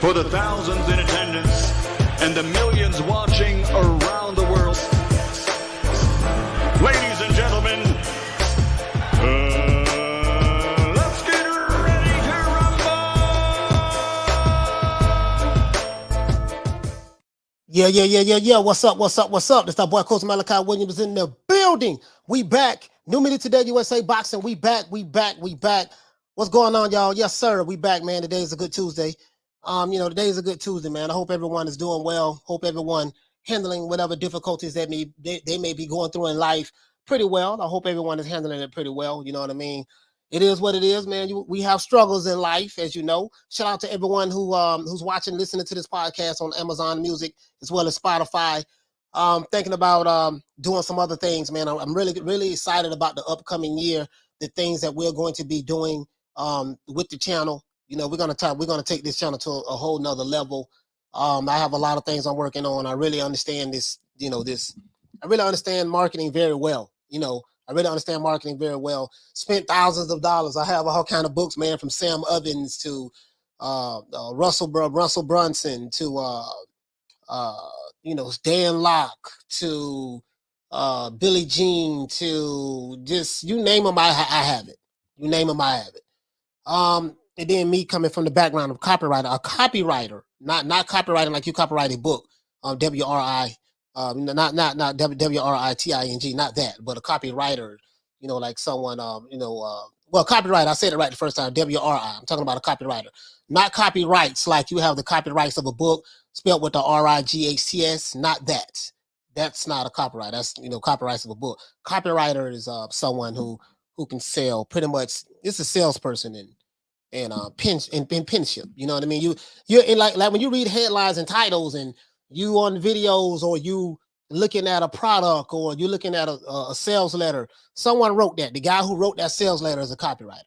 for the thousands in attendance and the millions watching around the world. Ladies and gentlemen, let's get ready to rumble! Yeah. What's up? This our boy Coach Malachi Williams in the building. We back. New Media Today, USA Boxing. We back. What's going on, y'all? Yes, sir. We back, man. Today's a good Tuesday. Today's a good Tuesday, man. I hope everyone is doing well. Hope everyone handling whatever difficulties that they may be going through in life pretty well. I hope everyone is handling it pretty well. You know what I mean? It is what it is, man. We have struggles in life, as you know. Shout out to everyone who's watching, listening to this podcast on Amazon Music as well as Spotify. Thinking about doing some other things, man. I'm really excited about the upcoming year, the things that we're going to be doing with the channel. You know, we're gonna take this channel to a whole nother level. I have a lot of things I'm working on. I really understand this. I really understand marketing very well. Spent thousands of dollars. I have all kind of books, man, from Sam Ovens to Russell Brunson to Dan Locke to Billie Jean to just you name them, I have it. You name them, I have it. And then me coming from the background of a copywriter, not copywriting like you copyright a book, W-R-I, not W-R-I-T-I-N-G, not that, but a copywriter, like someone, copyright, I said it right the first time, W-R-I, I'm talking about a copywriter, not copyrights like you have the copyrights of a book spelled with the R-I-G-H-T-S, not that. That's not a copyright. That's, copyrights of a book. Copywriter is someone who can sell pretty much, it's a salesperson in penship. You know what I mean? You're in like when you read headlines and titles and you on videos or you looking at a product or you're looking at a sales letter, someone wrote that. The guy who wrote that sales letter is a copywriter.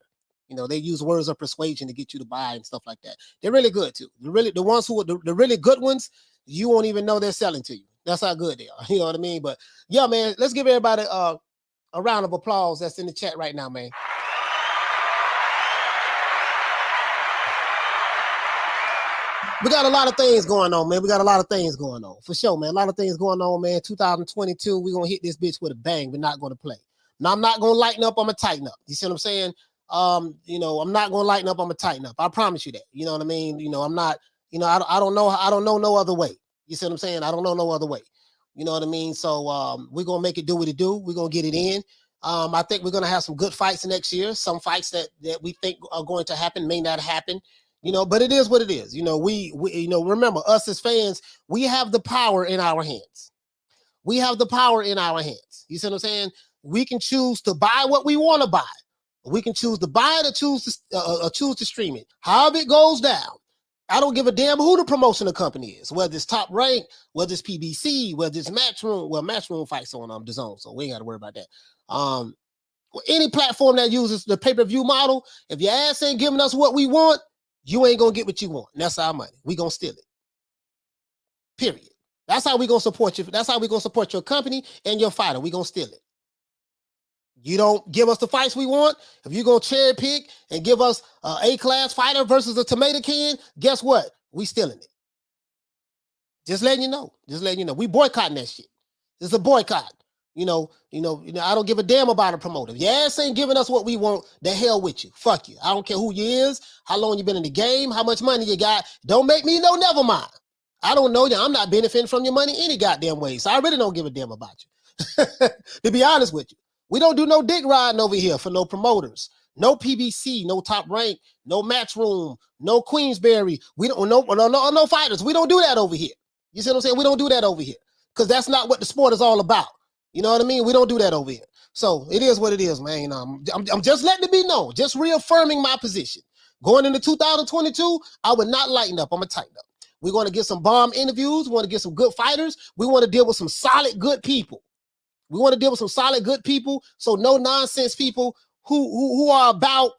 They use words of persuasion to get you to buy and stuff like that. They're really good too. The ones who are the really good ones, you won't even know they're selling to you. That's how good they are. You know what I mean? But yeah, man, let's give everybody a round of applause that's in the chat right now, man. We got a lot of things going on, man. For sure, man. A lot of things going on, man. 2022, we're going to hit this bitch with a bang. We're not going to play. Now, I'm not going to lighten up. I'm going to tighten up. You see what I'm saying? I'm not going to lighten up. I'm going to tighten up. I promise you that. You know what I mean? I'm not, I don't know no other way. You see what I'm saying? I don't know no other way. You know what I mean? So we're going to make it do what it do. We're going to get it in. I think we're going to have some good fights next year. Some fights that we think are going to happen may not happen. But it is what it is. We remember us as fans, we have the power in our hands. You see what I'm saying? We can choose to buy what we want to buy. We can choose to buy it or choose to stream it. However it goes down. I don't give a damn who the promotional company is, whether it's Top Rank, whether it's PBC, whether it's Matchroom. Well, Matchroom fights on DAZN, so we ain't got to worry about that. Any platform that uses the pay-per-view model, if your ass ain't giving us what we want, you ain't going to get what you want. And that's our money. We going to steal it. Period. That's how we going to support you. That's how we going to support your company and your fighter. We going to steal it. You don't give us the fights we want. If you're going to cherry pick and give us an A-class fighter versus a tomato can, guess what? We stealing it. Just letting you know. We boycotting that shit. It's a boycott. I don't give a damn about a promoter. If your ass ain't giving us what we want, the hell with you. Fuck you. I don't care who you is, how long you been in the game, how much money you got. Don't make me know, never mind. I don't know you. I'm not benefiting from your money any goddamn way. So I really don't give a damn about you. To be honest with you. We don't do no dick riding over here for no promoters. No PBC, no Top Rank, no Matchroom, no Queensberry. We don't no fighters. We don't do that over here. You see what I'm saying? We don't do that over here. Because that's not what the sport is all about. You know what I mean? We don't do that over here. So it is what it is, man. I'm just letting it be known, just reaffirming my position. Going into 2022, I would not lighten up. I'm going to tighten up. We're going to get some bomb interviews. We want to get some good fighters. We want to deal with some solid, good people. So no nonsense people who are about,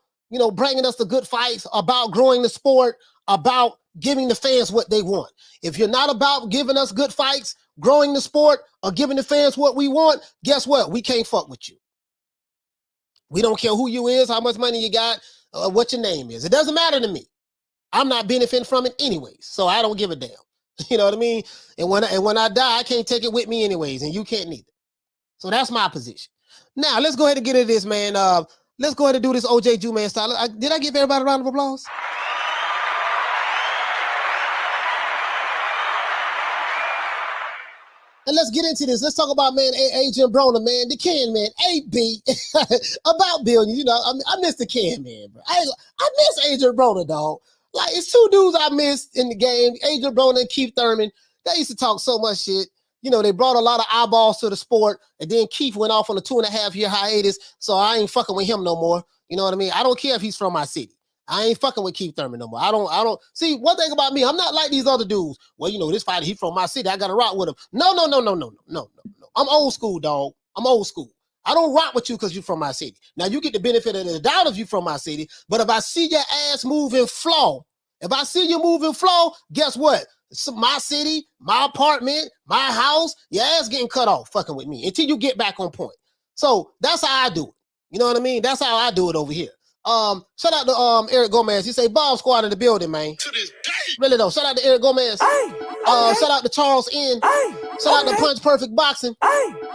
bringing us the good fights, about growing the sport, about giving the fans what they want. If you're not about giving us good fights, growing the sport, or giving the fans what we want, guess what? We can't fuck with you. We don't care who you is, how much money you got, what your name is. It doesn't matter to me. I'm not benefiting from it anyways, so I don't give a damn. You know what I mean? And when I die, I can't take it with me anyways, and you can't neither. So that's my position. Now let's go ahead and get into this, man. Let's go ahead and do this OJ Ju-Man style. Did I give everybody a round of applause? And let's get into this. Let's talk about, man, Adrien Broner, man, the Can Man, 8B, about billions. You know, I miss the Can Man, bro. I miss Adrien Broner, dog. Like, it's two dudes I missed in the game, Adrien Broner and Keith Thurman. They used to talk so much shit. You know, they brought a lot of eyeballs to the sport, and then Keith went off on a 2.5-year hiatus, so I ain't fucking with him no more. You know what I mean? I don't care if he's from my city. I ain't fucking with Keith Thurman no more. I don't see one thing about me. I'm not like these other dudes. Well, you know, this fighter, he's from my city. I gotta rock with him. No. I'm old school, dog. I'm old school. I don't rock with you because you're from my city. Now you get the benefit of the doubt if you're from my city, but if I see your ass moving flow, guess what? It's my city, my apartment, my house, your ass getting cut off fucking with me until you get back on point. So that's how I do it. You know what I mean? That's how I do it over here. Shout out to Eric Gomez. He say Bob Squad in the building, man. To this day. Really though. Shout out to Eric Gomez. Shout out to Charles N. Shout out to Punch Perfect Boxing.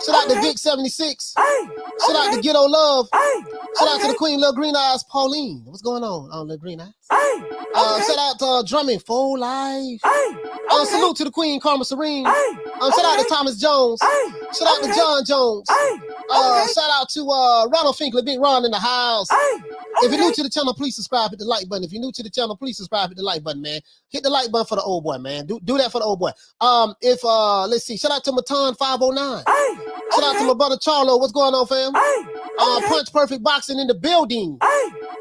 Shout out to Vic 76. Shout out to Ghetto Love. Shout out to the Queen Lil Green Eyes, Pauline. What's going on, Lil Green Eyes? Shout out to Drumming Full Life. Salute to the Queen Karma Serene. Shout out to Thomas Jones. Shout out to John Jones. Shout out to Ronald Finkler, Big Ron in the house. If you're new to the channel, please subscribe, hit the like button. If you're new to the channel, please subscribe, hit the like button, man. Hit the like button for the old boy, man. Do that for the old boy. Let's see. Shout out to Matan 509. Shout out to my brother Charlo. What's going on, fam? Punch Perfect Boxing in the building.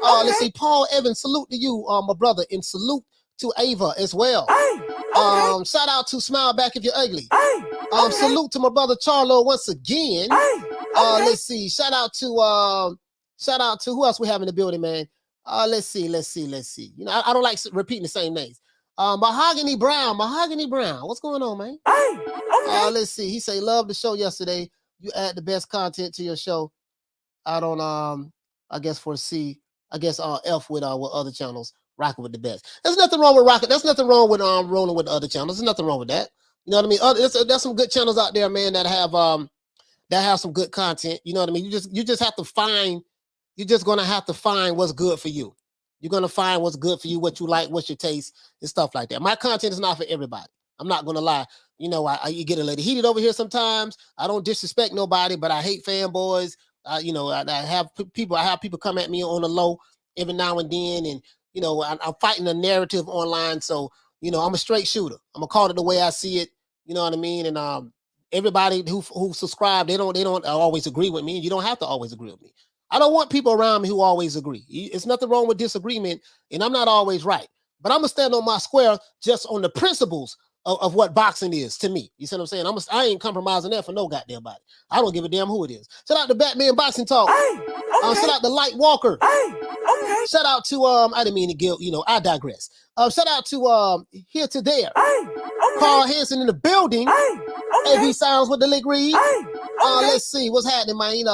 Let's see. Paul Evans, salute to you, my brother, and salute to Ava as well. Shout out to Smile Back If You're Ugly. Salute to my brother Charlo once again. Let's see. Shout out to who else we have in the building, man. Let's see. You know, I don't like repeating the same names. Mahogany Brown. What's going on, man? Let's see. He say, love the show yesterday. You add the best content to your show. I don't I guess foresee. I guess F with other channels. Rocking with the best. There's nothing wrong with rocking. There's nothing wrong with rolling with the other channels. There's nothing wrong with that. You know what I mean? There's some good channels out there, man, that have some good content. You know what I mean? You just have to find. You're just gonna have to find what's good for you. You're gonna find what's good for you, what you like, what's your taste, and stuff like that. My content is not for everybody. I'm not gonna lie. You know, you get a little heated over here sometimes. I don't disrespect nobody, but I hate fanboys. You know, I have people come at me on the low every now and then, and you know, I'm fighting a narrative online. So you know, I'm a straight shooter. I'm gonna call it the way I see it. You know what I mean? And everybody who subscribe, they don't always agree with me. You don't have to always agree with me. I don't want people around me who always agree. It's nothing wrong with disagreement, and I'm not always right. But I'm gonna stand on my square just on the principles of what boxing is to me. You see what I'm saying? I ain't compromising that for no goddamn body. I don't give a damn who it is. Shout out to Batman Boxing Talk. Shout out to Light Walker. Shout out to I didn't mean to guilt. You know, I digress. Shout out to Here to There. Carl Hansen in the building. AV Sounds with the lick read. Let's see what's happening, man.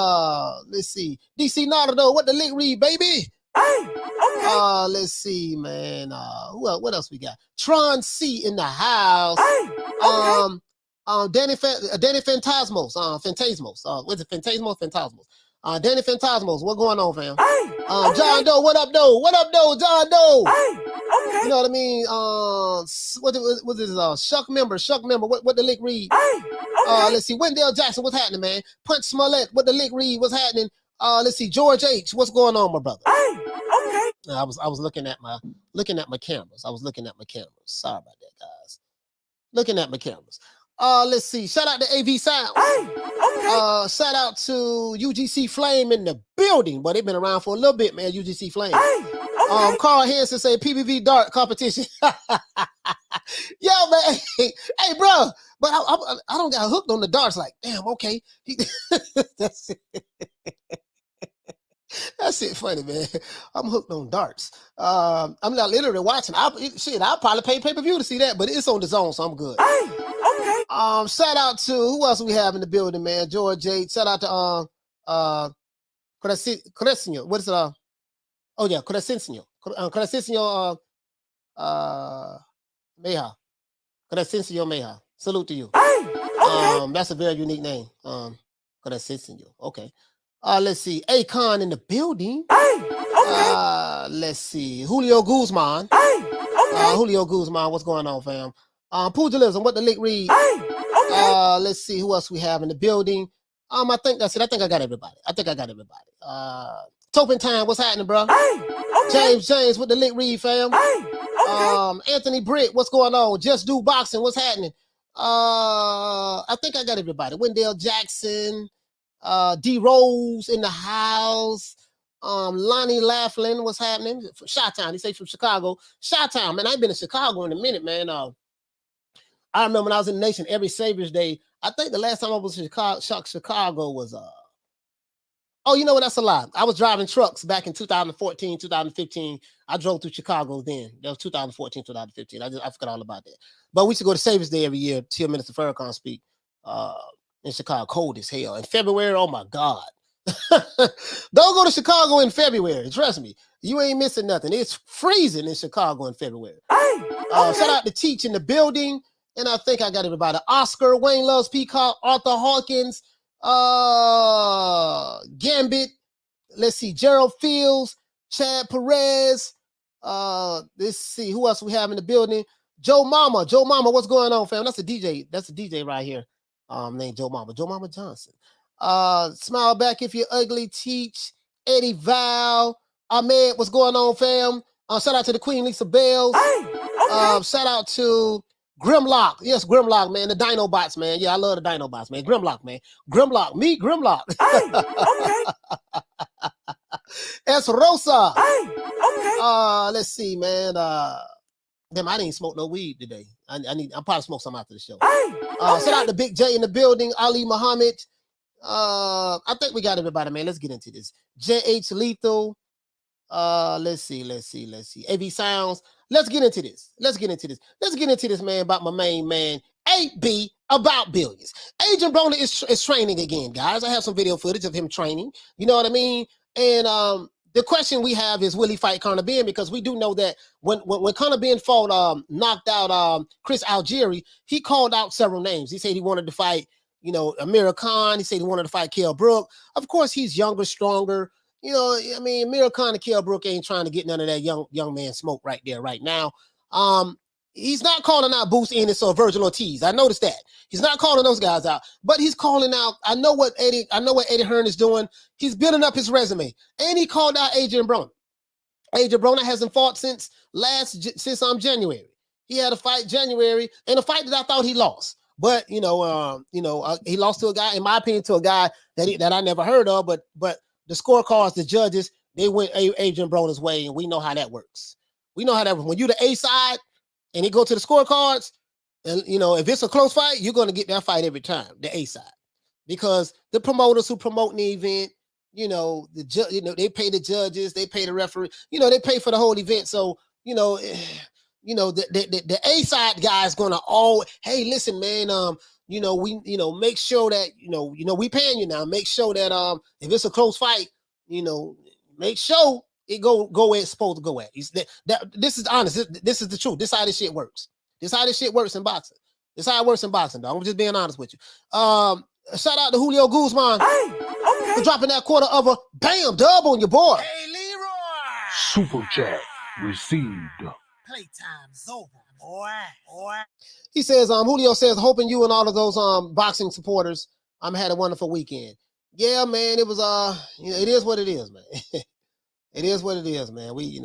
Let's see. DC Nardo, what the lick read, baby? Let's see, man. What else we got? Tron C in the house. Danny Phantasmos. Phantasmos. What's it? Phantasmos. Danny Phantasmos. What's going on, fam? John Doe. What up, Doe? John Doe? You know what I mean? What is this? Shuck member. What the lick read? Let's see. Wendell Jackson. What's happening, man? Punch Smollett. What the lick read? What's happening? Let's see. George H. What's going on, my brother? I was looking at my cameras. Sorry about that, guys. Looking at my cameras. Let's see. Shout out to AV Sounds. Shout out to UGC Flame in the building. But they've been around for a little bit, man. UGC Flame. Carl Hansen say PBV dart competition. Yo, man. Hey, bro. But I don't got hooked on the darts. Like, damn, okay. That's it. That's it, funny, man. I'm hooked on darts. I'm not literally watching. I'll probably pay pay-per-view to see that, but it's on the zone, so I'm good. Shout out to who else we have in the building, man? George H. Shout out to Crescencio. What is it? Oh yeah, Crescencio. Crescencio. Meha. Crescencio Meha. Salute to you. That's a very unique name. Crescencio. Okay. Let's see. Akon in the building. Let's see. Julio Guzman. Julio Guzman, what's going on, fam? Pugilism, what the lick read? Let's see who else we have in the building. I think that's it. I think I got everybody. Topin Time, what's happening, bro? James, what the lick read, fam? Anthony Britt, what's going on? Just Do Boxing, what's happening? I think I got everybody. Wendell Jackson, D Rose in the house. Lonnie Laughlin, what's happening? From Chi-Town, he say from Chicago. Chi-Town, man, I ain't been in Chicago in a minute, man. I remember when I was in the nation every Savior's Day. I think the last time I was in Chicago was oh, you know what? That's a lie. I was driving trucks back in 2014, 2015. I drove through Chicago then. That was 2014, 2015. I forgot all about that. But we used to go to Savior's Day every year till Minister Farrakhan speak in Chicago. Cold as hell. In February, oh my God. Don't go to Chicago in February. Trust me. You ain't missing nothing. It's freezing in Chicago in February. Shout out to Teach in the building. And I think I got everybody. Oscar, Wayne Loves Peacock, Arthur Hawkins, Gambit. Let's see. Gerald Fields, Chad Perez. Let's see. Who else we have in the building? Joe Mama. Joe Mama, what's going on, fam? That's a DJ. That's a DJ right here. Named Joe Mama. Joe Mama Johnson. Smile back if you're ugly. Teach. Eddie Val. Ahmed, what's going on, fam? Shout out to the Queen Lisa Bells. Shout out to Grimlock. Yes, Grimlock, man. The Dinobots, man. Yeah, I love the Dinobots, man. Grimlock, man. Grimlock. Meet Grimlock. Okay. Es Rosa. Okay. Let's see, man. Damn, I didn't smoke no weed today. I'll probably smoke some after the show. Okay. Shout out to Big J in the building. Ali Muhammad. I think we got everybody, man. Let's get into this. JH Lethal. Let's see. AV Sounds. Let's get into this. Let's get into this, man, about my main man, 8B, about billions. Adrian Broner is training again, guys. I have some video footage of him training. You know what I mean? And the question we have is, will he fight Conor Benn? Because we do know that when Conor Benn fought, knocked out Chris Algeri, he called out several names. He said he wanted to fight, Amir Khan. He said he wanted to fight Kell Brook. Of course, he's younger, stronger. I mean, Amir Khan and Kell Brook ain't trying to get none of that young man smoke right there, right now. He's not calling out Boost Ennis or Virgil Ortiz. I noticed that. He's not calling those guys out, but he's calling out. I know what Eddie Hearn is doing. He's building up his resume, and he called out Adrien Broner. Adrien Broner hasn't fought since January. He had a fight January, and a fight that I thought he lost. But he lost to a guy, in my opinion, to a guy that I never heard of. But the scorecards, the judges, they went Adrien Broner's way, and we know how that works. We know how that works. When you're the A side and they go to the scorecards, and if it's a close fight, you're going to get that fight every time, the A side, because the promoters who promote the event, they pay the judges, they pay the referee, they pay for the whole event. So the A side guy is going to hey, listen, man, make sure that we paying you now. Make sure that if it's a close fight, make sure it go where it's supposed to go at. This is honest. This is the truth. This is how this shit works. This is how this shit works in boxing. This is how it works in boxing, dog. I'm just being honest with you. Shout out to Julio Guzman for dropping that quarter of a bam dub on your boy. Hey, Leroy. Super chat received. Playtime's over, boy. He says, Julio says, hoping you and all of those boxing supporters had a wonderful weekend. Yeah, man, it was it is what it is, man. It is what it is, man. We,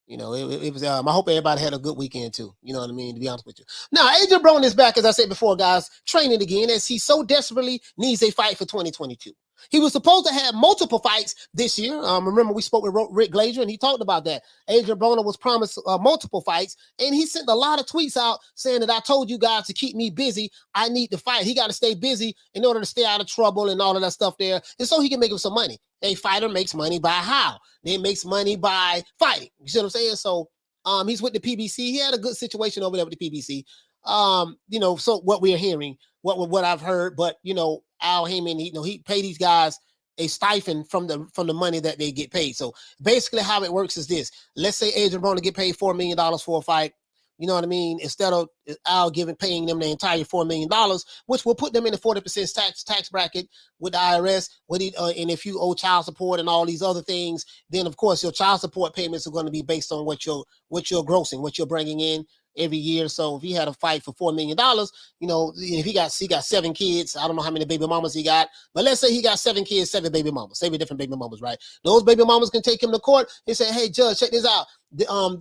it was I hope everybody had a good weekend too. You know what I mean? To be honest with you. Now, Adrien Broner is back, as I said before, guys, training again as he so desperately needs a fight for 2022. He was supposed to have multiple fights this year. Remember, we spoke with Rick Glazier, and he talked about that. Adrien Broner was promised multiple fights, and he sent a lot of tweets out saying that I told you guys to keep me busy. I need to fight. He got to stay busy in order to stay out of trouble and all of that stuff there, and so he can make him some money. A fighter makes money by how? They makes money by fighting. You see what I'm saying? So he's with the PBC. He had a good situation over there with the PBC. So what we're hearing, what I've heard, but Al Haymon, he paid these guys a stipend from the money that they get paid. So basically how it works is this. Let's say Adrien Broner get paid $4 million for a fight. You know what I mean? Instead of Al paying them the entire $4 million, which will put them in the 40% tax bracket with the IRS. And if you owe child support and all these other things, then of course your child support payments are going to be based on what you're grossing, what you're bringing in every year. So if he had a fight for $4 million, you know, if he got 7 kids, I don't know how many baby mamas he got, but let's say he got 7 kids, 7 baby mamas, 7 different baby mamas, right? Those baby mamas can take him to court and say, hey, judge, check this out.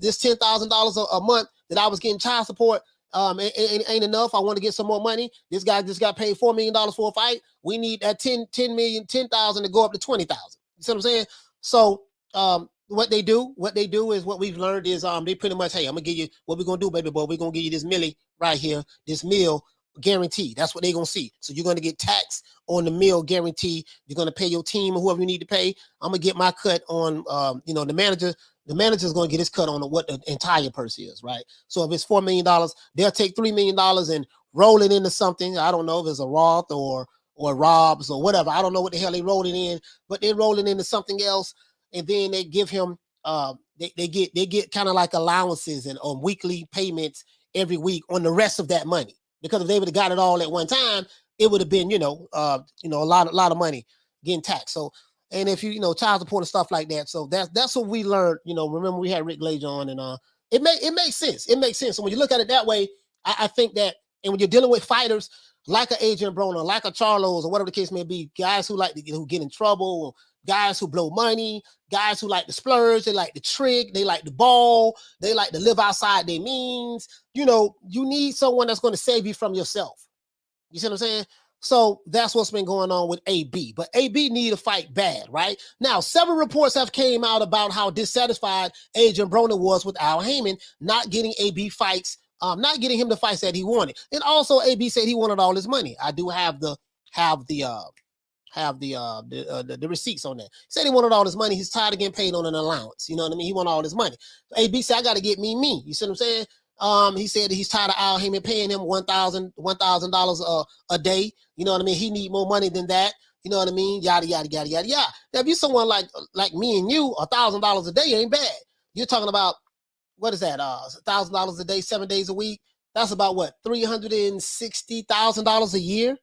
This $10,000 a month that I was getting child support ain't enough. I want to get some more money. This guy just got paid $4 million for a fight. We need that 10,000 to go up to 20,000. You see what I'm saying? So what they do is what we've learned is they pretty much, hey, I'm gonna give you what we're gonna do, baby boy. We're gonna give you this milli right here, this meal guarantee. That's what they're gonna see. So you're gonna get taxed on the meal guarantee. You're gonna pay your team or whoever you need to pay. I'm gonna get my cut on the manager. The manager's going to get his cut on what the entire purse is, right? So if it's $4 million, they'll take $3 million and roll it into something. I don't know if it's a Roth or Robs or whatever. I don't know what the hell they rolled it in, but they roll it into something else. And then they give him, they get kind of like allowances and weekly payments every week on the rest of that money. Because if they would have got it all at one time, it would have been, a lot of money getting taxed. So, and if child support and stuff like that. So that's what we learned. Remember we had Rick Glazer on, and it makes sense. It makes sense. So when you look at it that way, I think that, and when you're dealing with fighters like a Adrien Broner, like a Charlos, or whatever the case may be, guys who who get in trouble, guys who blow money, guys who like to splurge, they like to trick, they like to ball, they like to live outside their means. You need someone that's going to save you from yourself. You see what I'm saying? So that's what's been going on with AB. But AB need a fight bad, right? Now, several reports have came out about how dissatisfied Adrien Broner was with Al Haymon not getting AB fights, not getting him the fights that he wanted. And also AB said he wanted all his money. I do have the receipts on that. He said he wanted all his money. He's tired of getting paid on an allowance. You know what I mean? He wanted all his money. AB said, I got to get me. You see what I'm saying? He said that he's tired of Al Haymon paying him $1,000 a day. You know what I mean? He need more money than that. You know what I mean? Yada, yada, yada, yada, yada. Now, if you're someone like me and you, $1,000 a day ain't bad. You're talking about, what is that? $1,000 a day, 7 days a week. That's about what? $360,000 a year,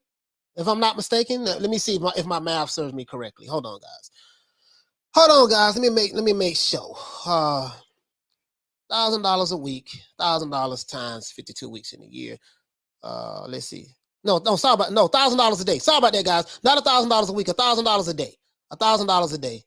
if I'm not mistaken. Let me see if my math serves me correctly. Hold on, guys. Let me make sure. $1,000 a week, $1,000 times 52 weeks in a year. Let's see. $1,000 a day. Sorry about that, guys. Not $1,000 a week, $1,000 a day. $1,000 a day.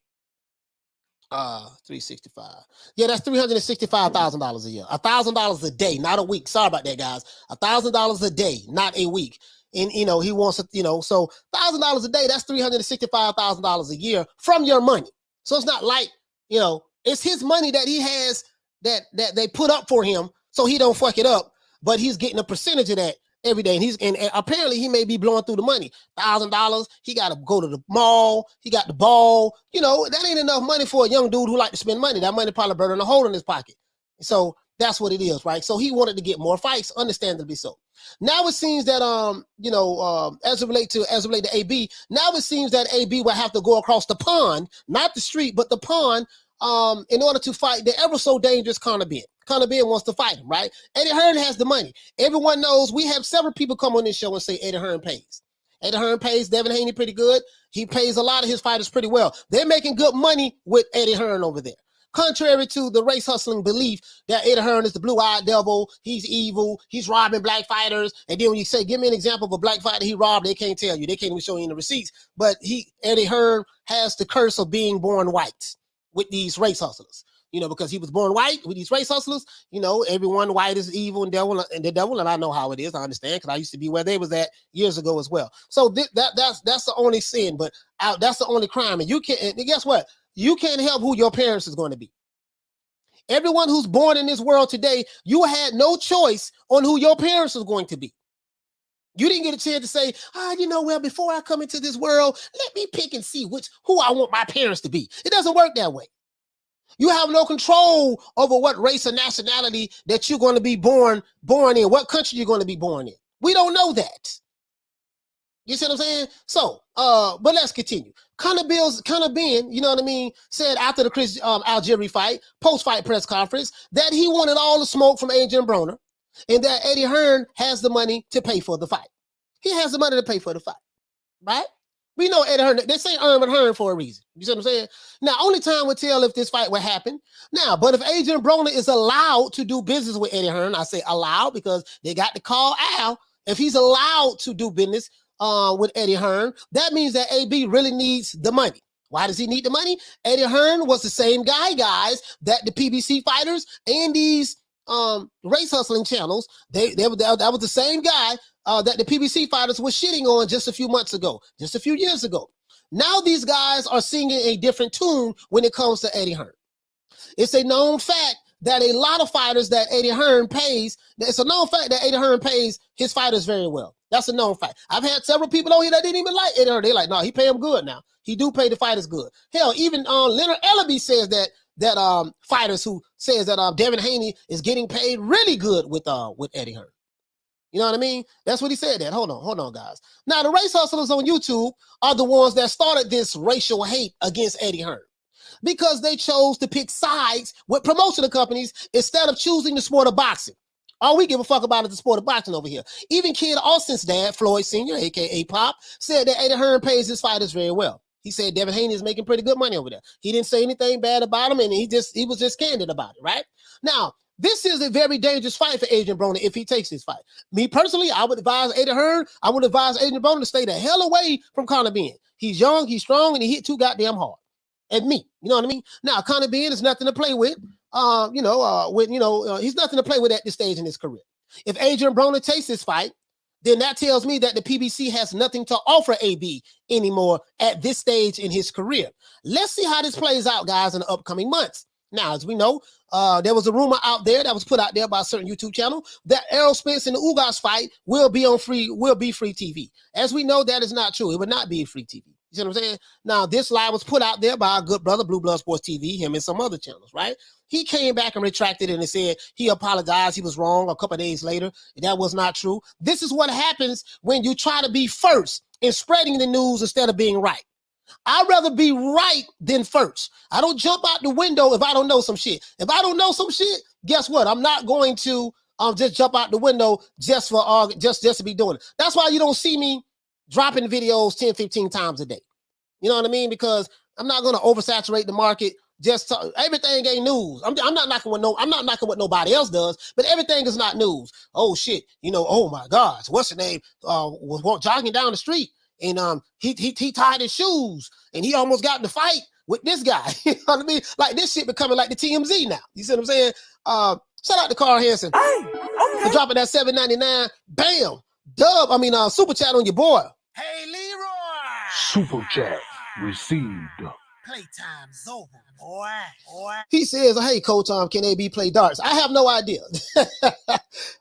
365. Yeah, that's $365,000 a year. $1,000 a day, not a week. Sorry about that, guys. $1,000 a day, not a week. And he wants so $1,000 a day, that's $365,000 a year from your money. So it's not like, it's his money that he has that they put up for him so he don't fuck it up, but he's getting a percentage of that every day. And apparently he may be blowing through the money. $1,000, he got to go to the mall, he got the ball. That ain't enough money for a young dude who like to spend money. That money probably burning a hole in his pocket. So that's what it is, right? So he wanted to get more fights, understandably so. Now it seems that as it relate to AB, now it seems that AB will have to go across the pond, not the street, but the pond, in order to fight the ever so dangerous Conor Benn. Conor Benn wants to fight him, right? Eddie Hearn has the money. Everyone knows. We have several people come on this show and say Eddie Hearn pays. Eddie Hearn pays Devin Haney pretty good. He pays a lot of his fighters pretty well. They're making good money with Eddie Hearn over there. Contrary to the race hustling belief that Eddie Hearn is the blue-eyed devil, he's evil, he's robbing black fighters. And then when you say, give me an example of a black fighter he robbed, they can't tell you. They can't even show you in the receipts. But Eddie Hearn has the curse of being born white with these race hustlers, because he was born white with these race hustlers. Everyone white is evil and the devil, and I know how it is. I understand because I used to be where they was at years ago as well. So that's the only sin, but that's the only crime. And guess what? You can't help who your parents is going to be. Everyone who's born in this world today, you had no choice on who your parents is going to be. You didn't get a chance to say, before I come into this world, let me pick and see who I want my parents to be. It doesn't work that way. You have no control over what race or nationality that you're going to be born in, what country you're going to be born in. We don't know that. You see what I'm saying? So, but let's continue. Conor Benn, you know what I mean, said after the Chris Algeri fight, post-fight press conference, that he wanted all the smoke from Adrien Broner and that Eddie Hearn has the money to pay for the fight. He has the money to pay for the fight, right? We know Eddie Hearn, they say Adrien Hearn for a reason. You see what I'm saying? Now, only time will tell if this fight will happen. Now, but if Adrien Broner is allowed to do business with Eddie Hearn, I say allowed because they got to call Al. If he's allowed to do business with Eddie Hearn, that means that AB really needs the money. Why does he need the money? Eddie Hearn was the same guy, guys, that the PBC fighters and these race hustling channels, that was the same guy that the PBC fighters were shitting on just a few months ago, just a few years ago. Now these guys are singing a different tune when it comes to Eddie Hearn. It's a known fact that a lot of fighters that Eddie Hearn pays, it's a known fact that Eddie Hearn pays his fighters very well. That's a known fact. I've had several people on here that didn't even like Eddie Hearn. They're like, no, he pay him good now. He do pay the fighters good. Hell, even Leonard Ellaby says that fighters who says that Devin Haney is getting paid really good with Eddie Hearn. You know what I mean? That's what he said. That hold on, guys. Now the race hustlers on YouTube are the ones that started this racial hate against Eddie Hearn because they chose to pick sides with promotional companies instead of choosing the sport of boxing. All we give a fuck about is the sport of boxing over here. Even Kid Austin's dad, Floyd Sr., aka Pop, said that Eddie Hearn pays his fighters very well. He said Devin Haney is making pretty good money over there. He didn't say anything bad about him, and he was just candid about it, right? Now, this is a very dangerous fight for Adrien Broner if he takes this fight. Me personally, I would advise Eddie Hearn, I would advise Adrien Broner to stay the hell away from Conor Benn. He's young, he's strong, and he hit too goddamn hard. At me, you know what I mean? Now, Conor Benn is nothing to play with. He's nothing to play with at this stage in his career. If Adrien Broner takes this fight, then that tells me that the PBC has nothing to offer AB anymore at this stage in his career. Let's see how this plays out, guys, in the upcoming months. Now, as we know, there was a rumor out there that was put out there by a certain YouTube channel that Errol Spence and the Ugas fight will be free TV. As we know, that is not true. It would not be free TV. You see what I'm saying? Now, this lie was put out there by our good brother, Blue Blood Sports TV, him and some other channels, right? He came back and retracted it and said he apologized. He was wrong a couple of days later. That was not true. This is what happens when you try to be first in spreading the news instead of being right. I'd rather be right than first. I don't jump out the window if I don't know some shit. If I don't know some shit, guess what? I'm not going to just jump out the window just to be doing it. That's why you don't see me dropping videos 10, 15 times a day. You know what I mean? Because I'm not going to oversaturate the market. Everything ain't news. I'm not knocking what nobody else does, but everything is not news. Oh shit, oh my gosh, what's the name? Was jogging down the street and he tied his shoes and he almost got in the fight with this guy. You know what I mean? Like this shit becoming like the TMZ now. You see what I'm saying? Shout out to Carl Hansen for dropping that $7.99. Bam, super chat on your boy. Hey, Leroy. Super chat received. Playtime's over, boy. He says, hey, Coach, can AB play darts? I have no idea.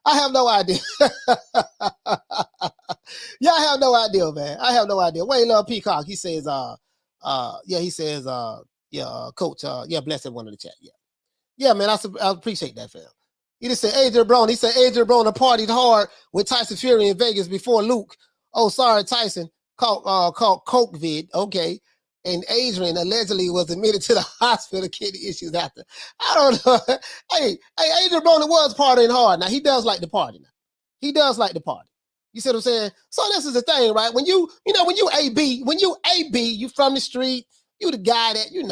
I have no idea. Yeah, I have no idea, man. I have no idea. Wayne Love Peacock, he says, Coach, bless everyone in the chat. Yeah, man, I appreciate that, fam. He just said Adrien Broner. He said Adrien Broner partied hard with Tyson Fury in Vegas before Luke. Oh, sorry, Tyson. Called Coke vid. Okay. And Adrien allegedly was admitted to the hospital kidney issues after. I don't know. Hey, Adrien Broner was partying hard. Now he does like to party now. He does like to party. You see what I'm saying? So this is the thing, right? When you AB, you from the street, you the guy that, you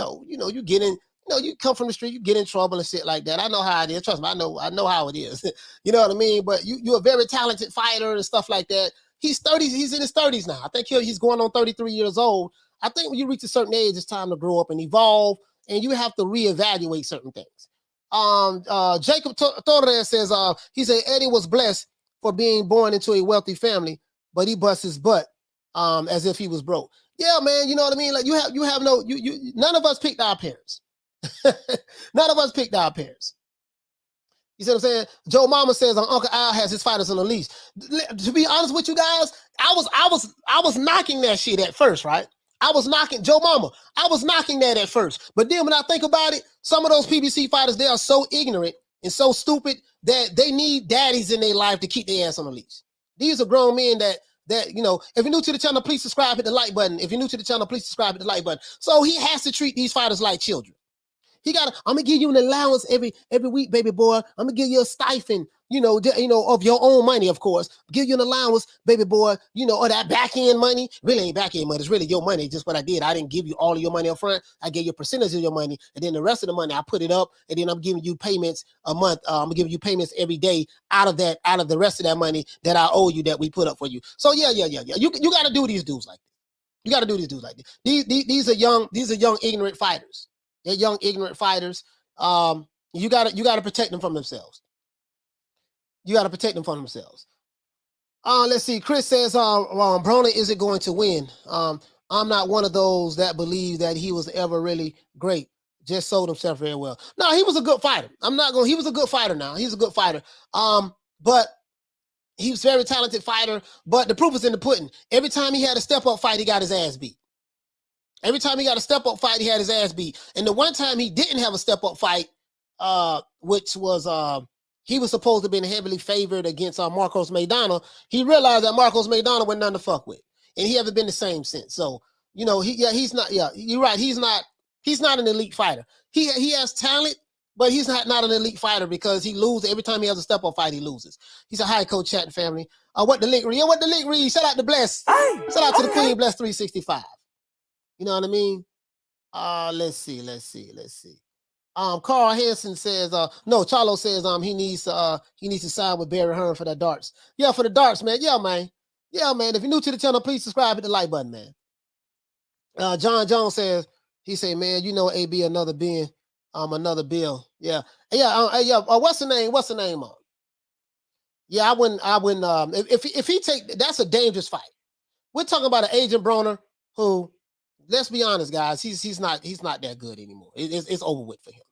get in, you come from the street, you get in trouble and shit like that. I know how it is. Trust me, I know how it is. You know what I mean? But you're a very talented fighter and stuff like that. He's in his 30s now. I think he's going on 33 years old. I think when you reach a certain age, it's time to grow up and evolve, and you have to reevaluate certain things. Jacob Torres says, he said Eddie was blessed for being born into a wealthy family, but he busts his butt as if he was broke. Yeah, man, you know what I mean? Like none of us picked our parents. None of us picked our parents. You see what I'm saying? Joe Mama says Uncle Al has his fighters on the leash. To be honest with you guys, I was knocking that shit at first, right? I was knocking that at first. But then when I think about it, some of those PBC fighters, they are so ignorant and so stupid that they need daddies in their life to keep their ass on the leash. These are grown men that that, you know, if you're new to the channel, please subscribe, hit the like button. If you're new to the channel, please subscribe, hit the like button. So he has to treat these fighters like children. I'm gonna give you an allowance every week, baby boy. I'm gonna give you a stipend, of your own money, of course. Give you an allowance, baby boy, or that back end money. Really ain't back end money, it's really your money. Just what I did. I didn't give you all of your money up front. I gave you a percentage of your money, and then the rest of the money I put it up, and then I'm giving you payments a month. I'm giving you payments every day out of the rest of that money that I owe you that we put up for you. So yeah. You gotta do these dudes like this. You gotta do these dudes like this. These are young ignorant fighters. They're young, ignorant fighters. You gotta protect them from themselves. You gotta protect them from themselves. Let's see. Chris says, Broner isn't going to win. I'm not one of those that believe that he was ever really great. Just sold himself very well. No, he was a good fighter. He was a good fighter now. He's a good fighter. But he was a very talented fighter. But the proof is in the pudding. Every time he had a step-up fight, he got his ass beat. Every time he got a step-up fight, he had his ass beat. And the one time he didn't have a step-up fight, which was he was supposed to be heavily favored against Marcos Maidana, he realized that Marcos Maidana wasn't nothing to fuck with. And he haven't been the same since. So, he's not, you're right. He's not an elite fighter. He has talent, but he's not an elite fighter because he loses. Every time he has a step-up fight, he loses. He said, hi, Coach Chatting family. What the link read? Shout out to Bless. Shout out to the Queen, Bless 365. You know what I mean? Let's see. Carl Hansen says, no, Charlo says he needs to sign with Barry Hearn for the darts. Yeah, for the darts, man. Yeah, man. If you're new to the channel, please subscribe, hit the like button, man. John Jones says, man, AB another bin, another bill. Yeah. What's the name? Yeah, I wouldn't. If he take, that's a dangerous fight. We're talking about an Adrien Broner who, let's be honest, guys. He's not that good anymore. It's over with for him.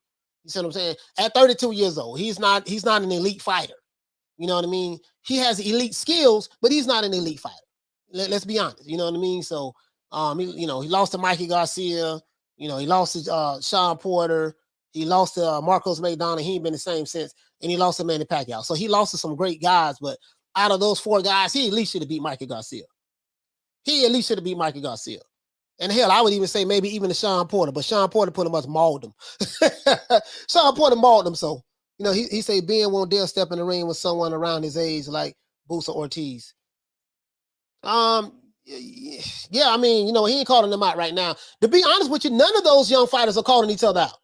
You see what I'm saying? At 32 years old, he's not an elite fighter. You know what I mean? He has elite skills, but he's not an elite fighter. Let's be honest. You know what I mean? So, he lost to Mikey Garcia. He lost to Sean Porter. He lost to Marcos Maidana. He ain't been the same since, and he lost to Manny Pacquiao. So he lost to some great guys, but out of those 4 guys, he at least should have beat Mikey Garcia. And hell, I would even say maybe even to Sean Porter, but Sean Porter pretty much mauled him. Sean Porter mauled him. So, he say Ben won't dare step in the ring with someone around his age like Busa Ortiz. Yeah, he ain't calling them out right now. To be honest with you, none of those young fighters are calling each other out.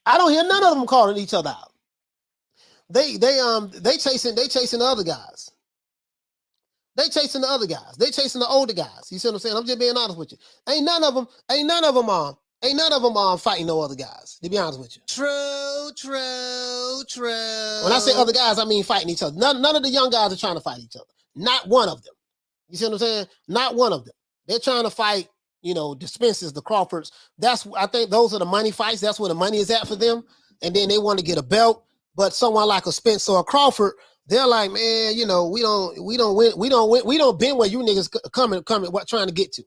I don't hear none of them calling each other out. They chasing the other guys. They chasing the other guys. They chasing the older guys. You see what I'm saying? I'm just being honest with you. Ain't none of them fighting no other guys, to be honest with you. True. When I say other guys, I mean fighting each other. None of the young guys are trying to fight each other. Not one of them. You see what I'm saying? Not one of them. They're trying to fight, the Spencers, the Crawfords. I think those are the money fights. That's where the money is at for them. And then they want to get a belt. But someone like a Spence or a Crawford, they're like, man, we don't been where you niggas coming, what trying to get to.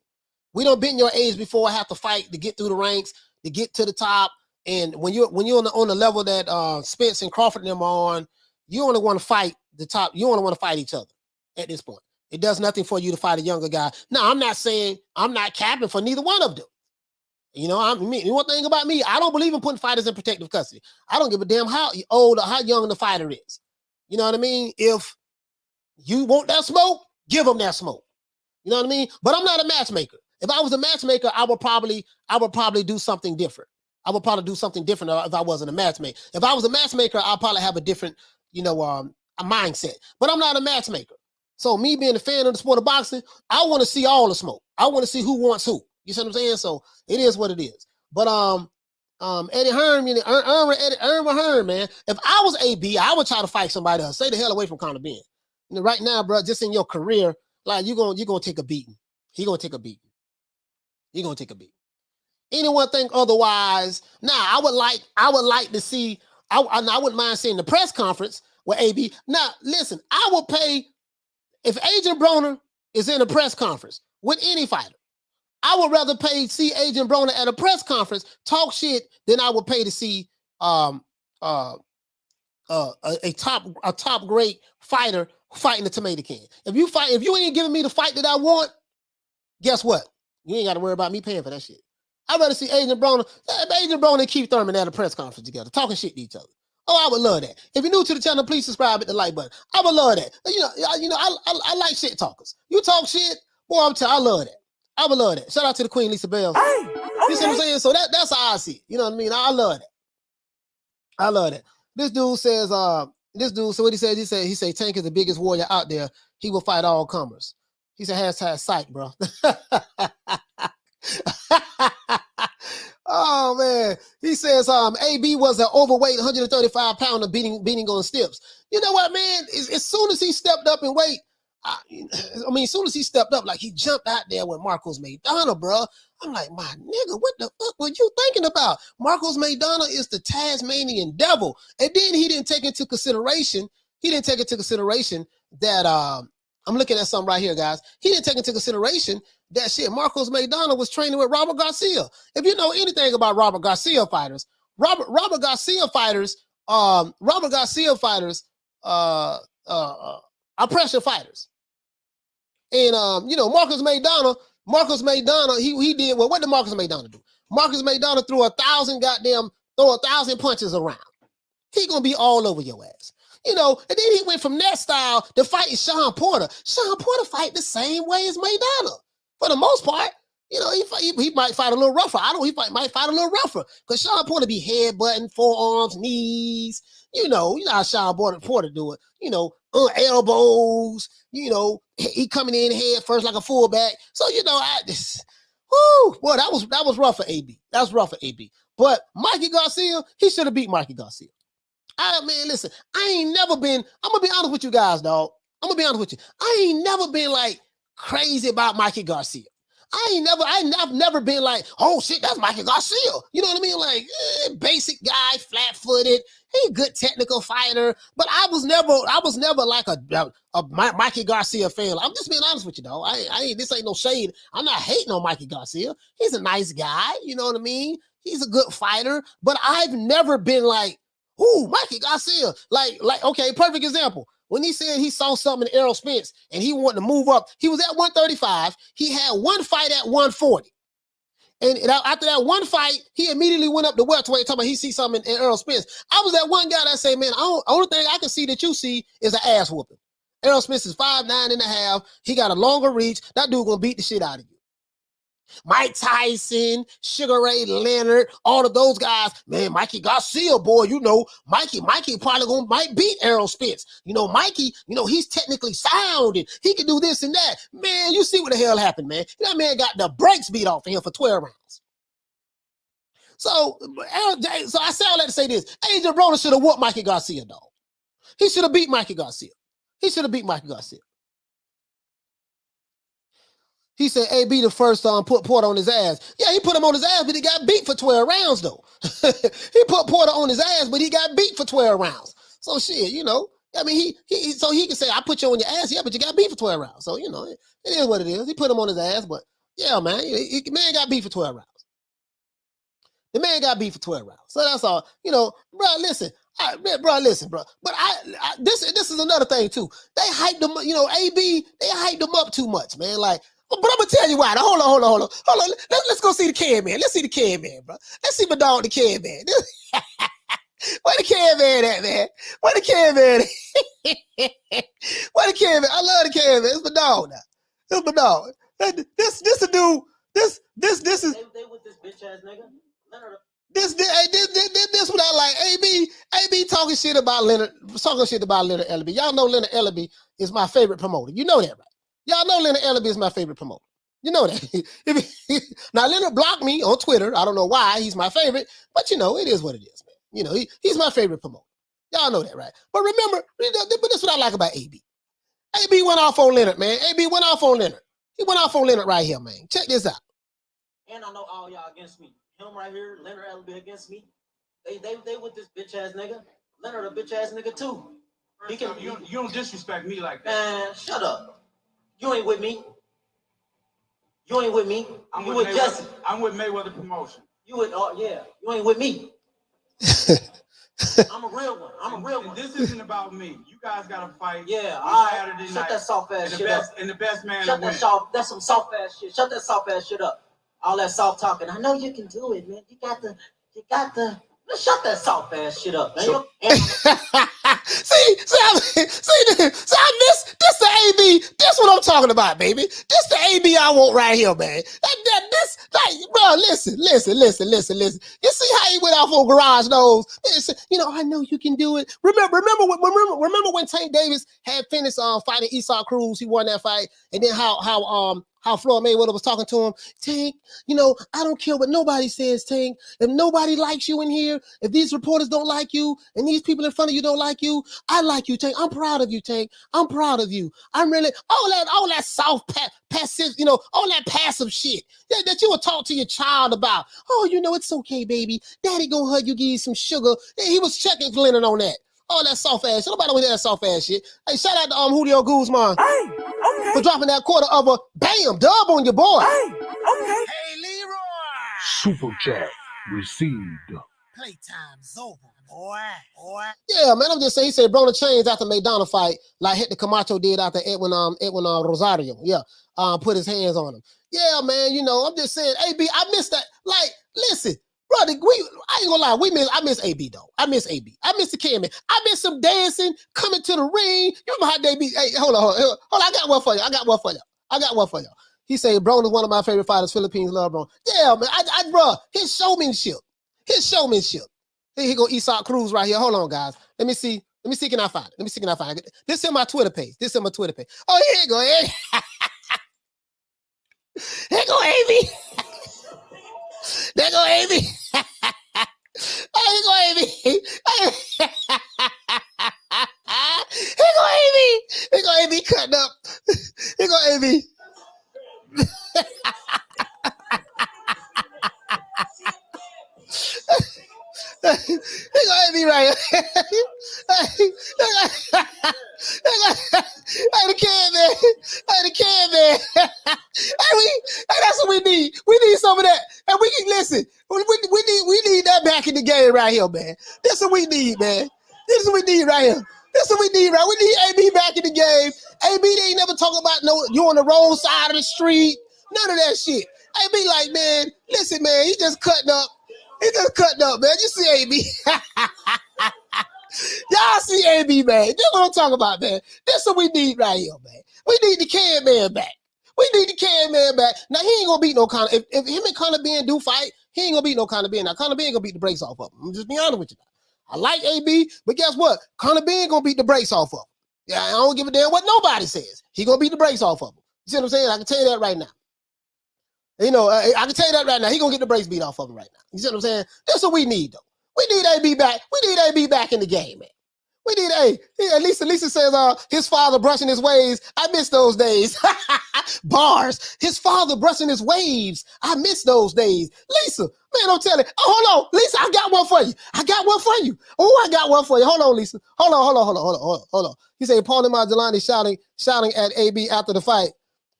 We don't been your age before I have to fight to get through the ranks, to get to the top. And when you're on the level that Spence and Crawford and them are on, you only want to fight the top. You only want to fight each other at this point. It does nothing for you to fight a younger guy. Now, I'm not saying I'm not capping for neither one of them. One thing about me, I don't believe in putting fighters in protective custody. I don't give a damn how old or how young the fighter is. You know what I mean? If you want that smoke, give them that smoke. You know what I mean? But I'm not a matchmaker. If I was a matchmaker, I would probably do something different. I would probably do something different if I wasn't a matchmaker. If I was a matchmaker, I'll probably have a different, a mindset. But I'm not a matchmaker. So me being a fan of the sport of boxing, I want to see all the smoke. I want to see who wants who. You see what I'm saying? So it is what it is. But Eddie Hearn, Hearn, man. If I was AB, I would try to fight somebody else. Stay the hell away from Conor Benn. Right now, bro, just in your career, like you're gonna take a beating. He gonna take a beating. Anyone think otherwise? Nah, I would like to see. I wouldn't mind seeing the press conference with AB. Now, listen, I will pay if Adrien Broner is in a press conference with any fighter. I would rather see Adrien Broner at a press conference talk shit than I would pay to see a top great fighter fighting the tomato can. If you ain't giving me the fight that I want, guess what? You ain't got to worry about me paying for that shit. I'd rather see Adrien Broner and Keith Thurman at a press conference together, talking shit to each other. Oh, I would love that. If you're new to the channel, please subscribe, hit the like button. I would love that. I like shit talkers. You talk shit, boy, I love that. I would love that. Shout out to the Queen Lisa Bell. Hey, You see what I'm saying? So that's how I see it. You know what I mean? I love that. I love that. This dude says, so what he said, he said Tank is the biggest warrior out there. He will fight all comers. He said hashtag psych, bro. Oh man, he says AB was an overweight 135-pounder beating on steps. You know what, man? As soon as he stepped up in weight, as soon as he stepped up, like he jumped out there with Marcos Maidana, bro. I'm like, my nigga, what the fuck were you thinking about? Marcos Maidana is the Tasmanian devil, and then he didn't take into consideration. That I'm looking at something right here, guys. He didn't take into consideration that shit. Marcos Maidana was training with Robert Garcia. If you know anything about Robert Garcia fighters are pressure fighters. And Marcos Maidana, he did well. What did Marcos Maidana do? Marcos Maidana threw 1,000 punches around. He gonna be all over your ass. And then he went from that style to fighting Sean Porter. Sean Porter fight the same way as Maidana. For the most part, he might fight a little rougher. Might fight a little rougher because Sean Porter be headbutting, forearms, knees. You know how Sean Porter do it. Elbows. He coming in head first like a fullback. So boy, that was rough for AB. That was rough for AB. But Mikey Garcia, he should have beat Mikey Garcia. Listen, I'm gonna be honest with you guys, dog. I'm gonna be honest with you. I ain't never been like crazy about Mikey Garcia. I've never been like, oh shit, that's Mikey Garcia. You know what I mean? Like, basic guy, flat-footed. He a good technical fighter, but I was never like a Mikey Garcia fan. I'm just being honest with you, dog. This ain't no shade. I'm not hating on Mikey Garcia. He's a nice guy. You know what I mean? He's a good fighter, but I've never been like, ooh, Mikey Garcia. Like, okay, perfect example. When he said he saw something in Errol Spence and he wanted to move up, he was at 135. He had one fight at 140. And after that one fight, he immediately went up to welterweight talking about he see something in Errol Spence. I was that one guy that say, man, only thing I can see that you see is an ass whooping. Errol Spence is 5'9.5". He got a longer reach. That dude gonna beat the shit out of you. Mike Tyson, Sugar Ray Leonard, all of those guys, man, Mikey Garcia, boy, Mikey probably might beat Errol Spence. Mikey, he's technically sound and he can do this and that. Man, you see what the hell happened, man. That man got the brakes beat off of him for 12 rounds. So I say all that to say this. Adrien Broner should have whooped Mikey Garcia, dog. He should have beat Mikey Garcia. He said AB the first put Porter on his ass. Yeah, he put him on his ass, but he got beat for 12 rounds, though. He put Porter on his ass, but he got beat for 12 rounds. So shit, so he can say, I put you on your ass, yeah, but you got beat for 12 rounds. So, it is what it is. He put him on his ass, but yeah, man, man got beat for 12 rounds. The man got beat for 12 rounds. So that's all. Bro, listen. Bro. But this is another thing, too. They hyped him, AB, they hyped him up too much, man. Like, but I'm gonna tell you why. Hold on. Let's go see the can man. Let's see the can man, bro. Let's see my dog, the can man. Where the can man at, man? Where the can man? Where the can man? I love the can man. It's my dog now. It's my dog. This a dude. This is. They with this bitch ass nigga. This what I like. AB talking shit about Leonard Ellaby. Y'all know Leonard Ellaby is my favorite promoter. You know that, right? Y'all know Leonard Ellaby is my favorite promoter. You know that. Now, Leonard blocked me on Twitter. I don't know why. He's my favorite. But, it is what it is, man. He's my favorite promoter. Y'all know that, right? But remember, but this is what I like about AB. AB went off on Leonard, man. AB went off on Leonard. He went off on Leonard right here, man. Check this out. And I know all y'all against me. Him right here, Leonard Ellaby against me. They with this bitch ass nigga. Leonard a bitch ass nigga, too. You don't disrespect me like that. Man, shut up. You ain't with me. I'm with Jesse. I'm with Mayweather Promotion. You ain't with me. I'm a real one. I'm a real one. This isn't about me. You guys got to fight. Yeah, on Saturday shut night. that soft ass shit up. And the best man Shut to win. that soft. That's some soft ass shit. Shut that soft ass shit up. All that soft talking. I know you can do it, man. You got the. Shut that soft ass shit up, man. see, I miss this the AB. This what I'm talking about, baby. This the AB I want right here, man. This, like, bro, listen. You see how he went off on Garage Nose? You know, I know you can do it. Remember when Tank Davis had finished fighting Esau Cruz? He won that fight, and then how Floyd Mayweather was talking to him. Tank, you know, I don't care what nobody says, Tank. If nobody likes you in here, if these reporters don't like you, and these people in front of you don't like you, I like you, Tank. I'm proud of you, Tank. I'm proud of you. I'm really all that soft passive, you know, all that passive shit that you would talk to your child about. Oh, you know, it's okay, baby. Daddy gonna hug you, give you some sugar. He was checking Glennon on that. All that soft ass shit. Nobody want to hear that soft ass shit. Hey, shout out to Julio Guzman for dropping that quarter of a bam dub on your boy. Hey, Leroy. Super chat received. Playtime's over, boy. Yeah, man, I'm just saying. He said Broner changed after McDonald fight, like Hector Camacho did after Edwin Rosario. Yeah, put his hands on him. Yeah, man. You know, I'm just saying, AB, I missed that. Like, listen. Brother, I ain't gonna lie, I miss AB though. I miss AB. I miss the kid, man. I miss some dancing, coming to the ring. You remember how they be? Hey, hold on. I got one for you. He said Broner's one of my favorite fighters. Philippines love Broner. Yeah, man. Bro, his showmanship. Here he go, Esau Cruz right here. Hold on, guys. Let me see. Can I find it? This is my Twitter page. Oh, here you go. Here go AB. There go Amy. Here go Amy. Here go Amy cutting up. Here go Amy. Here go Amy right here. Hey, the can, man. Hey, that's what we need. We need some of that. And we can listen. We need that back in the game right here, man. This is what we need, man. This is what we need right here. We need AB back in the game. AB, they ain't never talking about you on the wrong side of the street. None of that shit. AB like, man, listen, man, he just cutting up. Man. You see AB. Y'all see AB, man. This is what I'm talking about, man. This is what we need right here, man. We need the can man back. Now, he ain't gonna beat no Conor. If him and Conor Benn do fight, he ain't gonna beat no Conor Benn. Now, Conor Benn gonna beat the brakes off of him. I'm just being honest with you. I like AB, but guess what? Conor Benn gonna beat the brakes off of him. Yeah, I don't give a damn what nobody says. He gonna beat the brakes off of him. You see what I'm saying? I can tell you that right now. You know, I can tell you that right now. He gonna get the brakes beat off of him right now. You see what I'm saying? That's what we need, though. We need AB back. We need AB back in the game, man. We need at least Lisa says his father brushing his waves. I miss those days. Bars. His father brushing his waves. I miss those days. Lisa, man, don't tell it. Oh, hold on. Lisa, I got one for you. Oh, I got one for you. Hold on, Lisa. Hold on. He said Paul and Magellan shouting at AB after the fight.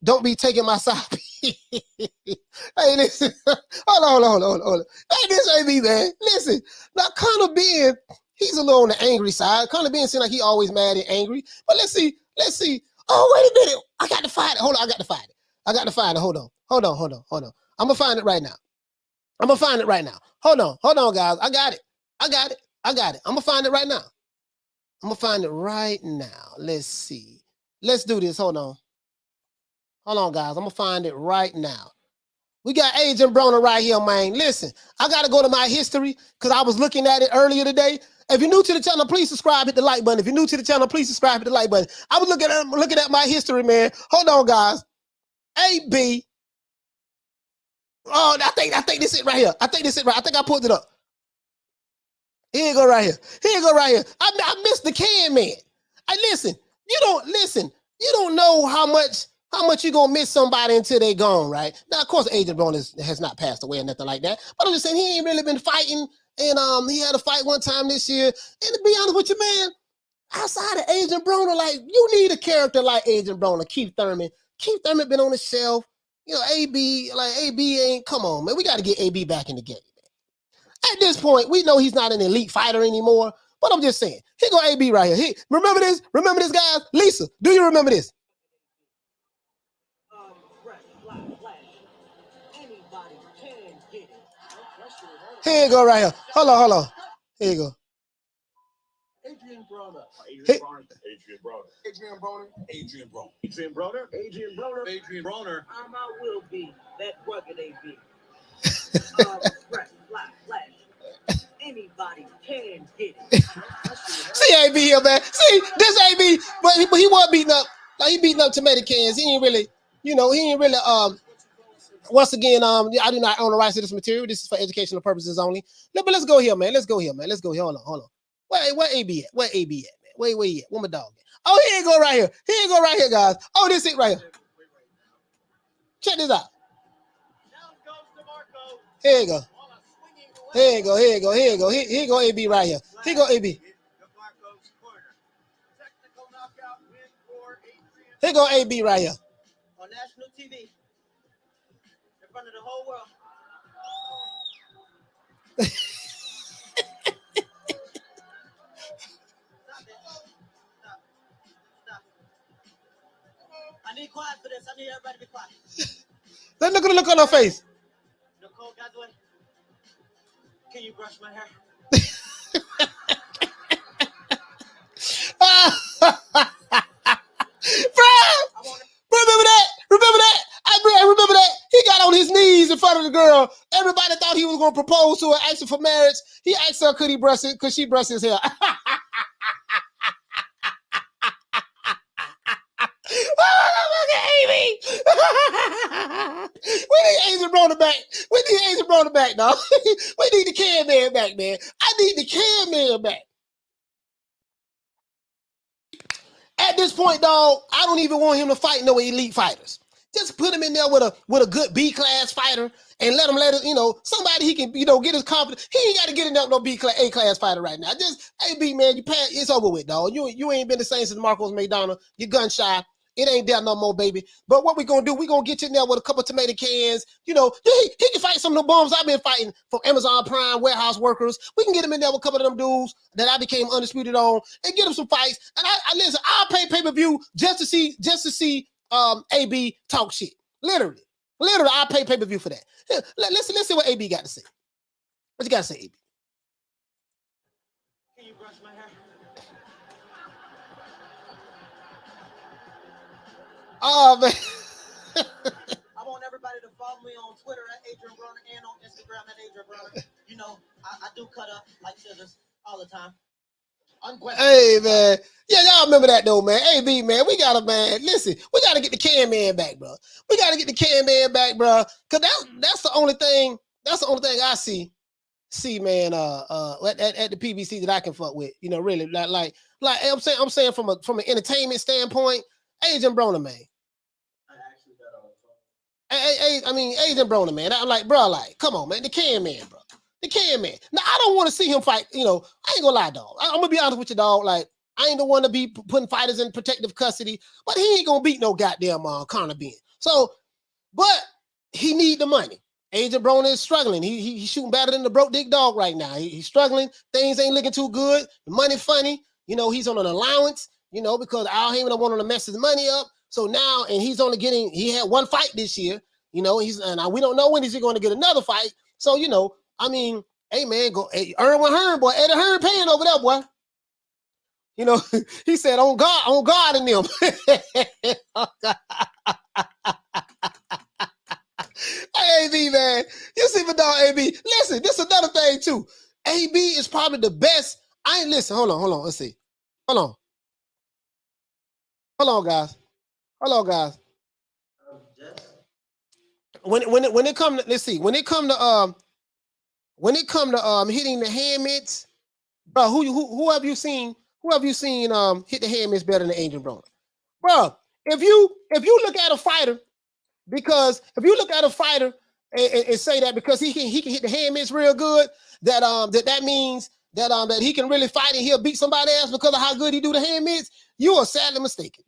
Don't be taking my side. Hey, listen. Hold on. Hey, this AB, man. Listen. Now, Conor Benn, he's a little on the angry side. Conor Benn seems like he always mad and angry. But let's see. Oh, wait a minute. I got to find it. Hold on. I got to find it. Hold on. I'm going to find it right now. Hold on, guys. I got it. I'm going to find it right now. Let's see. Let's do this. Hold on, guys. I'm going to find it right now. We got Adrien Broner right here, man. Listen, I got to go to my history because I was looking at it earlier today. If you're new to the channel, please subscribe, hit the like button. I was looking at my history, man. Hold on, guys. AB. Oh, I think this is it right here. I think I pulled it up. Here you go right here. I missed the can man. You don't know how much you gonna miss somebody until they gone, right? Now, of course, Adrien Broner has not passed away or nothing like that. But I'm just saying he ain't really been fighting. And he had a fight one time this year. And to be honest with you, man, outside of Adrien Broner, like, you need a character like Adrien Broner, Keith Thurman. Keith Thurman been on the shelf. You know, AB ain't, come on, man. We got to get AB back in the game, man. At this point, we know he's not an elite fighter anymore. But I'm just saying, here go AB right here. Remember this? Remember this, guys? Lisa, do you remember this? Here you go right here. Hold on. Here you go. Adrien Broner. Hey. Adrien Broner. Adrien Broner. Adrien Broner. Adrien Broner. Adrien Broner. Adrien Broner. I'm I will be that rugged AB. Flash. Anybody can get it. See AB here, man. See, this AB, but he wasn't beating up. Like, he beating up tomato cans. He ain't really, he ain't really, once again, I do not own the rights to this material. This is for educational purposes only. But let's go here, man. Let's go here. Hold on. Where AB at? Where AB at, man? Where he at? Where my dog at? Oh, here you go right here. Here you go right here, guys. Oh, this it right here. Check this out. Here you go. Here you go. Here you go, AB right here. Here you go, AB. Here you go, AB right here. On national TV, in front of the whole world. I need quiet for this. I need everybody to be quiet. Let's look on her face. Nicole Gadway, can you brush my hair? Remember that? I remember that. He got on his knees in front of the girl. Everybody thought he was going to propose to her, ask her for marriage. He asked her, could she brush his hair? We need Adrien Broner back. We need Adrien Broner back, dog. We need the can man back, man. I need the can man back. At this point, dog, I don't even want him to fight no elite fighters. Just put him in there with a good B-class fighter and let him, somebody he can, get his confidence. He ain't got to get in there with no B-class, A-class fighter right now. Just, hey, B, man, it's over with, dog. You ain't been the same since Marcos McDonald. You're gun shy. It ain't there no more, baby. But what we gonna do, we gonna get you in there with a couple of tomato cans. He can fight some of the bums I've been fighting from Amazon Prime warehouse workers. We can get him in there with a couple of them dudes that I became undisputed on and get him some fights. And I listen, I'll pay pay-per-view just to see AB talk shit. Literally, I'll pay pay-per-view for that. Here, let's see what AB got to say. What you got to say, AB? Can you brush my hair? Oh, man. I want everybody to follow me on Twitter at Adrien Broner and on Instagram at Adrien Broner. I do cut up like scissors all the time. Hey, man. Yeah, y'all remember that, though, man. AB, man, we got to get the can man back, bro. We got to get the can man back, bro. Because that's the only thing I see, man, at the PBC that I can fuck with. Really, like I'm saying from an entertainment standpoint, Adrien Broner, man. Adrien Broner, man. I'm like, bro, come on, man. The can man, bro. The can man. Now, I don't want to see him fight. I ain't gonna lie, dog. I'm gonna be honest with you, dog. Like, I ain't the one to be putting fighters in protective custody, but he ain't gonna beat no goddamn Conor Benn. So, but he need the money. Adrien Broner is struggling. He's shooting better than the broke dick dog right now. He's struggling. Things ain't looking too good. The money funny. He's on an allowance. Because Al Haymon don't want to mess his money up. So now, and he had one fight this year. We don't know when he's going to get another fight. So, hey, man, Erwin Hearn, boy, Eddie Hearn paying over there, boy. He said, on God in them. Hey, AB, man, you see my dog, AB. Listen, this is another thing, too. AB is probably the best. Hold on, let's see. Hold on, guys. When it come to, let's see, when it come to hitting the hand mitts, bro, who have you seen hit the hand mitts better than Adrien Broner? Bro, if you look at a fighter, because if you look at a fighter and say that because he can hit the hand mitts real good, that means that he can really fight and he'll beat somebody else because of how good he do the hand mitts, you are sadly mistaken.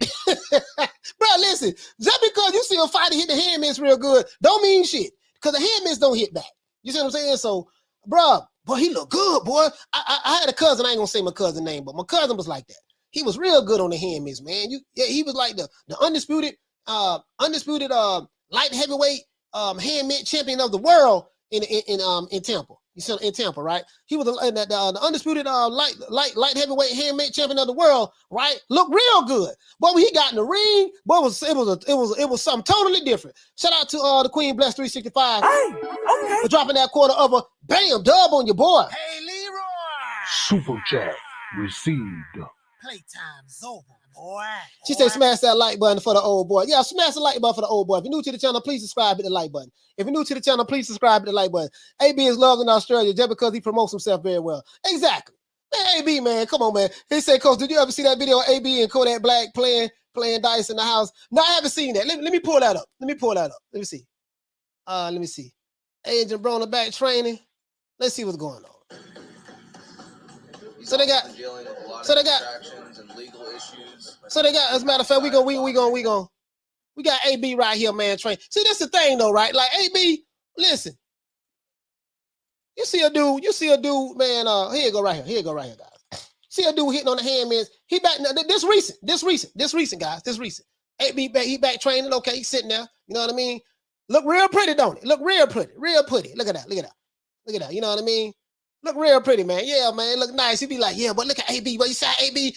Bro, listen, just because you see a fighter hit the hand mitts real good, don't mean shit. Because the hand mitts don't hit back. You see what I'm saying? So, bro, Boy, he looked good, boy. I had a cousin. I ain't gonna say my cousin's name, but my cousin was like that. He was real good on the hand mitts, man. He was like the undisputed light heavyweight hand mitt champion of the world in Tampa. You see, in Tampa, right? He was the undisputed light heavyweight hand mitt champion of the world, right? Looked real good. But when he got in the ring, boy, it was something totally different. Shout out to the Queen Bless 365 for dropping that quarter of a bam dub on your boy. Hey, Leroy. Super chat received. Playtime's over, boy. She said, smash that like button for the old boy. Yeah, smash the like button for the old boy. If you're new to the channel, please subscribe to the like button. If you're new to the channel, please subscribe to the like button. AB is loved in Australia just because he promotes himself very well. Exactly. Man, AB, man, come on, man. He said, Coach, did you ever see that video of AB and Kodak Black playing dice in the house? No, I haven't seen that. Let me pull that up. Let me see. Let me see. Adrien Broner back training. Let's see what's going on. So they got and legal issues. So they got, as a matter of fact, we got AB right here, man. Train. See, that's the thing though, right? Like AB, listen. You see a dude, man. Here you go right here, guys. See a dude hitting on the hand mitts. He back now. This recent, guys. This recent. AB back, he back training. Okay, he's sitting there. You know what I mean? Look real pretty, don't it? Look real pretty. Look at that. You know what I mean? Look real pretty, man. Yeah, man. Look nice. He be like, yeah, but look at AB. But you see how AB.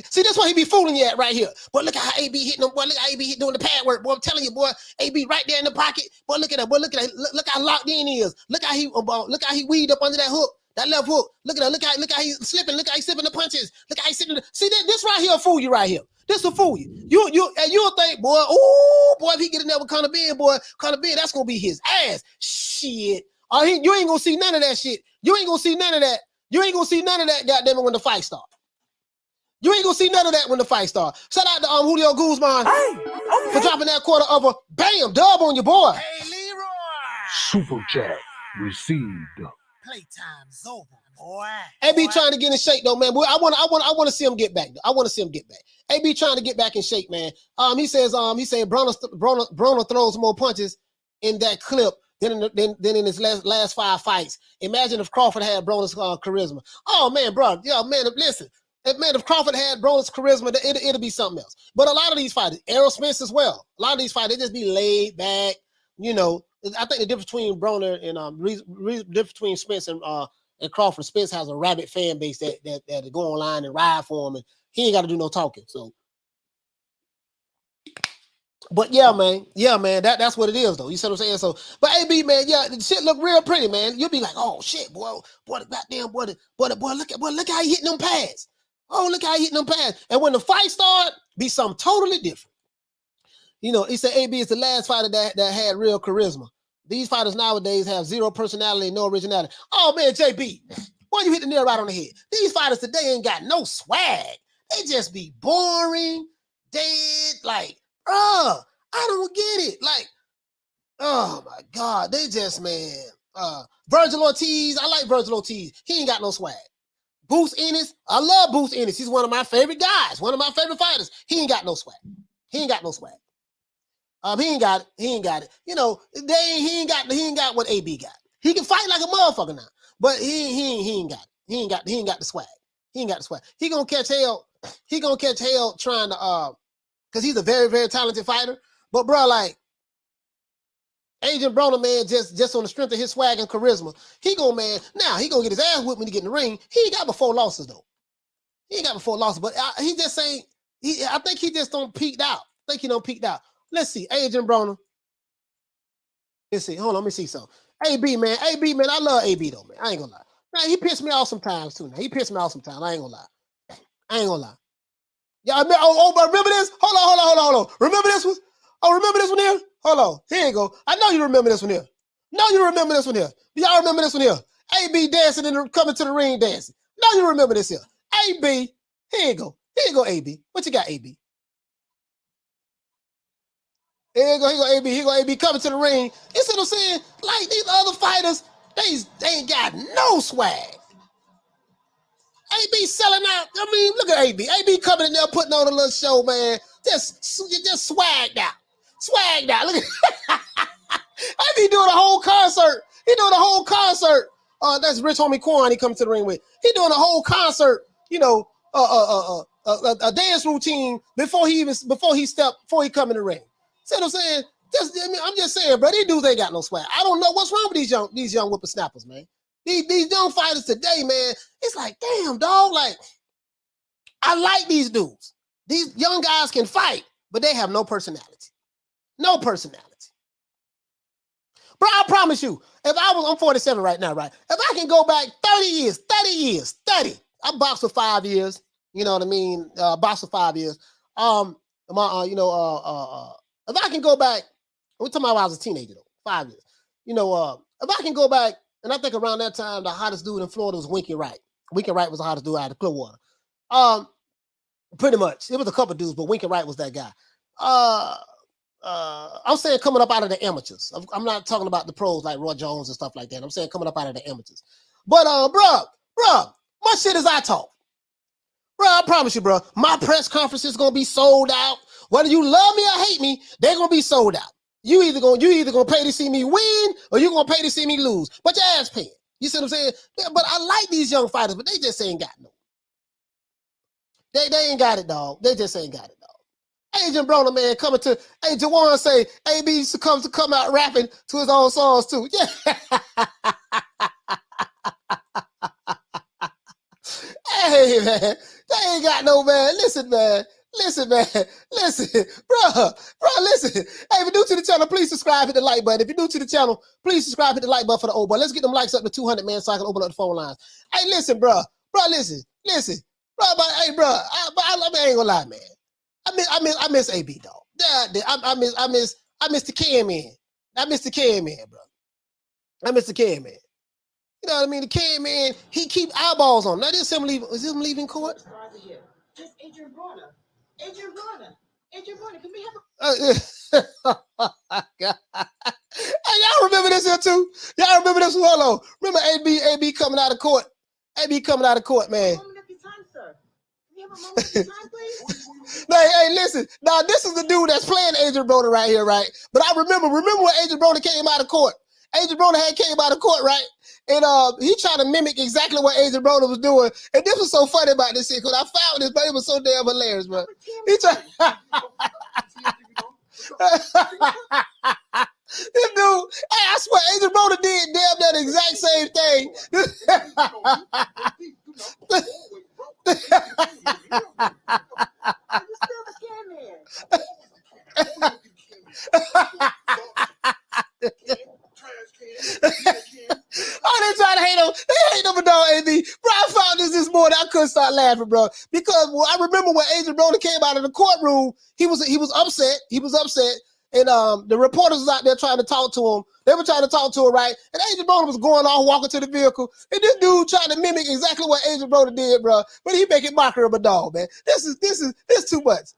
See, that's why he be fooling you at right here. But look at how AB hitting him. Boy, look how AB doing the pad work. Boy, I'm telling you, boy. AB right there in the pocket. Boy, look at that. Boy, look at that. Look how locked in he is. Look how he weaved up under that hook. That left hook. Look at that. Look how he's slipping. Look how he's slipping the punches. Look how he's sitting. See, this right here will fool you right here. This will fool you. You'll think, boy, oh, boy, if he get in there with Conor Benn, that's going to be his ass. Shit. You ain't going to see none of that shit. You ain't going to see none of that. Goddamn it, when the fight start. You ain't gonna see none of that when the fight start. Shout out to Julio Guzman for dropping that quarter of a bam dub on your boy. Hey, Leroy. Super chat received. Playtime's over, boy. AB trying to get in shape though, man. Boy, I want to see him get back. AB trying to get back in shape, man. He said Broner throws more punches in that clip than in his last 5 fights. Imagine if Crawford had Broner's charisma. Oh man, bro, yeah, man. Listen, if Crawford had Broner's charisma, it'll be something else. But a lot of these fighters, Errol Spence as well. A lot of these fighters, they just be laid back. You know, I think the difference between Broner and difference between Spence and Crawford. Spence has a rabid fan base that go online and ride for him, and he ain't got to do no talking. So. But yeah, man, that's what it is, though. You see what I'm saying? So, but AB, man, yeah, the shit look real pretty, man. You'll be like, oh shit, boy, the goddamn boy, look how he hitting them pads. Oh, look how he hitting them pads. And when the fight start, be something totally different. You know, he said AB is the last fighter that had real charisma. These fighters nowadays have zero personality, no originality. Oh man, JB, boy, you hit the nail right on the head. These fighters today ain't got no swag. They just be boring, dead, like. I don't get it. Like, oh my God, they just, man. Virgil Ortiz, I like Virgil Ortiz. He ain't got no swag. Boots Ennis, I love Boots Ennis. He's one of my favorite guys, one of my favorite fighters. He ain't got no swag. He ain't got it. You know, he ain't got what AB got. He can fight like a motherfucker now, but he ain't got it. He ain't got the swag. He gonna catch hell. He gonna catch hell trying to because he's a very, very talented fighter. But, bro, like, Adrien Broner, man, just on the strength of his swag and charisma, he gonna get his ass whipped when he get in the ring. He ain't got but 4 losses, though. But he just ain't, I think he just don't peaked out. Let's see, Adrien Broner. Let's see, hold on, let me see something. AB, man, I love AB, though, man. I ain't gonna lie. Man, he pissed me off sometimes, too. I ain't gonna lie. Yeah, but remember this? Hold on. Remember this one? Oh, remember this one here? Hold on. Here you go. I know you remember this one here. Y'all remember this one here? AB dancing and coming to the ring dancing. Now you remember this here. AB, here you go, AB. What you got, AB? Here you go, AB coming to the ring. You see what I'm saying? Like these other fighters, they ain't got no swag. AB selling out. I mean, look at AB. AB coming in there putting on a little show, man. Just swagged out. Look at AB doing a whole concert. He doing a whole concert That's Rich Homie Quan. He comes to the ring with. He doing a whole concert, you know, a dance routine before he come in the ring. See what I'm saying? I'm just saying, bro. These dudes ain't got no swag. I don't know what's wrong with these young whippersnappers, man. These young fighters today, man. It's like, damn, dog. Like, I like these dudes. These young guys can fight, but they have no personality. No personality. Bro, I promise you, I'm 47 right now, right? If I can go back 30 years, I boxed for 5 years. You know what I mean? Boxed for 5 years. If I can go back, we're talking about when I was a teenager, though, 5 years. You know, if I can go back, and I think around that time, the hottest dude in Florida was Winky Wright. Winky Wright was the hottest dude out of Clearwater. Pretty much. It was a couple dudes, but Winky Wright was that guy. I'm saying coming up out of the amateurs. I'm not talking about the pros like Roy Jones and stuff like that. I'm saying coming up out of the amateurs. But, bro, my shit is I talk. Bro, I promise you, bro, my press conference is going to be sold out. Whether you love me or hate me, they're going to be sold out. You either gonna pay to see me win or you going to pay to see me lose. But your ass paying. You see what I'm saying? Yeah, but I like these young fighters, but they just ain't got no. They ain't got it, dog. They just ain't got it, dog. Adrian Broner, man, coming to, hey, Jawan say, AB used to come out rapping to his own songs, too. Yeah. Hey, man, they ain't got no, man. Listen, man. Listen. Bro, listen. Hey, if you're new to the channel, please subscribe, hit the like button. If you're new to the channel, please subscribe, hit the like button for the old boy. Let's get them likes up to 200, man, so I can open up the phone lines. Hey, listen, bro. Listen. Bro, but, hey, bro, I ain't gonna lie, man. I miss AB, dog. Yeah, I miss the can man. I miss the can man, bro. I miss the can man. You know what I mean? The can man, he keep eyeballs on. Now this him leaving. Is him leaving court? This Adrien Broner. Adrien Broner, can we have God. Hey, y'all remember this here too? Y'all remember this? Hold on. Remember AB coming out of court? AB coming out of court, man. a moment of your time, sir? Can we have a moment of your time, please? Hey, listen. Now, this is the dude that's playing Adrien Broner right here, right? But I remember when Adrien Broner came out of court. Adrien Broner came out of court, right? And he tried to mimic exactly what Adrien Broner was doing. And this was so funny about this shit, because I found this, but it was so damn hilarious, bro. He tried... This dude, hey, I swear, Adrien Broner did damn that exact same thing. Oh, they try to hate him. They hate him, dog, AB. Bro, I found this morning. I couldn't stop laughing, bro. Because I remember when Adrien Broner came out of the courtroom, he was upset. And the reporters was out there trying to talk to him. They were trying to talk to him, right? And Adrien Broner was going off, walking to the vehicle. And this dude trying to mimic exactly what Adrien Broner did, bro. But he making mockery of a dog, man. This is too much.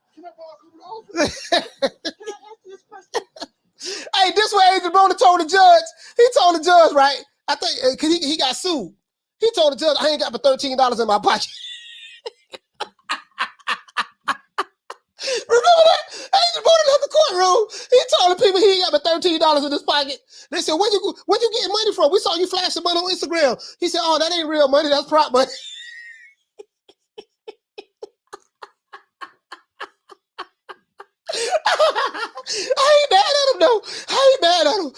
Hey, this way Adrien Broner told the judge. He told the judge, right? I think because he got sued. He told the judge, I ain't got but $13 in my pocket. Remember that? Adrien Broner left the courtroom. He told the people he ain't got but $13 in his pocket. They said, where'd you get money from? We saw you flashing money on Instagram. He said, oh, that ain't real money. That's prop money. I ain't mad at him, though. I ain't mad at him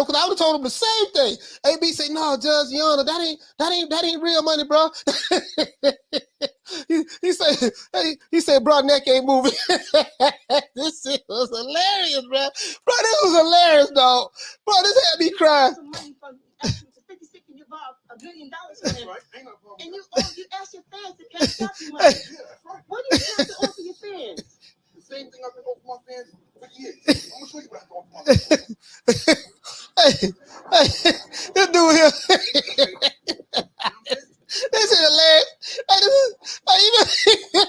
because I would have told him the same thing. AB said, no, Judge, Your Honor, that ain't real money, bro. he said, bro, neck ain't moving. This shit was hilarious, bro. Bro, this was hilarious, dog. Bro, this had me crying. Some money from asking to 56 and you bought $1 million from him. And you asked your fans to cash out your money. What do you have to offer your fans? Same thing I've been over my fans for years. I'm gonna show you what I thought about Hey, this dude here. This is hilarious. Hey,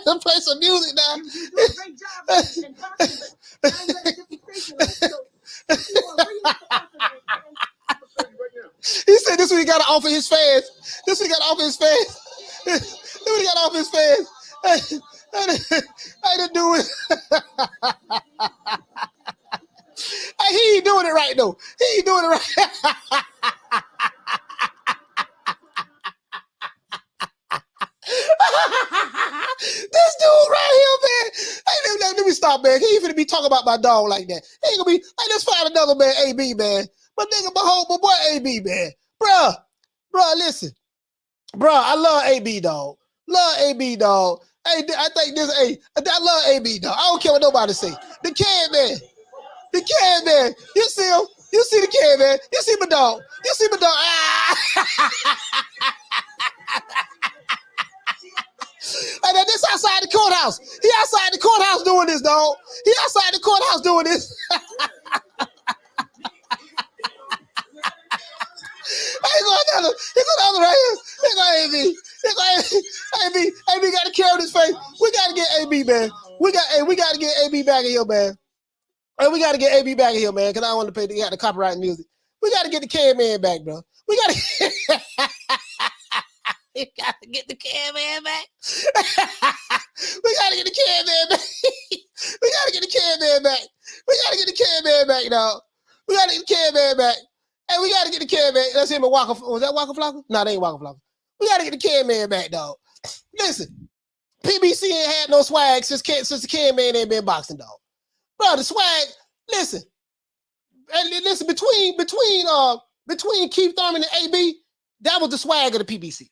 even play some music now. You do a great job in boxing, but I'm at a different station. He said this week he got to offer his fans. Hey, the dude. Hey, he ain't doing it right though. stop, man. He ain't finna be talking about my dog like that. He ain't gonna be, hey, let's find another man, AB, man. But nigga, behold, my boy AB, man. Bruh, listen. Bruh, I love AB, dog. Love AB, dog. Hey, I think this, hey, I love AB, dog. I don't care what nobody say. The Can Man. The Can Man. You see him? You see the Can Man. You see my dog. You see my dog. Ah! And then this outside the courthouse. He outside the courthouse doing this, dog. He outside the courthouse doing this. He go another right here. He go AB. He go AB. AB got to carry this face. We got to get AB, man. We got to get AB back in here, man. Hey, we got to get AB back in here, man, because I don't want to pay the copyright music. We got to get the Can Man back, bro. We got to we got to get the Can Man back. We got to get the Can Man back. We got to get the Can Man back. We got to get the Can Man back, dog. We got to get the Can Man back. Hey, we got to get the Can Man. Let's him a Waka. Was that Waka Flocka? No, they ain't Waka Flocka. We got to get the Can Man back, dog. Listen, PBC ain't had no swag since the Can Man ain't been boxing, dog. Bro, the swag, listen, between Keith Thurman and AB, that was the swag of the PBC.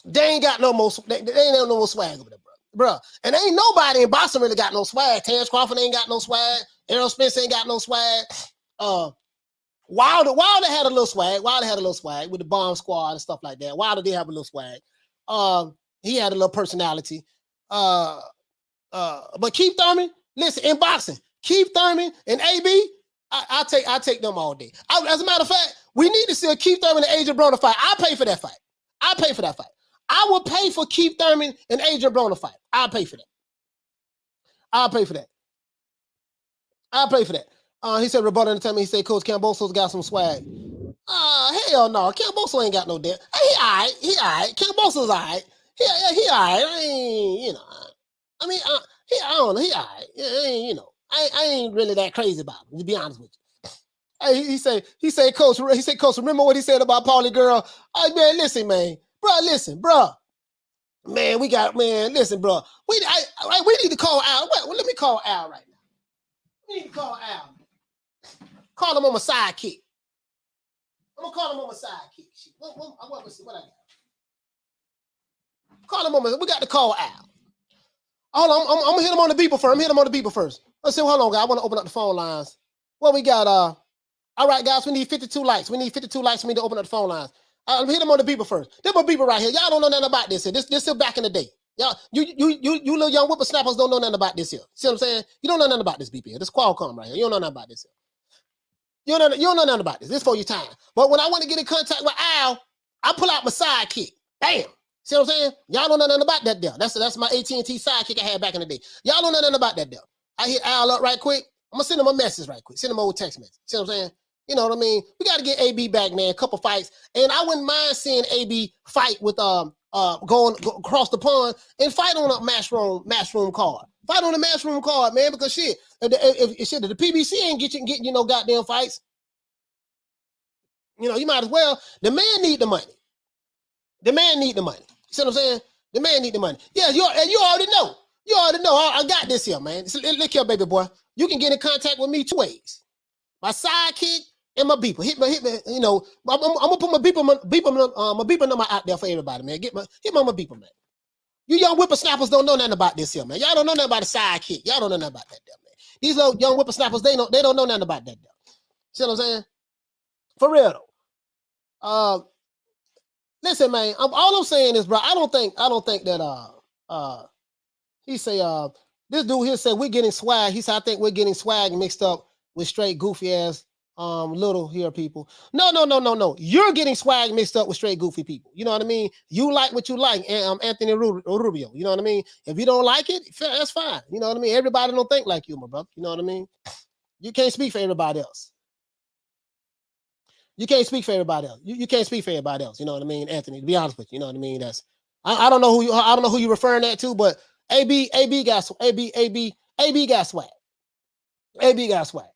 They ain't got no more, they ain't no more swag over there, bro. And ain't nobody in boxing really got no swag. Terrence Crawford ain't got no swag. Errol Spence ain't got no swag. Wilder had a little swag. Wilder had a little swag with the Bomb Squad and stuff like that. Wilder did have a little swag. He had a little personality. But Keith Thurman, listen, in boxing, Keith Thurman and AB, I take them all day. As a matter of fact, we need to see a Keith Thurman and Adrian Broner fight. I'll pay for that fight. I'll pay for that fight. I will pay for Keith Thurman and Adrian Broner fight. I'll pay for that. I'll pay for that. I'll pay for that. He said, Roberto Entertainment, he said, Coach Camboso's got some swag. Hell no. Camboso ain't got no damn. He all right. Camboso's all right. He all right. I mean, you know. I mean, I don't know. He all right. You know. I ain't really that crazy about him, to be honest with you. Hey, he said, Coach, remember what he said about Paulie Girl? Hey, man, listen, man. Bro. Man, listen, bro. We need to call Al. Well, let me call Al right now. We need to call Al. Call him on my sidekick. I'm gonna call him on my sidekick. What I got? Call him on my. We got to call Al. Hold on, I'm gonna hit him on the beeper first. Let's see. Hold on, guys. I want to open up the phone lines. Well, we got all right, guys. We need 52 likes. We need 52 likes for me to open up the phone lines. I'm hit him on the beeper first. There's my beeper right here. Y'all don't know nothing about this here. This is back in the day. Y'all, you little young whippersnappers don't know nothing about this here. See what I'm saying? You don't know nothing about this beeper here. This Qualcomm right here. You don't know nothing about this here. You don't know nothing about this. This is for your time. But when I want to get in contact with Al, I pull out my sidekick. Bam. See what I'm saying? Y'all don't know nothing about that deal. That's my AT&T sidekick I had back in the day. Y'all don't know nothing about that deal. I hit Al up right quick. I'm gonna send him a message right quick. Send him a text message. See what I'm saying? You know what I mean? We got to get AB back, man. A couple fights, and I wouldn't mind seeing AB fight with going across the pond and fight on a matchroom card. Fight on a matchroom card, man. Because shit, if the PBC ain't getting goddamn fights, you might as well. The man need the money. The man need the money. You see what I'm saying? The man need the money. Yeah, you already know. I got this here, man. Look here, baby boy. You can get in contact with me 2 ways. My sidekick and my beeper. Hit me. I'm gonna put my beeper number out there for everybody, man. Hit my beeper, man. You young whippersnappers don't know nothing about this here, man. Y'all don't know nothing about the sidekick. Y'all don't know nothing about that, man. These little young whippersnappers, they don't know nothing about that. See what I'm saying? For real though. Listen, man. All I'm saying is, bro. I don't think that he say this dude here said we're getting swag. He said I think we're getting swag mixed up with straight goofy ass little here people. No. You're getting swag mixed up with straight goofy people. You know what I mean? You like what you like, and Anthony Rubio. You know what I mean? If you don't like it, that's fine. You know what I mean? Everybody don't think like you, my brother. You know what I mean? You can't speak for everybody else. You can't speak for everybody else. You can't speak for everybody else. You know what I mean, Anthony? To be honest with you, you know what I mean. I don't know who you referring that to, but AB got swag. AB got swag. AB got swag.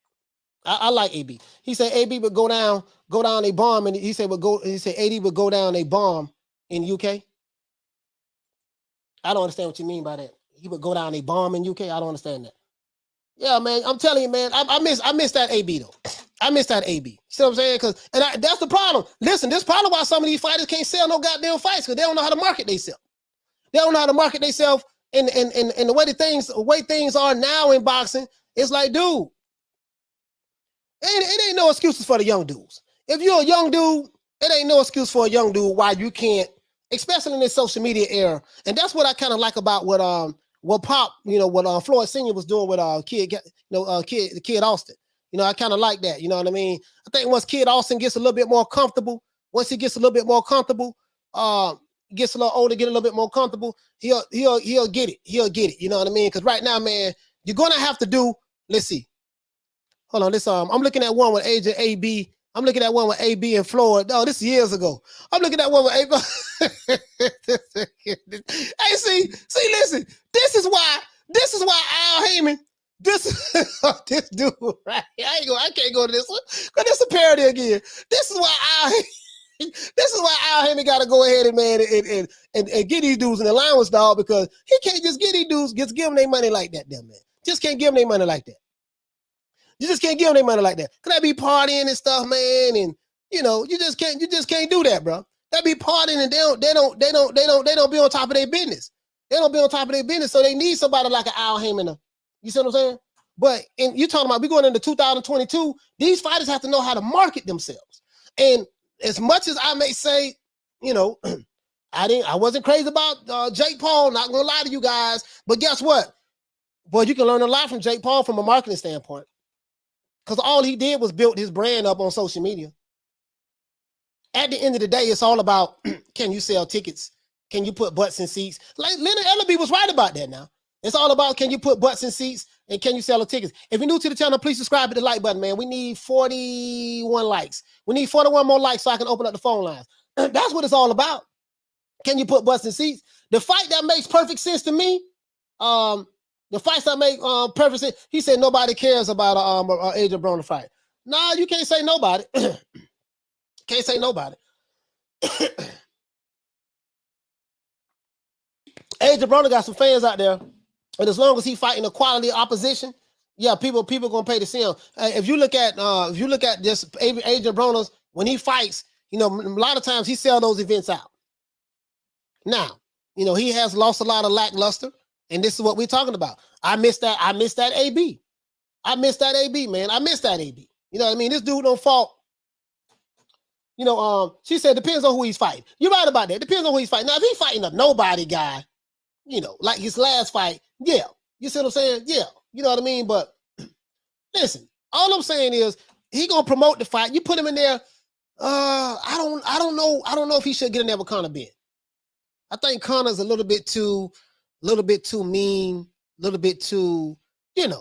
I like AB. He said AB would go down a bomb, and he said AD would go down a bomb in UK. I don't understand what you mean by that. He would go down a bomb in UK. I don't understand that. Yeah, man. I'm telling you, man. I miss that AB though. I miss that AB. You see what I'm saying? That's the problem. Listen, this probably why some of these fighters can't sell no goddamn fights because they don't know how to market themselves. They don't know how to market themselves in the way things are now in boxing. It's like, dude, it ain't no excuses for the young dudes. If you're a young dude, it ain't no excuse for a young dude why you can't, especially in this social media era. And that's what I kind of like about what Pop, what Floyd Senior was doing with Kid Austin. I kind of like that. You know what I mean? I think once Kid Austin gets a little bit more comfortable, gets a little older, get a little bit more comfortable, he'll get it. He'll get it. You know what I mean? Because right now, man, you're gonna have to do. Let's see. Hold on. I'm looking at one with AB. I'm looking at one with AB and Floyd. Oh, this is years ago. I'm looking at one with AB. Hey, listen. This is why Al Haymon. This dude, right? I can't go to this one because this is a parody again. This is why Al Haymon got to go ahead and get these dudes in allowance, dog, because he can't just get these dudes, just give them their money like that, damn man. Just can't give them their money like that. You just can't give them their money like that. Cause they be partying and stuff, man, and you just can't do that, bro. They be partying and they don't be on top of their business. They don't be on top of their business, so they need somebody like an Al Haymon. You see what I'm saying? But you talking about we going into 2022, these fighters have to know how to market themselves. And as much as I may say, I wasn't crazy about Jake Paul, not gonna lie to you guys, but guess what? Boy, you can learn a lot from Jake Paul from a marketing standpoint. Because all he did was build his brand up on social media. At the end of the day, it's all about, can you sell tickets? Can you put butts in seats? Like Leonard Ellerby was right about that now. It's all about, can you put butts in seats and can you sell the tickets? If you're new to the channel, please subscribe to the like button, man. We need 41 likes. We need 41 more likes so I can open up the phone lines. That's what it's all about. Can you put butts in seats? The fight that makes perfect sense to me, the fights that make perfect sense, he said nobody cares about Adrian Broner fight. Nah, you can't say nobody. Can't say nobody. Adrian Broner got some fans out there, and as long as he fighting a quality opposition, yeah, people gonna pay to see him. If you look at just Adrian Broner's when he fights, a lot of times he sell those events out. Now, he has lost a lot of lackluster. And this is what we're talking about. I miss that AB. I miss that AB, man. I miss that AB. You know what I mean? This dude don't fault. She said depends on who he's fighting. You're right about that. Depends on who he's fighting. Now, if he's fighting a nobody guy, like his last fight, yeah. You see what I'm saying? Yeah. You know what I mean? But listen, all I'm saying is he gonna promote the fight. You put him in there. I don't know if he should get in there with Conor Benn. I think Conor's a little bit too mean, a little bit too, hit a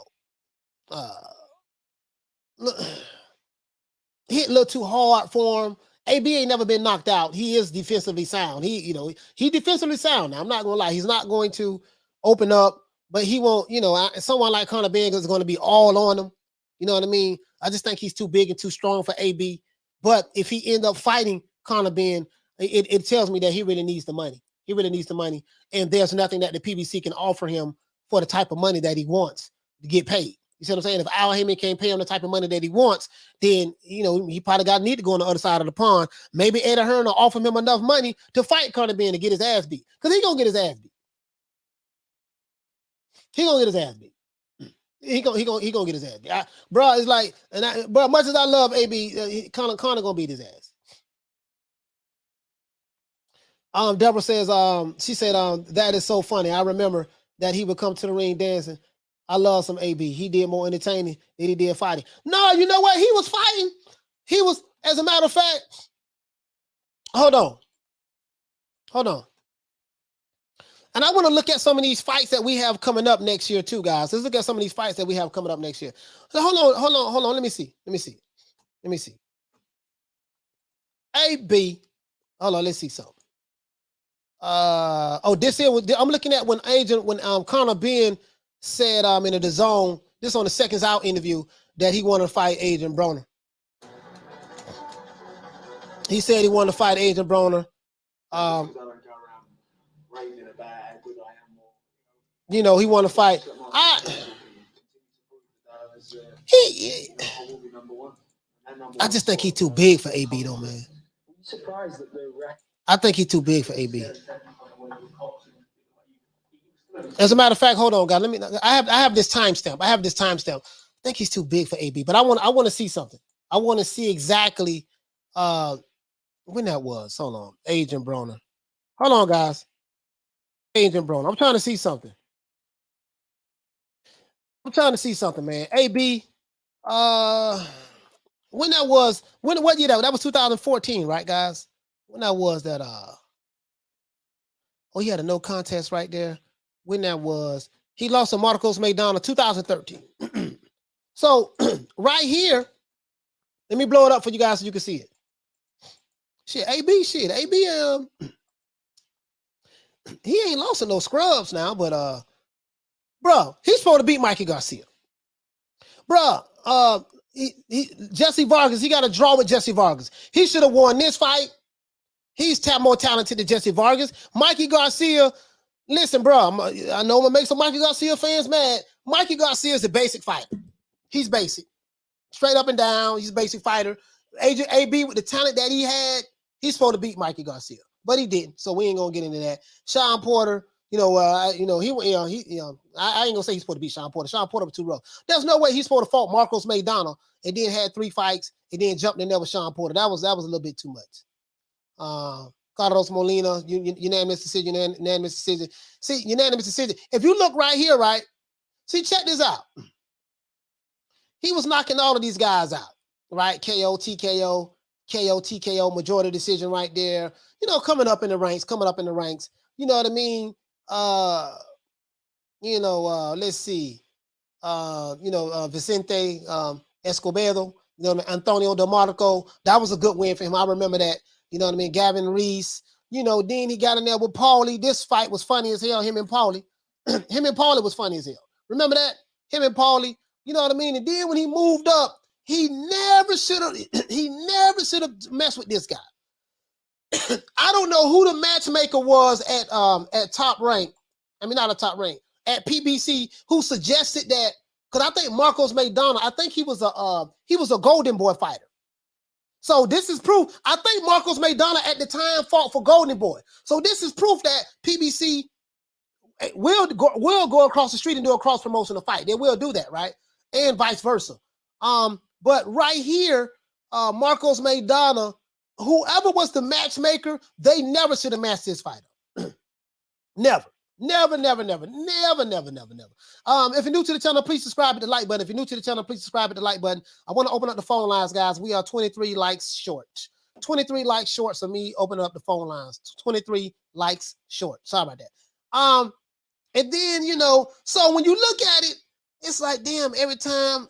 little too hard for him. AB ain't never been knocked out. He is defensively sound. He defensively sound. Now, I'm not gonna lie, he's not going to open up, but he won't, someone like Conor Benn is going to be all on him. You know what I mean? I just think he's too big and too strong for AB. But if he end up fighting Conor Benn, it tells me that he really needs the money. He really needs the money. And there's nothing that the PBC can offer him for the type of money that he wants to get paid. You see what I'm saying? If Al Haymon can't pay him the type of money that he wants, then, he probably need to go on the other side of the pond. Maybe Eddie Hearn will offer him enough money to fight Conor Benn to get his ass beat. Because he's going to get his ass beat. He going to get his ass beat. He gonna get his ass beat. Bro, it's like, much as I love AB, Conor going to beat his ass. Deborah says, she said, that is so funny. I remember that he would come to the ring dancing. I love some AB. He did more entertaining than he did fighting. No, you know what? He was fighting. He was, as a matter of fact, hold on. And I want to look at some of these fights that we have coming up next year too, guys. Let's look at some of these fights that we have coming up next year. So hold on. Let me see. AB. Hold on, let's see something. This here I'm looking at when Conor Benn said in the zone, this on the Seconds Out interview, that he wanted to fight Adrian Broner. He said he wanted to fight Adrian Broner. He wanted to fight. I just think he's too big for AB though, man. I think he's too big for AB. As a matter of fact, hold on, guys. I have this timestamp. I think he's too big for AB, but I want to see something. I want to see exactly when that was. Hold on, Adrien Broner. Hold on, guys. Adrien Broner. I'm trying to see something. Man. AB. When that was, what year that was 2014, right, guys? When that was that he had a no contest right there. When that was, he lost to Marcos Maidana 2013. So right here, let me blow it up for you guys so you can see it. AB, he ain't lost to no scrubs now, but bro, he's supposed to beat Mikey Garcia. Bro, Jesse Vargas, he got a draw with Jesse Vargas. He should have won this fight. He's more talented than Jesse Vargas. Mikey Garcia, listen, bro, I know I'm gonna make some Mikey Garcia fans mad. Mikey Garcia is a basic fighter. He's basic. Straight up and down. He's a basic fighter. AB, with the talent that he had, he's supposed to beat Mikey Garcia. But he didn't. So we ain't gonna get into that. Sean Porter, I ain't gonna say he's supposed to beat Sean Porter. Sean Porter was too rough. There's no way he's supposed to fought Marcos Maidana and then had 3 fights and then jumped in there with Sean Porter. That was a little bit too much. Carlos Molina, unanimous decision. See, unanimous decision. If you look right here, right? See, check this out. He was knocking all of these guys out, right? KO, TKO, majority decision right there. Coming up in the ranks. You know what I mean? Let's see. Vicente Escobedo, Antonio DeMarco. That was a good win for him. I remember that. You know what I mean? Gavin Reese. Then he got in there with Paulie. This fight was funny as hell, him and Paulie. Was funny as hell. Remember that? Him and Paulie. You know what I mean? And then when he moved up, he never should have messed with this guy. I don't know who the matchmaker was at Top Rank. I mean, not at Top Rank, at PBC, who suggested that, because I think Marcos Maidana, I think he was a Golden Boy fighter. So this is proof. I think Marcos Maidana at the time fought for Golden Boy. So this is proof that PBC will go across the street and do a cross promotional fight. They will do that, right? And vice versa. But right here, Marcos Maidana, whoever was the matchmaker, they never should have matched this fighter. Never. If you're new to the channel, please subscribe at the like button. If you're new to the channel, please subscribe at the like button. I want to open up the phone lines, guys. We are 23 likes short. 23 likes short of me opening up the phone lines. 23 likes short. Sorry about that. And then, so when you look at it, it's like, damn, every time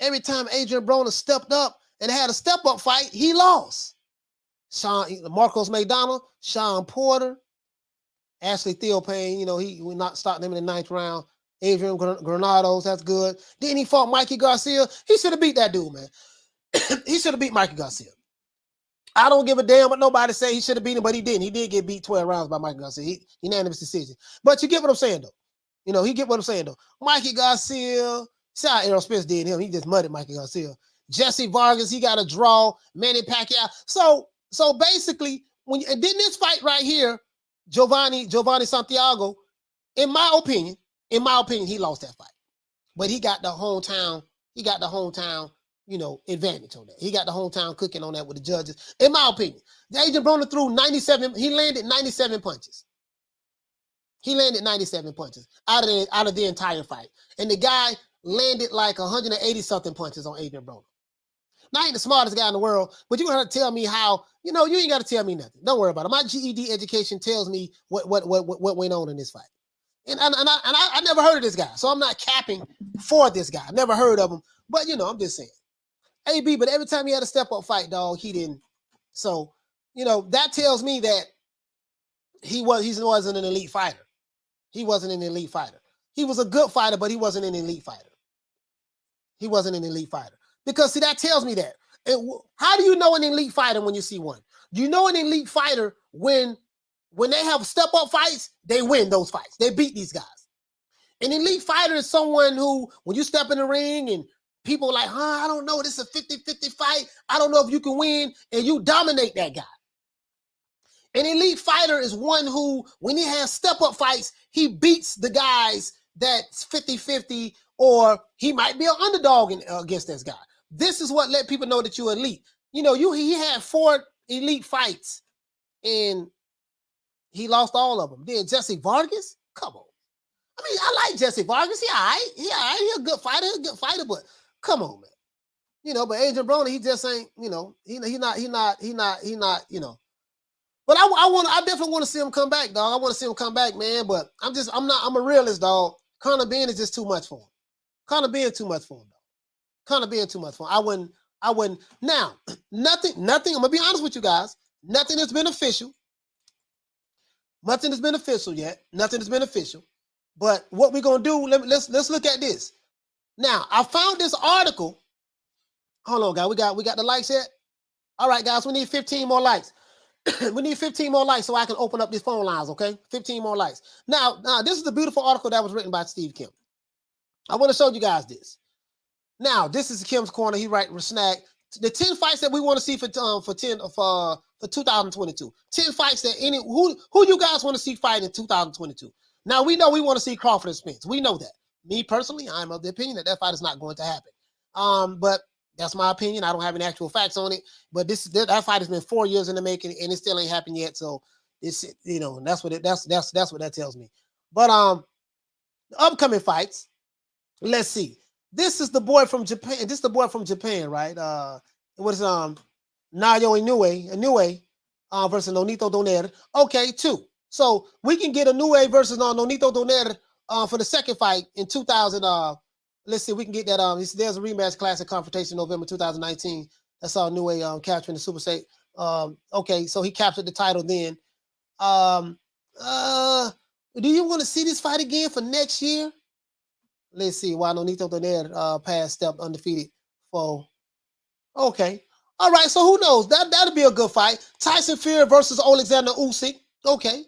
Adrien Broner stepped up and had a step-up fight, he lost. Marcos Maidana, Sean Porter, Ashley Theopain, we not starting him in the 9th round. Adrian Granados, that's good. Then he fought Mikey Garcia. He should have beat that dude, man. He should have beat Mikey Garcia. I don't give a damn what nobody say. He should have beat him, but he didn't. He did get beat 12 rounds by Mikey Garcia. Unanimous decision. But you get what I'm saying, though. He get what I'm saying, though. Mikey Garcia, see how Errol Spence did him. He just mudded Mikey Garcia. Jesse Vargas, he got a draw. Manny Pacquiao. So basically, and then this fight right here, Giovanni Santiago, in my opinion, he lost that fight. But he got the hometown, advantage on that. He got the hometown cooking on that with the judges. In my opinion, Adrien Broner threw 97. He landed 97 punches. He landed 97 punches out of the entire fight. And the guy landed like 180 something punches on Adrien Broner. Now, I ain't the smartest guy in the world, but you're going to tell me how, you ain't got to tell me nothing. Don't worry about it. My GED education tells me what went on in this fight. And I never heard of this guy, so I'm not capping for this guy. I've never heard of him, but, I'm just saying. AB, but every time he had a step-up fight, dog, he didn't. So, that tells me that he wasn't an elite fighter. He wasn't an elite fighter. He was a good fighter, but he wasn't an elite fighter. Because, see, that tells me that. How do you know an elite fighter when you see one? You know an elite fighter when they have step-up fights, they win those fights. They beat these guys. An elite fighter is someone who, when you step in the ring and people are like, I don't know, this is a 50-50 fight. I don't know if you can win, and you dominate that guy. An elite fighter is one who, when he has step-up fights, he beats the guys that's 50-50, or he might be an underdog against this guy. This is what let people know that you're elite. You know, he had 4 elite fights, and he lost all of them. Then Jesse Vargas? Come on. I mean, I like Jesse Vargas. He all right. He a good fighter, but come on, man. You know, but Adrian Broner, he just ain't, you know, he not, you know. But I definitely want to see him come back, dog. I want to see him come back, man. But I'm a realist, dog. Conor Benn is just too much for him. Conor Benn too much for him, dog. Conor Benn too much for him. I wouldn't. Now, nothing. I'm gonna be honest with you guys. Nothing has been official. Nothing has been official yet. Nothing has been official. But what we're gonna do? Let's look at this. Now, I found this article. Hold on, guys. We got the likes yet? All right, guys. We need 15 more likes. We need 15 more likes so I can open up these phone lines, okay? 15 more likes. Now, this is the beautiful article that was written by Steve Kim. I want to show you guys this. Now, this is Kim's Corner. He writes with Snag. The 10 fights that we want to see for 2022. 10 fights that who you guys want to see fight in 2022. Now, we know we want to see Crawford and Spence. We know that. Me personally, I'm of the opinion that fight is not going to happen. But that's my opinion. I don't have any actual facts on it. But that fight has been 4 years in the making, and it still ain't happened yet. So it's, you know, that's what that tells me. But the upcoming fights, let's see. This is the boy from Japan. This is the boy from Japan, right? What is Naoya Inoue versus Nonito Donaire. Okay, 2. So we can get Inoue versus Nonito Donaire for the second fight in 2000. Let's see, we can get that. There's a rematch classic confrontation November 2019. That's all Inoue capturing the Super State. Okay, so he captured the title then. Do you want to see this fight again for next year? Let's see. Why Nonito Donaire passed step undefeated for. Okay. All right. So who knows? That'll be a good fight. Tyson Fury versus Alexander Usyk. Okay.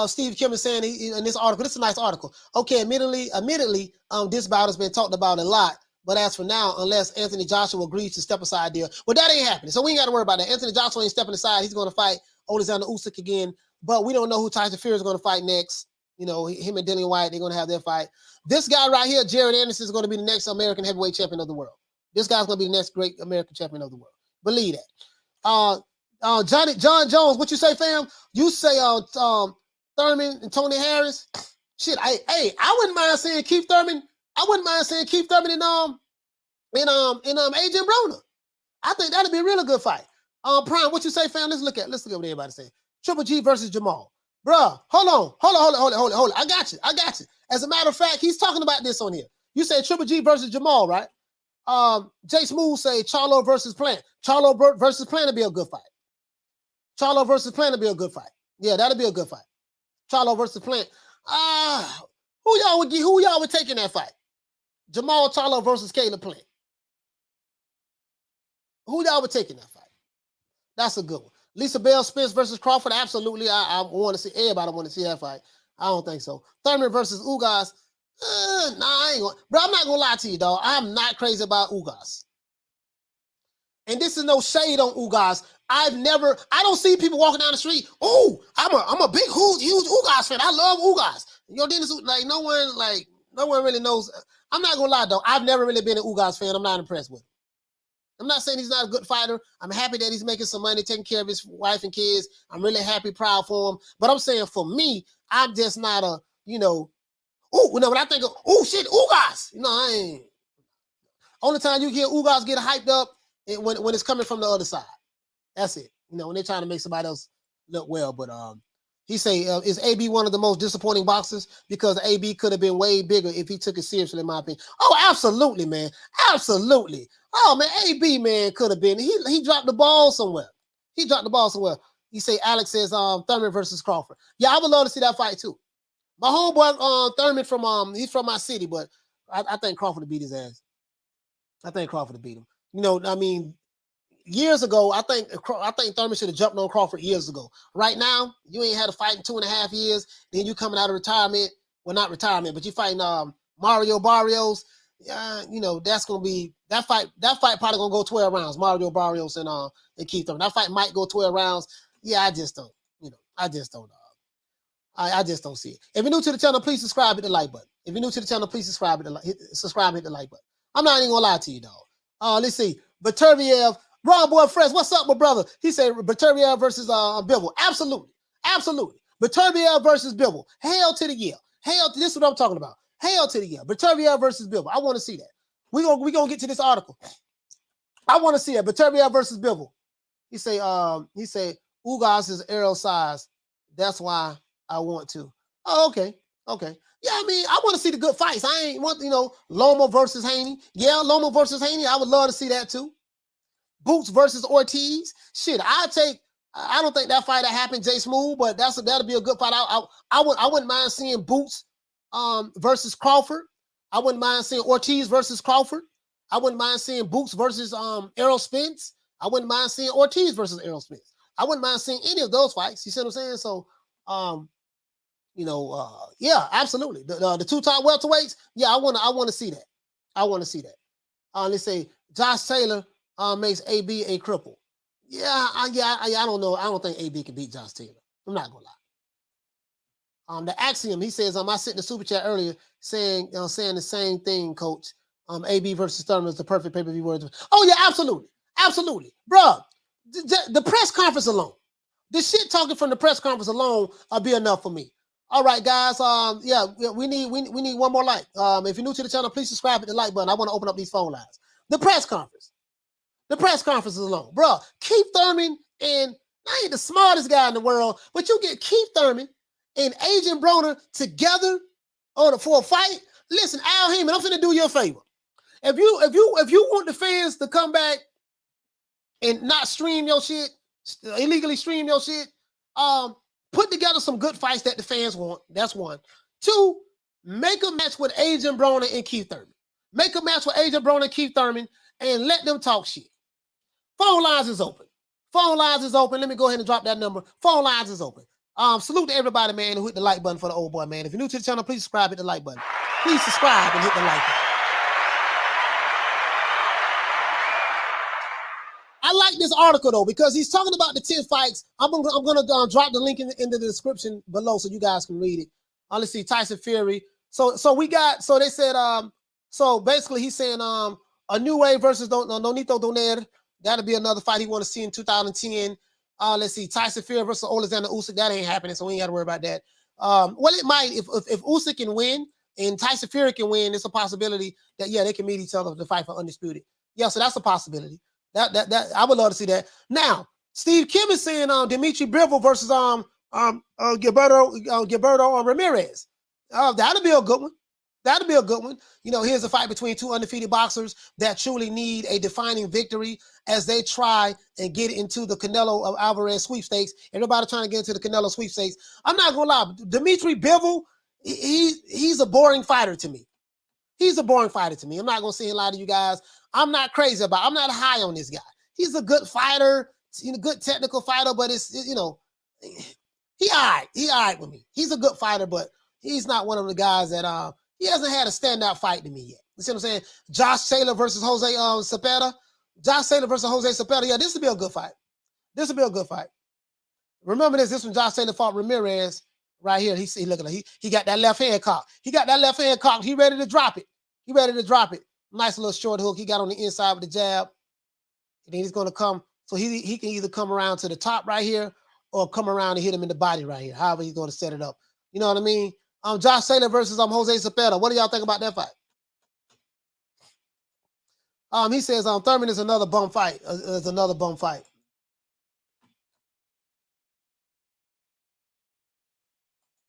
Steve Kim is saying in this article. This is a nice article. Okay. Admittedly, this bout has been talked about a lot. But as for now, unless Anthony Joshua agrees to step aside there, well, that ain't happening. So we ain't got to worry about that. Anthony Joshua ain't stepping aside. He's going to fight Alexander Usyk again. But we don't know who Tyson Fury is going to fight next. You know, him and Dillian Whyte, they're going to have their fight. This guy right here, Jared Anderson, is going to be the next American heavyweight champion of the world. This guy's going to be the next great American champion of the world. Believe that. John Jones, what you say, fam? You say Thurman and Tony Harris. Shit, I wouldn't mind saying Keith Thurman. I wouldn't mind saying Keith Thurman and Adrien Broner. I think that'd be a really good fight. Prime, what you say, fam? Let's look at what everybody's saying. Triple G versus Jamal. Bruh, hold on. I got you. As a matter of fact, he's talking about this on here. You say Triple G versus Jamal, right? Jay Smooth say Charlo versus Plant. Charlo versus Plant would be a good fight. Charlo versus Plant would be a good fight. Yeah, that'd be a good fight. Charlo versus Plant. Who y'all would take in that fight? Jamal Charlo versus Caleb Plant. Who y'all would take in that fight? That's a good one. Lisa Bell Spence versus Crawford. Absolutely. I want to see. Everybody want to see that fight. I don't think so. Thurman versus Ugas. Nah, I ain't going. Bro, I'm not going to lie to you, dog. I'm not crazy about Ugas. And this is no shade on Ugas. I don't see people walking down the street. Oh, I'm a big, huge Ugas fan. I love Ugas. You know, then no one really knows. I'm not going to lie, though. I've never really been an Ugas fan. I'm not impressed with him. I'm not saying he's not a good fighter. I'm happy that he's making some money, taking care of his wife and kids. I'm really happy, proud for him. But I'm saying for me, I'm just not a, when I think of, Ugas. I ain't. Only time you hear Ugas get hyped up when it's coming from the other side. That's it. When they're trying to make somebody else look well. But he say, is AB one of the most disappointing boxers? Because AB could have been way bigger if he took it seriously, in my opinion. Oh, absolutely, man. Absolutely. Oh, man, AB, man, could have been. He dropped the ball somewhere. He say, Alex says, Thurman versus Crawford. Yeah, I would love to see that fight, too. My homeboy, Thurman, he's from my city, but I think Crawford would beat his ass. I think Crawford would beat him. Years ago, I think Thurman should have jumped on Crawford years ago. Right now, you ain't had a fight in 2.5 years. Then you coming out of retirement. well, not retirement, but you fighting Mario Barrios. You know, that's gonna be that fight. That fight probably gonna go 12 rounds. Mario Barrios and Keith Thurman. That fight might go 12 rounds. Yeah, I just don't. You know, I just don't. I just don't see it. If you're new to the channel, please subscribe, hit the like button. If you're new to the channel, please subscribe, hit the like button. I'm not even gonna lie to you, dog. Let's see. Baturviev, Ron Boy Fresh, what's up, my brother? He said Baturviev versus Bivol. Absolutely. Baturviev versus Bivol. Hell to the yeah. This is what I'm talking about. Hell to the yeah. Baturviev versus Bivol. I want to see that. We gonna get to this article. I want to see that. Baturviev versus Bivol. He say Ugas is arrow size. That's why I want to. Oh, okay. Yeah, I mean, I want to see the good fights. I ain't want, Loma versus Haney. Yeah, Loma versus Haney. I would love to see that too. Boots versus Ortiz. Shit, I don't think that fight that happened, Jay Smooth, but that'll be a good fight. I wouldn't mind seeing Boots versus Crawford. I wouldn't mind seeing Ortiz versus Crawford. I wouldn't mind seeing Boots versus Errol Spence. I wouldn't mind seeing Ortiz versus Errol Spence. I wouldn't mind seeing any of those fights. You see what I'm saying? So, yeah, absolutely. The two top welterweights. Yeah, I want to see that. I want to see that. Let's say Josh Taylor makes AB a cripple. Yeah, I don't know. I don't think AB can beat Josh Taylor. I'm not gonna lie. The Axiom, he says, I sent the super chat earlier saying the same thing, coach. AB versus Thurman is the perfect pay-per-view word. Oh yeah, absolutely, bro. The press conference alone, the shit talking from the press conference alone, will be enough for me. All right, guys. Yeah, we need one more like. If you're new to the channel, please subscribe, hit the like button. I want to open up these phone lines. The press conference alone, bro. Keith Thurman, and I ain't the smartest guy in the world, but you get Keith Thurman and Adrian Broner together for a fight. Listen, Al Haymon, I'm finna do you a favor. If you want the fans to come back and not stream your shit, illegally stream your shit, put together some good fights that the fans want. That's one. Two, make a match with Adrien Broner and Keith Thurman. Make a match with Adrien Broner and Keith Thurman and let them talk shit. Phone lines is open. Let me go ahead and drop that number. Phone lines is open. Salute to everybody, man, who hit the like button for the old boy, man. If you're new to the channel, please subscribe, hit the like button. Please subscribe and hit the like button. I like this article though because he's talking about the 10 fights. I'm gonna drop the link in the description below so you guys can read it. Let's see, Tyson Fury. So they said so basically he's saying a new wave versus Nonito Donaire. That'll be another fight he want to see in 2010. Let's see, Tyson Fury versus Alexander Usyk. That ain't happening, so we ain't got to worry about that. Well, it might if Usyk can win and Tyson Fury can win. It's a possibility that they can meet each other to fight for undisputed. Yeah, so that's a possibility. That I would love to see that. Now, Steve Kim is saying Dimitri Bivol versus Gilberto Ramirez. That'll be a good one. That'll be a good one. Here's a fight between two undefeated boxers that truly need a defining victory as they try and get into the Canelo Alvarez sweepstakes. Everybody trying to get into the Canelo sweepstakes. I'm not gonna lie, Dimitri Bivol, he's a boring fighter to me. I'm not gonna say a lot of you guys. I'm not crazy about. I'm not high on this guy. He's a good fighter, good technical fighter, but he all right with me. He's a good fighter, but he's not one of the guys that he hasn't had a standout fight to me yet. You see what I'm saying? Josh Taylor versus Jose Cepeda. Yeah, this will be a good fight. Remember this when Josh Taylor fought Ramirez right here. He got that left hand cocked. He ready to drop it. Nice little short hook. He got on the inside with the jab. And then he's going to come. So he can either come around to the top right here or come around and hit him in the body right here. However he's going to set it up. You know what I mean? Josh Taylor versus Jose Cepeda. What do y'all think about that fight? He says Thurman is another bum fight.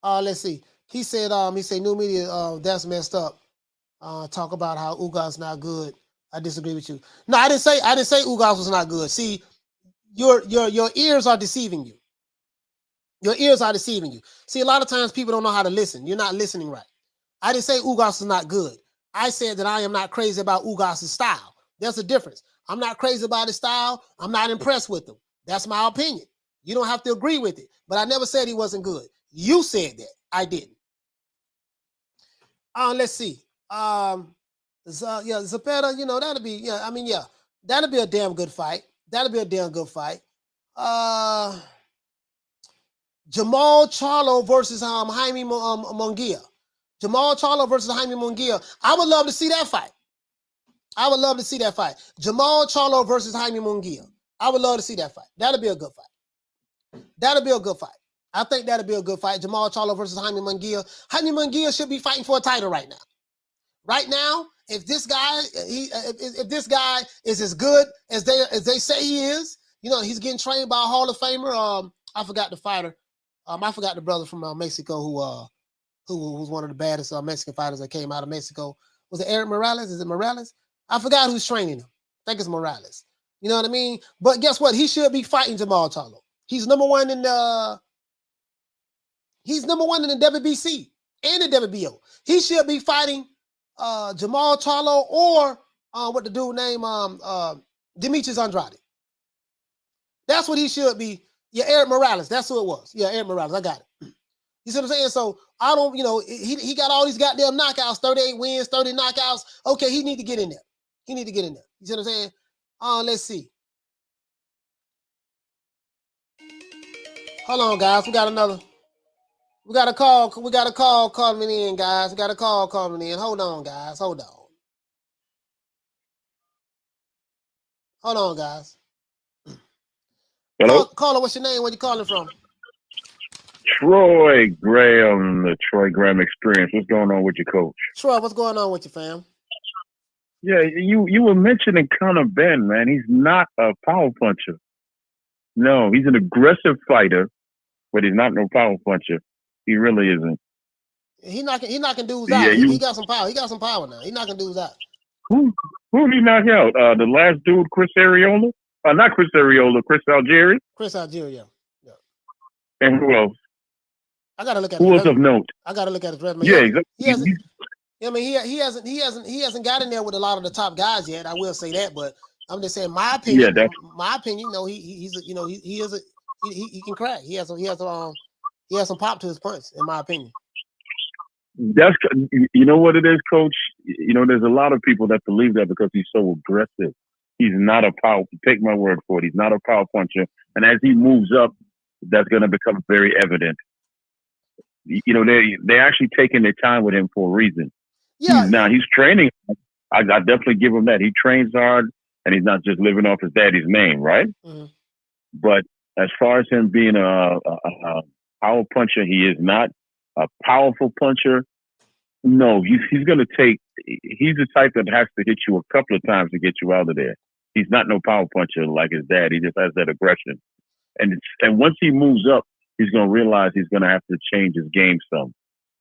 Let's see. He said new media that's messed up. Talk about how Ugas not good. I disagree with you. No, I didn't say Ugas was not good. See, your ears are deceiving you. See, a lot of times people don't know how to listen. You're not listening right. I didn't say Ugas is not good. I said that I am not crazy about Ugas' style. There's a difference. I'm not crazy about his style. I'm not impressed with him. That's my opinion. You don't have to agree with it. But I never said he wasn't good. You said that. I didn't. Let's see. Zapata, that'll be, that'll be a damn good fight. That'll be a damn good fight. Jamal Charlo versus Jaime Munguia. Jamal Charlo versus Jaime Munguia. I would love to see that fight. Jamal Charlo versus Jaime Munguia. I would love to see that fight. That'll be a good fight. I think that'll be a good fight. Jamal Charlo versus Jaime Munguia. Jaime Munguia should be fighting for a title right now. Right now, if this guy is as good as they say he is, he's getting trained by a Hall of Famer. I forgot the fighter. I forgot the brother from Mexico who was one of the baddest Mexican fighters that came out of Mexico. Was it Eric Morales? Is it Morales? I forgot who's training him. I think it's Morales. You know what I mean? But guess what? He should be fighting Jamal Charlo. He's number one in the WBC and the WBO. He should be fighting Jamal Charlo or what the dude named Demetrius Andrade. That's what he should be. Yeah, Eric Morales. That's who it was. Yeah, Eric Morales. I got it. You see what I'm saying? So I don't, he got all these goddamn knockouts, 38 wins, 30 knockouts. Okay, he need to get in there. You see what I'm saying? Let's see. Hold on, guys. We got a call coming in, guys. Hold on, guys. Hold on, guys. Hello? Caller, what's your name? Where you calling from? Troy Graham, the Troy Graham Experience. What's going on with your coach? Troy, what's going on with you, fam? Yeah, you were mentioning Conor Benn, man. He's not a power puncher. No, he's an aggressive fighter, but he's not no power puncher. He really isn't. He knocking dudes Yeah, out. He got some power. He got some power now. He knocking dudes out. Who did he knock out? The last dude, Chris Ariola? Not Chris Ariola, Chris Algeri? Chris Algeri, yeah. And who else? I gotta look at who else of note? I gotta look at his resume. Yeah, he hasn't got in there with a lot of the top guys yet. I will say that, but I'm just saying my opinion. Yeah, he can crack. He has some pop to his punch, in my opinion. That's what it is, Coach. There's a lot of people that believe that because he's so aggressive. He's not a power. Take my word for it. He's not a power puncher, and as he moves up, that's going to become very evident. They're actually taking their time with him for a reason. Yeah. He's training. I definitely give him that. He trains hard, and he's not just living off his daddy's name, right? Mm-hmm. But as far as him being a power puncher, he is not a powerful puncher. No, he's going to take. He's the type that has to hit you a couple of times to get you out of there. He's not no power puncher like his dad. He just has that aggression, and once he moves up, he's going to realize he's going to have to change his game some,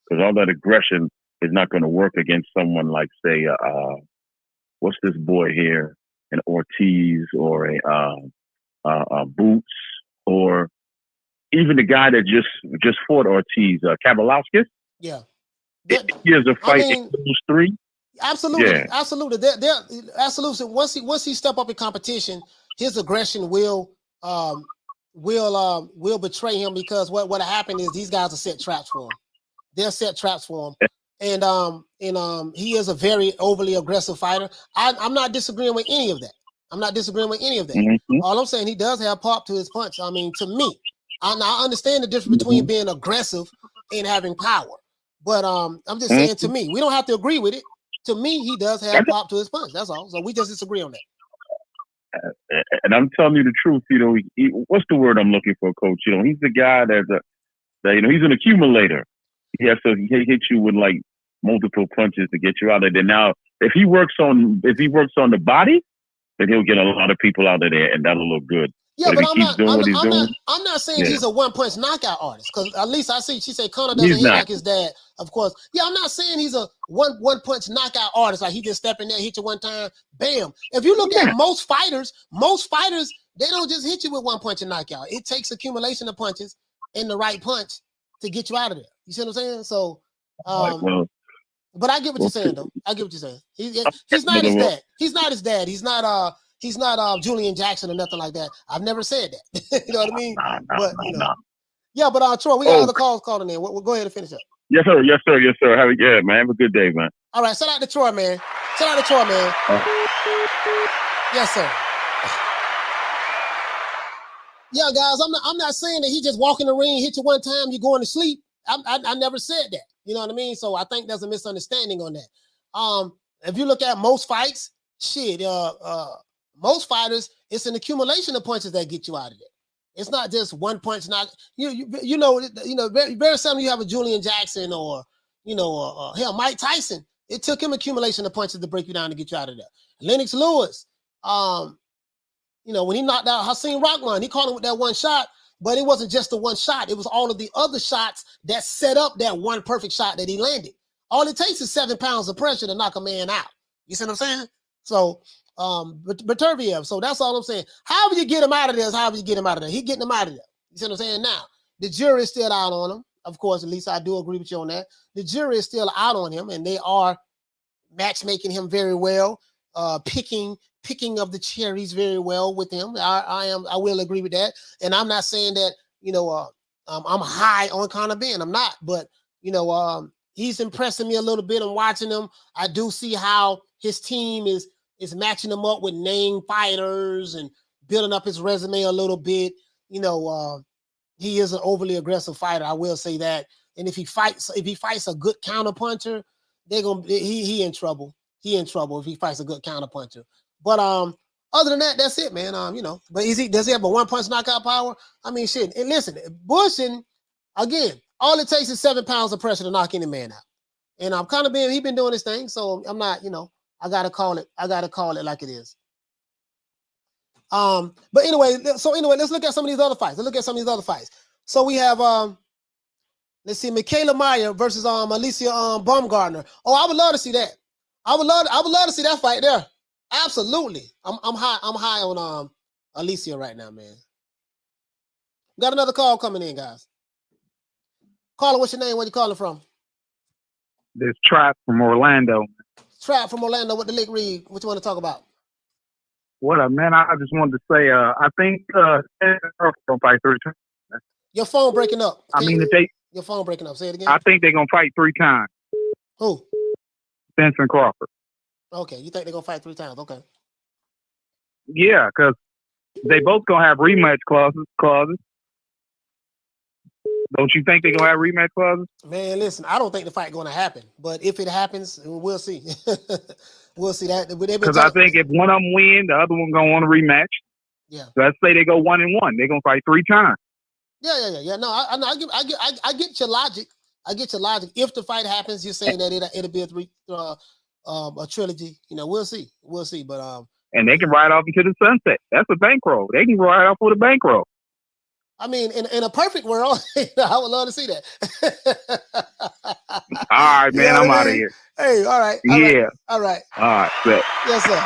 because all that aggression is not going to work against someone like, say, what's this boy here, an Ortiz or a Boots, or even the guy that just fought Ortiz, Kabalowskis. Yeah. He has a fight in those three. Absolutely, yeah. Absolutely. Absolutely. Once he step up in competition, his aggression will betray him, because what happened is these guys are set traps for him. They're set traps for him. And he is a very overly aggressive fighter. I'm not disagreeing with any of that. Mm-hmm. All I'm saying, he does have pop to his punch. I mean, to me, I understand the difference between being aggressive and having power. But I'm just saying, to me, we don't have to agree with it. To me, he does have pop to his punch. That's all. So we just disagree on that. And I'm telling you the truth. What's the word I'm looking for, Coach? He's the guy that he's an accumulator. He hit you with like multiple punches to get you out of there. Now, if he works on the body, then he'll get a lot of people out of there, and that'll look good. Yeah, but I'm not saying he's a one-punch knockout artist, because at least I see she said Conor doesn't hit like his dad, of course. Yeah, I'm not saying he's a one-punch knockout artist, like he just step in there, hit you one time, bam. If you look at most fighters, they don't just hit you with one punch and knockout. It takes accumulation of punches and the right punch to get you out of there. You see what I'm saying? So, but I get what you're saying, though. I get what you're saying. He's not his dad. He's not his dad. He's not Julian Jackson or nothing like that. I've never said that. You know what I mean? Yeah, but Troy, we got other calls calling in. We'll go ahead and finish up. Yes, sir. Yes, sir. Yes, sir. Man. Have a good day, man. All right, shout out to Troy, man. Shout out to Troy, man. Yes, sir. Yeah, guys, I'm not saying that he just walk in the ring, hit you one time, you're going to sleep. I never said that. You know what I mean? So I think there's a misunderstanding on that. If you look at most fights, most fighters, it's an accumulation of punches that get you out of there. It's not just one punch knock. Very, very seldom you have a Julian Jackson or hell, Mike Tyson. It took him accumulation of punches to break you down to get you out of there. Lennox Lewis, when he knocked out Hasim Rahman, he caught him with that one shot, but it wasn't just the one shot. It was all of the other shots that set up that one perfect shot that he landed. All it takes is 7 pounds of pressure to knock a man out. You see what I'm saying? So, Berterviev. So that's all I'm saying. However you get him out of there is however you get him out of there. He getting him out of there. You see what I'm saying? Now, the jury is still out on him. Of course, at least I do agree with you on that. The jury is still out on him, and they are matchmaking him very well, picking of the cherries very well with him. I will agree with that. And I'm not saying that, I'm high on Conor Benn. I'm not, but he's impressing me a little bit. I'm watching him. I do see how his team is matching him up with named fighters and building up his resume a little bit. He is an overly aggressive fighter. I will say that. And if he fights a good counterpuncher, he in trouble. He in trouble if he fights a good counterpuncher. But other than that, that's it, man. But does he have a one punch knockout power? I mean, shit. And listen, Bushing, again, all it takes is 7 pounds of pressure to knock any man out. And I'm kind of he been doing his thing, so I'm not, I gotta call it like it is. But anyway, let's look at some of these other fights. So we have let's see, Michaela Meyer versus Alicia Baumgartner. Oh, I would love to see that. I would love to see that fight there. Absolutely. I'm high on Alicia right now, man. Got another call coming in, guys. Caller, what's your name? Where you calling from? This Trap from Orlando. Trap from Orlando with the lick read. What you want to talk about? What up, man? I just wanted to say, I think gonna fight 3 times. Your phone breaking up. Your phone breaking up. Say it again. I think they're gonna fight 3 times. Who? Benson Crawford. Okay, you think they're gonna fight 3 times? Okay. Yeah, because they both gonna have rematch clauses. Don't you think they're gonna have rematch clauses? Man, listen, I don't think the fight gonna happen, but if it happens, we'll see. We'll see that. Because I think if one of them win, the other one gonna want a rematch. Yeah. So let's say they go 1-1. They're gonna fight 3 times. Yeah. No, I get your logic. I get your logic. If the fight happens, you're saying that it'll be a trilogy. We'll see. But and they can ride off into the sunset. That's a bankroll. They can ride off with a bankroll. I mean, in a perfect world, I would love to see that. All right, man. I'm out of here. Hey, all right. All right. All right. Bet. Yes, sir.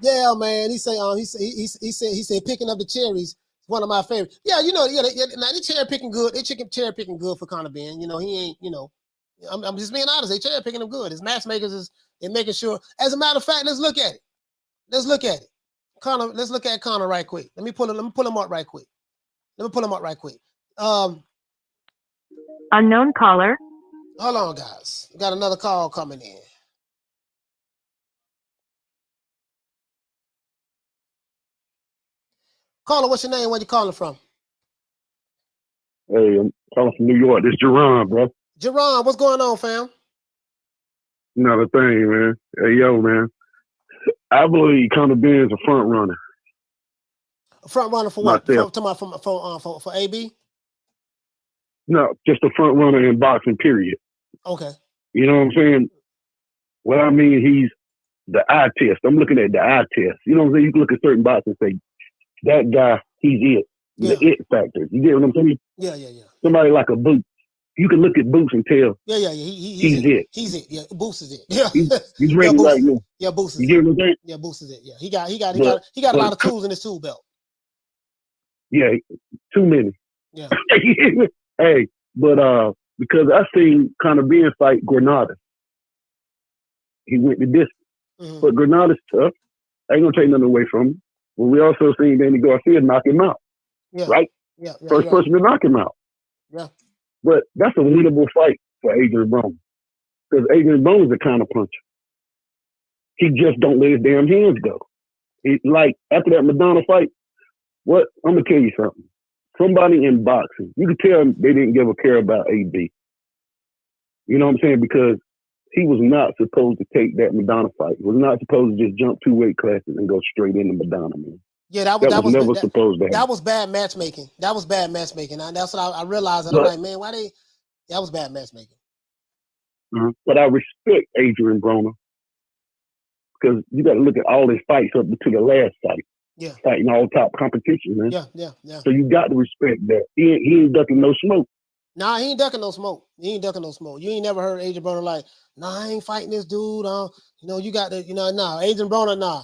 Yeah, man. He said picking up the cherries is one of my favorites. Yeah, now they cherry picking good. They cherry picking good for Conor Benn. He ain't. I'm just being honest. They cherry picking him good. His matchmakers they're making sure. As a matter of fact, let's look at it. Let's look at Conor right quick. Let me pull him up right quick. Unknown caller. Hold on, guys. We got another call coming in. Caller, what's your name? Where you calling from? Hey, I'm calling from New York. This is Jerron, bro. Jerron, what's going on, fam? Another thing, man. Hey, yo, man. I believe Conor Benn is a front runner. A front runner for what? For AB? No, just a front runner in boxing, period. Okay. You know what I'm saying? What I mean, he's the eye test. I'm looking at the eye test. You know what I'm saying? You can look at certain boxers and say, that guy, he's it. Yeah. The it factor. You get what I'm saying? Yeah. Somebody like a Boots. You can look at Boots and tell. Yeah. He's it. He's it. Yeah, Boots is it. Yeah. He's ready right now. Yeah, Boots is you get what I'm saying? Yeah, Boots is it. Yeah. He got a lot of tools in his tool belt. Yeah, too many. Yeah. Hey, but because I seen Conor Benn fight Granada. He went the distance. Mm-hmm. But Granada's tough. I ain't gonna take nothing away from him. But we also seen Danny Garcia knock him out. Yeah. Right? Yeah, First person to knock him out. Yeah. But that's a winnable fight for Adrien Broner. Because Adrien Broner's a counter puncher. He just don't let his damn hands go. Like after that Madonna fight, I'm gonna tell you something. Somebody in boxing, you could tell they didn't give a care about AB. You know what I'm saying? Because he was not supposed to take that Madonna fight. He was not supposed to just jump 2 weight classes and go straight into Madonna, man. Yeah, that was never supposed to happen. That was bad matchmaking. That was bad matchmaking. And that's what I realized. And I'm like, man, that was bad matchmaking. But I respect Adrien Broner because you got to look at all his fights up to the last fight. Yeah. Fighting all top competition, man. Yeah. So you got to respect that. He ain't ducking no smoke. Nah, he ain't ducking no smoke. You ain't never heard Adrien Broner like, nah, I ain't fighting this dude. You got to, nah. Adrien Broner, nah.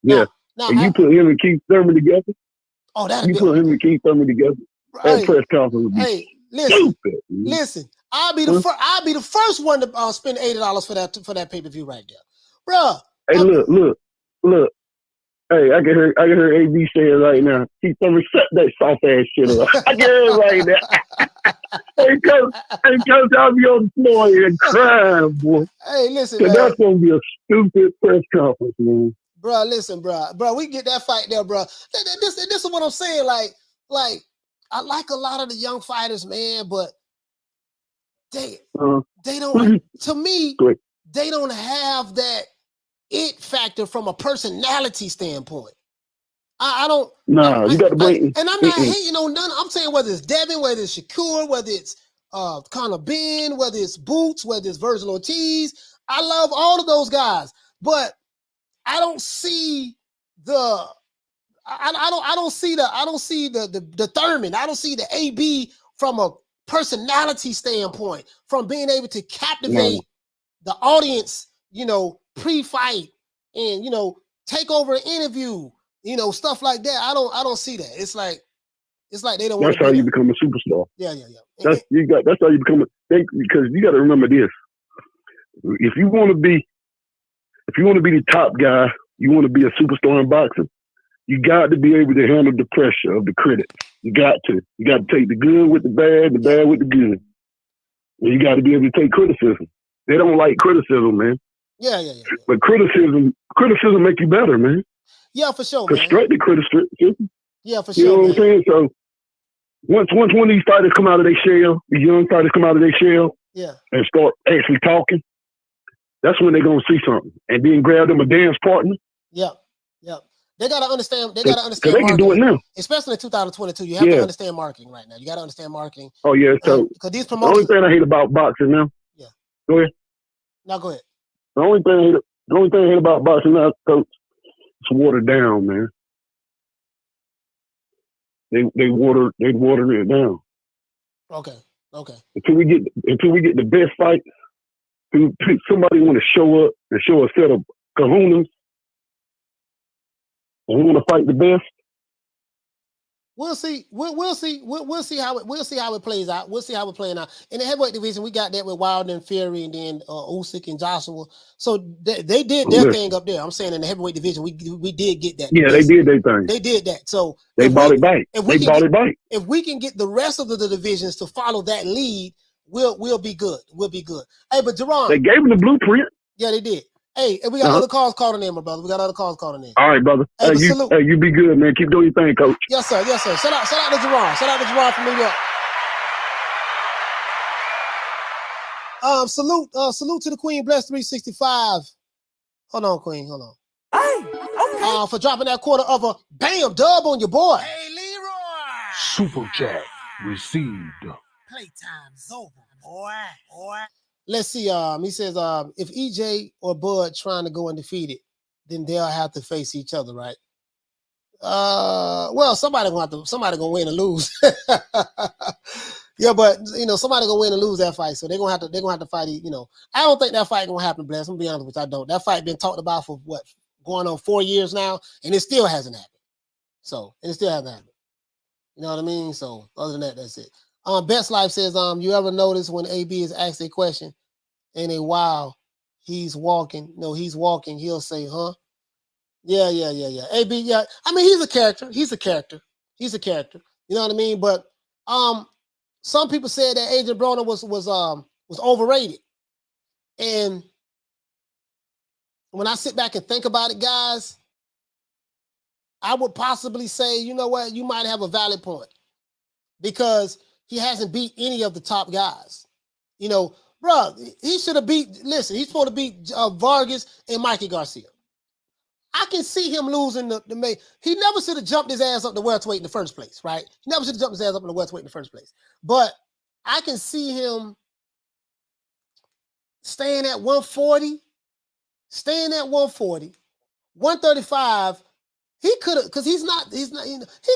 Yeah. Nah, and you put him and Keith Thurman together. Oh, you put him and Keith Thurman together. That press conference would be stupid. Listen. I'll be the first one to spend $80 for that pay-per-view right there, bro. Hey, look. Hey, I can hear AB saying right now. Keith Thurman, shut that soft ass shit up. I can hear it right now. Hey, coach, I'll be on the floor and crying, boy. Hey, listen, man. That's gonna be a stupid press conference, man. Bro, listen, bro, we get that fight there, bro. This is what I'm saying. Like, I like a lot of the young fighters, man, but they don't. To me, they don't have that it factor from a personality standpoint. I don't. Nah, you got to bring. And I'm not hating on none. I'm saying whether it's Devin, whether it's Shakur, whether it's Conor Benn, whether it's Boots, whether it's Virgil Ortiz. I love all of those guys, but I don't see the. I don't see the Thurman. I don't see the AB from a personality standpoint, from being able to captivate the audience, pre-fight and take over an interview, stuff like that. I don't see that. It's like they don't. That's how you become a superstar. Yeah. That's how you become because you got to remember this. If you want to be the top guy, you want to be a superstar in boxing. You got to be able to handle the pressure of the critics. You got to take the good with the bad with the good. And you got to be able to take criticism. They don't like criticism, man. Yeah. But criticism make you better, man. Yeah, for sure. Constructive criticism. Yeah, for sure. You know what I'm saying? So once one of these fighters come out of their shell, the young fighters come out of their shell, and start actually talking, that's when they're gonna see something. And then grab them a dance partner. Yeah. They gotta understand. They marketing. can do it now, especially in 2022. You have to understand marketing right now. You gotta understand marketing. Oh yeah, so because these the promotions. only thing I hate about boxing now. Yeah. Go ahead. No, go ahead. The only thing I hate about boxing now, coach, it's watered down, man. They water it down. Okay. Until we get the best fight, somebody want to show up and show a set of kahunas. And we want to fight the best. We'll see. We'll see how it plays out. We'll see how it's playing out. In the heavyweight division, we got that with Wilder and Fury, and then Usyk and Joshua. So they did their thing up there. I'm saying in the heavyweight division, we did get that. Yeah, they did their thing. They did that. So they bought it back. If we can get the rest of the divisions to follow that lead, we'll be good. We'll be good. Hey, but Jerron, they gave him the blueprint. Yeah, they did. Hey, and we got other calls calling in, my brother. We got other calls calling in. All right, brother. Hey, you be good, man. Keep doing your thing, coach. Yes, sir. Shout out to Jerron. Shout out to Jerron from New York. Salute to the Queen. Bless 365. Hold on, Queen. Hold on. Hey, okay. For dropping that quarter of a bam dub on your boy. Hey, Leroy. Super chat received. Playtime's over, boy. Let's see. He says, if EJ or Bud trying to go undefeated, then they'll have to face each other, right? Well, somebody gonna win or lose. Yeah, but somebody gonna win or lose that fight, so they're gonna have to fight. I don't think that fight gonna happen, Bless. I'm gonna be honest with you, I don't. That fight been talked about for going on 4 years now, and it still hasn't happened. It still hasn't happened. You know what I mean? So other than that, that's it. Best Life says, you ever notice when AB is asked a question and he's walking, he'll say, huh? Yeah. AB, yeah. I mean, he's a character. He's a character. You know what I mean? But some people said that Adrian Broner was overrated. And when I sit back and think about it, guys, I would possibly say, you know what, you might have a valid point because he hasn't beat any of the top guys. You know, bro, he should have listen, he's supposed to beat Vargas and Mikey Garcia. I can see him losing the main. He never should have jumped his ass up to welterweight in the first place, right? He never should have jumped his ass up in the welterweight in the first place. But I can see him staying at 140, 135. He could have, because he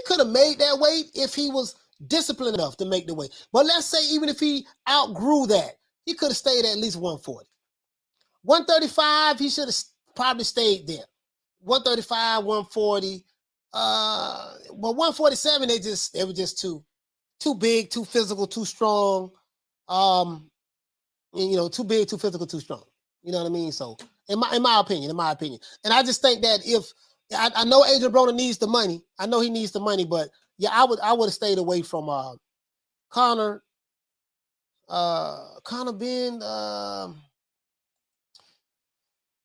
could have made that weight if he was disciplined enough to make the weight. But let's say even if he outgrew that, he could have stayed at least 140. 135, he should have probably stayed there. 135, 140. But 147, it was just too big, too physical, too strong. And, you know, too big, too physical, too strong. You know what I mean? So, in my opinion, and I just think that if I know Adrian Broner needs the money, I know he needs the money, but yeah, I would have stayed away from Conor Benn.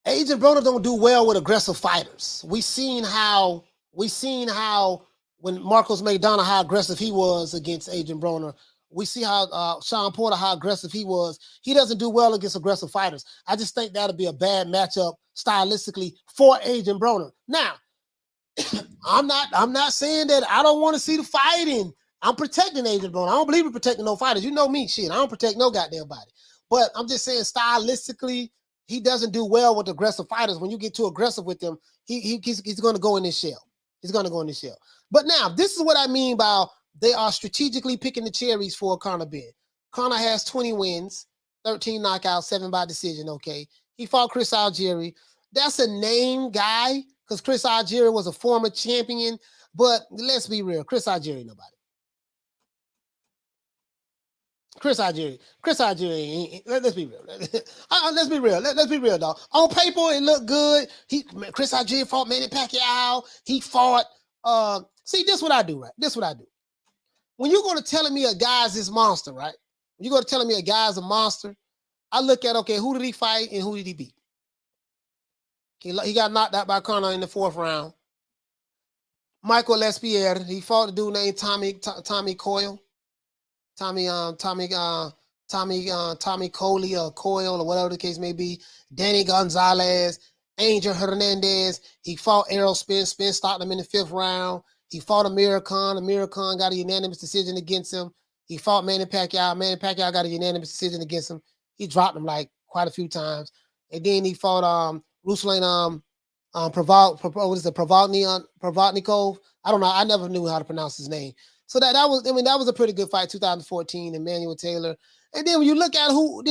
Adrian Broner don't do well with aggressive fighters. We seen how when Marcos Maidana, how aggressive he was against Adrian Broner. We see how Sean Porter, how aggressive he was. He doesn't do well against aggressive fighters. I just think that'll be a bad matchup stylistically for Adrian Broner. Now, I'm not saying that I don't want to see the fighting. I'm protecting Adrian Broner. I don't believe in protecting no fighters. You know me, shit. I don't protect no goddamn body. But I'm just saying stylistically, he doesn't do well with aggressive fighters. When you get too aggressive with him, he's going to go in his shell. He's going to go in his shell. But now, this is what I mean by they are strategically picking the cherries for Conor Benn. Conor has 20 wins, 13 knockouts, 7 by decision, okay? He fought Chris Algeri. That's a name guy because Chris Algeri was a former champion. But let's be real, Chris Algeri, nobody. Chris Algeri, let's be real. Let's be real. Let's be real, dog. On paper, it looked good. Chris Algeri fought Manny Pacquiao. He fought, see, this is what I do, right? This is what I do. When you're going to telling me a guy's this monster, right? When you're going to telling me a guy's a monster, I look at, okay, who did he fight and who did he beat? He got knocked out by Conor in the 4th round. Michael Lespierre, he fought a dude named Tommy Coyle. Tommy Coley or Coyle or whatever the case may be. Danny Gonzalez, Angel Hernandez. He fought Errol Spence. Spence stopped him in the 5th round. He fought Amir Khan. Amir Khan got a unanimous decision against him. He fought Manny Pacquiao. Manny Pacquiao got a unanimous decision against him. He dropped him like quite a few times. And then he fought Ruslan Provodnikov. I don't know. I never knew how to pronounce his name. So that was a pretty good fight, 2014, Emmanuel Taylor. And then when you look at who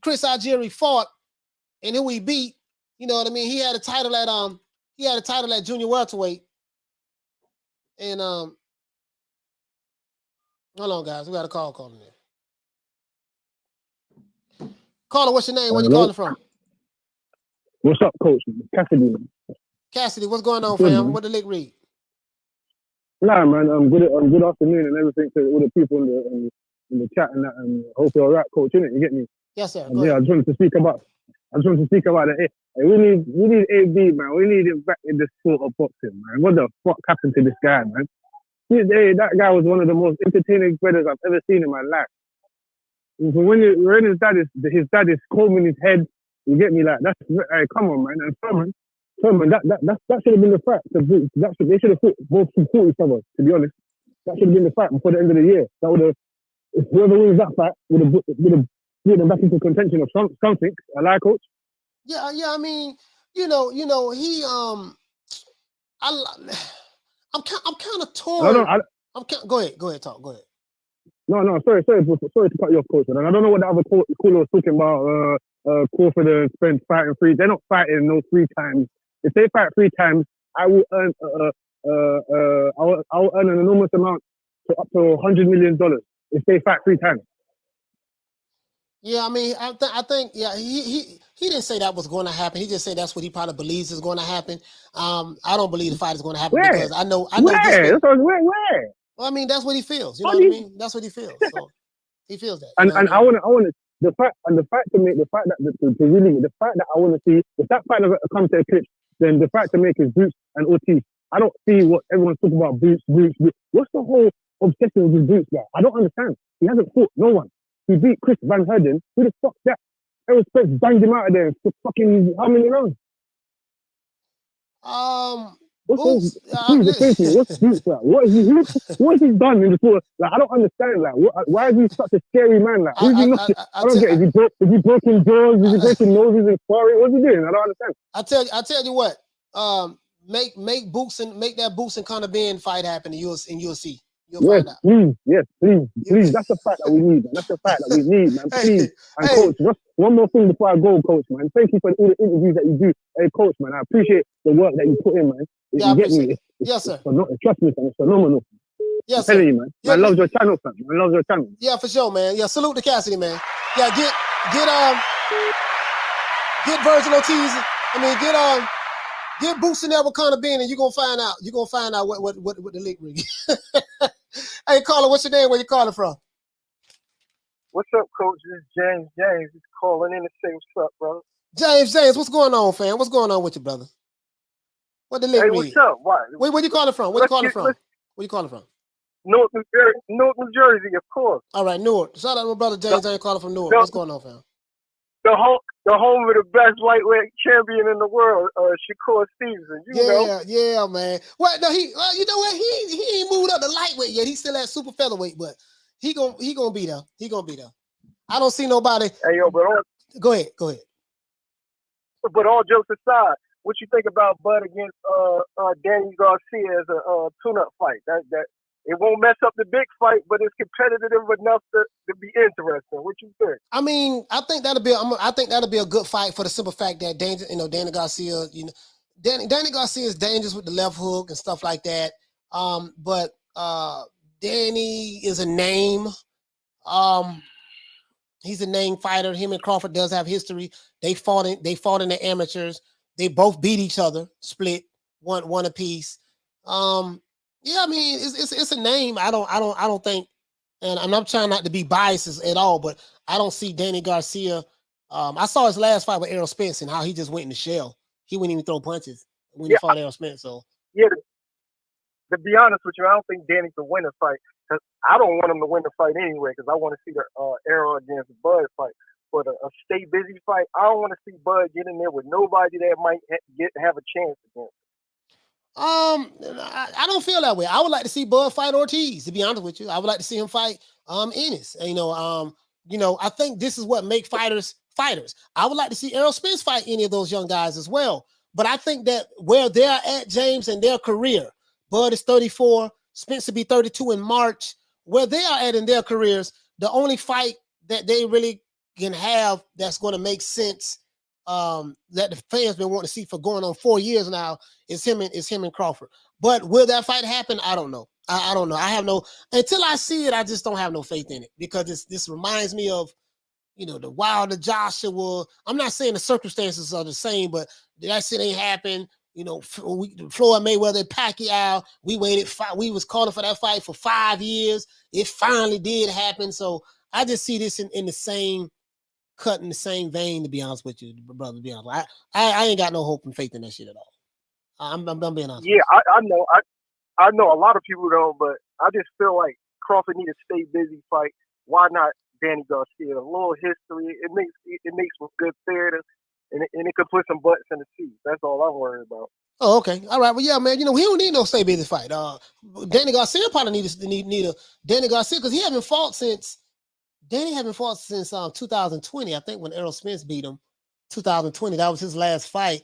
Chris Algeri fought and who he beat, you know what I mean? He had a title at junior welterweight. And hold on, guys, we got a call calling in. Caller, what's your name? Where you calling from? What's up, Coach? Cassidy. Cassidy, what's going on, fam? What the lick read? Nah, man. Good afternoon and everything to all the people in the chat and that. And hope you're all right, Coach. Innit? You get me? Yes, sir. Yeah, I just wanted to speak about that. Hey, we need AB, man. We need him back in the sport of boxing, man. What the fuck happened to this guy, man? That guy was one of the most entertaining brothers I've ever seen in my life. When his dad is combing his head, you get me? Like, that's, hey, come on, man. And Thurman, that should have been the fight. They should have both support each other, to be honest. That should have been the fight before the end of the year. That would have, whoever wins that fight would have put them back into contention of something. I like, Coach. Yeah. I mean, he I'm kind of torn. Go ahead, talk. Go ahead. No, sorry to cut you off, Coach. And I don't know what the other caller was talking about. Call for the Spence fighting free. They're not fighting no 3 times. If they fight 3 times, I will earn an enormous amount to up to $100 million if they fight 3 times. Yeah, I mean, I think, yeah, he He didn't say that was going to happen. He just said that's what he probably believes is going to happen. I don't believe the fight is going to happen because I know Where? this. Where? Well, I mean, that's what he feels. You know what I mean? That's what he feels. So he feels that. And I want to the fact that I want to see if that fight doesn't come to eclipse, then the fact to make is Boots and Ortiz. I don't see what everyone's talking about. Boots. What's the whole obsession with Boots guy? I don't understand. He hasn't fought no one. He beat Chris Van Herden. Who the fuck's that? Errol Spence banged him out of there for fucking how many rounds? Boots. What's Boots like? What has he done in the sport? Like, I don't understand. Like, why is he such a scary man? Like, I don't get it. Is he broken jaws? Is he breaking noses and sparring? What's he doing? I don't understand. I tell you what. Make Boots and make that Boots and Conor Benn fight happen, and you'll see. You'll find out. Please. That's the fact that we need, man. That's the fact that we need, man. Please. And coach, just one more thing before I go, coach, man. Thank you for all the interviews that you do. Hey, coach, man, I appreciate the work that you put in, man. Yeah, you get me? Yes, sir. Trust me, it's phenomenal. Yes, I'm telling you, man. I love your channel, fam. I love your channel. Yeah, for sure, man. Yeah, salute to Cassidy, man. Yeah, get Virgil Ortiz. Get Boots in there with Conor Benn, and you're gonna find out. You're gonna find out what the lick rig. Hey, caller, what's your name? Where you calling from? What's up, coach? This is James. Just calling in to say what's up, brother. James, what's going on, fam? What's going on with you, brother? What the lick rig? What's up? Why? Where you calling from? Where you calling from? Newark, New Jersey, of course. All right, Newark. Shout out to my brother James. I ain't calling from Newark. What's going on, fam? The home of the best lightweight champion in the world, Shakur Stevenson. You know. Yeah, man. Well, no, you know what? He ain't moved up to lightweight yet. He's still at super featherweight, but he gonna be there. He gonna be there. I don't see nobody. Hey, yo, go ahead. But all jokes aside, what you think about Bud against Danny Garcia as a tune-up fight? That it won't mess up the big fight, but it's competitive enough to be interesting. What you think? I mean, I think that'll be a good fight for the simple fact that Danny Garcia, Danny Garcia is dangerous with the left hook and stuff like that. But Danny is a name. He's a name fighter. Him and Crawford does have history. They fought in the amateurs. They both beat each other, split one apiece. Yeah, I mean, it's a name. I don't think, and I'm not trying not to be biased at all, but I don't see Danny Garcia. I saw his last fight with Errol Spence and how he just went in the shell. He wouldn't even throw punches when he fought Errol Spence. So yeah, to be honest with you, I don't think Danny can win a fight because I don't want him to win the fight anyway because I want to see the Errol against Bud fight. But a stay busy fight, I don't want to see Bud get in there with nobody that might have a chance against. I don't feel that way. I would like to see Bud fight Ortiz, to be honest with you. I would like to see him fight Ennis. I think this is what makes fighters. I would like to see Errol Spence fight any of those young guys as well. But I think that where they're at, James, in their career, Bud is 34, Spence will be 32 in March. Where they are at in their careers, the only fight that they really can have that's going to make sense that the fans been wanting to see for going on 4 years now is him and Crawford. But will that fight happen? I don't know. I don't know. I have no, until I see it, I just don't have no faith in it because this reminds me of, the Wilder Joshua. I'm not saying the circumstances are the same, but that shit ain't happened. Floyd Mayweather, Pacquiao, we was calling for that fight for 5 years. It finally did happen. So I just see this in the same cut, in the same vein, to be honest with you, brother. To be honest, I ain't got no hope and faith in that shit at all. I'm being honest. Yeah, I know a lot of people don't, but I just feel like Crawford need to stay busy fight. Why not Danny Garcia? A little history, it makes for good theater, and it could put some butts in the seat. That's all I'm worried about. Oh, okay, all right. Well, yeah, man. He don't need no stay busy fight. Danny Garcia probably need a Danny Garcia because he haven't fought since. Danny haven't fought since 2020. I think when Errol Spence beat him, 2020. That was his last fight.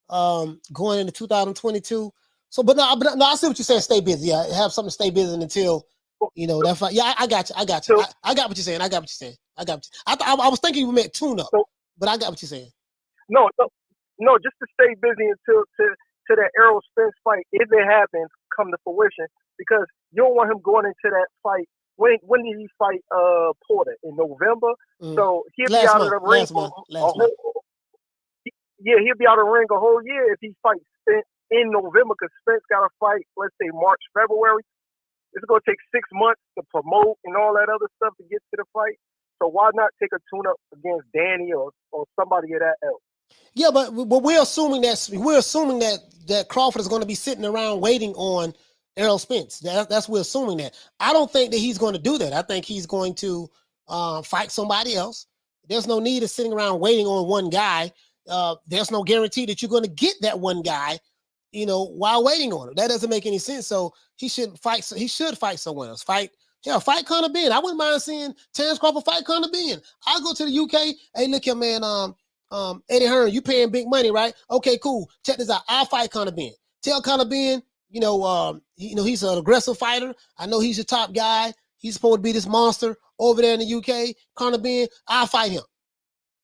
Going into 2022. So, but no, I see what you're saying. Stay busy. Yeah, have something to stay busy until that fight. Yeah, I got you. I got you. I got what you're saying. I was thinking you meant tune up, but I got what you're saying. No, just to stay busy until to that Errol Spence fight, if it happens, come to fruition, because you don't want him going into that fight. When did he fight Porter? In November? So he'll be out of the ring Yeah, he'll be out of the ring a whole year if he fights in November, because Spence got to fight, let's say, March, February. It's going to take 6 months to promote and all that other stuff to get to the fight. So why not take a tune-up against Danny or somebody of that ilk? Yeah, but we're assuming that Crawford is going to be sitting around waiting on Errol Spence. That's we're assuming that. I don't think that he's going to do that. I think he's going to fight somebody else. There's no need of sitting around waiting on one guy. There's no guarantee that you're going to get that one guy, while waiting on him. That doesn't make any sense. So he should fight. He should fight someone else. Fight Conor Benn. I wouldn't mind seeing Terence Crawford fight Conor Benn. I'll go to the UK. Hey, look here, man. Eddie Hearn, you paying big money, right? Okay, cool. Check this out. I'll fight Conor Benn. Tell Conor Benn, he's an aggressive fighter. I know he's your top guy. He's supposed to be this monster over there in the UK. Conor Benn, I'll fight him.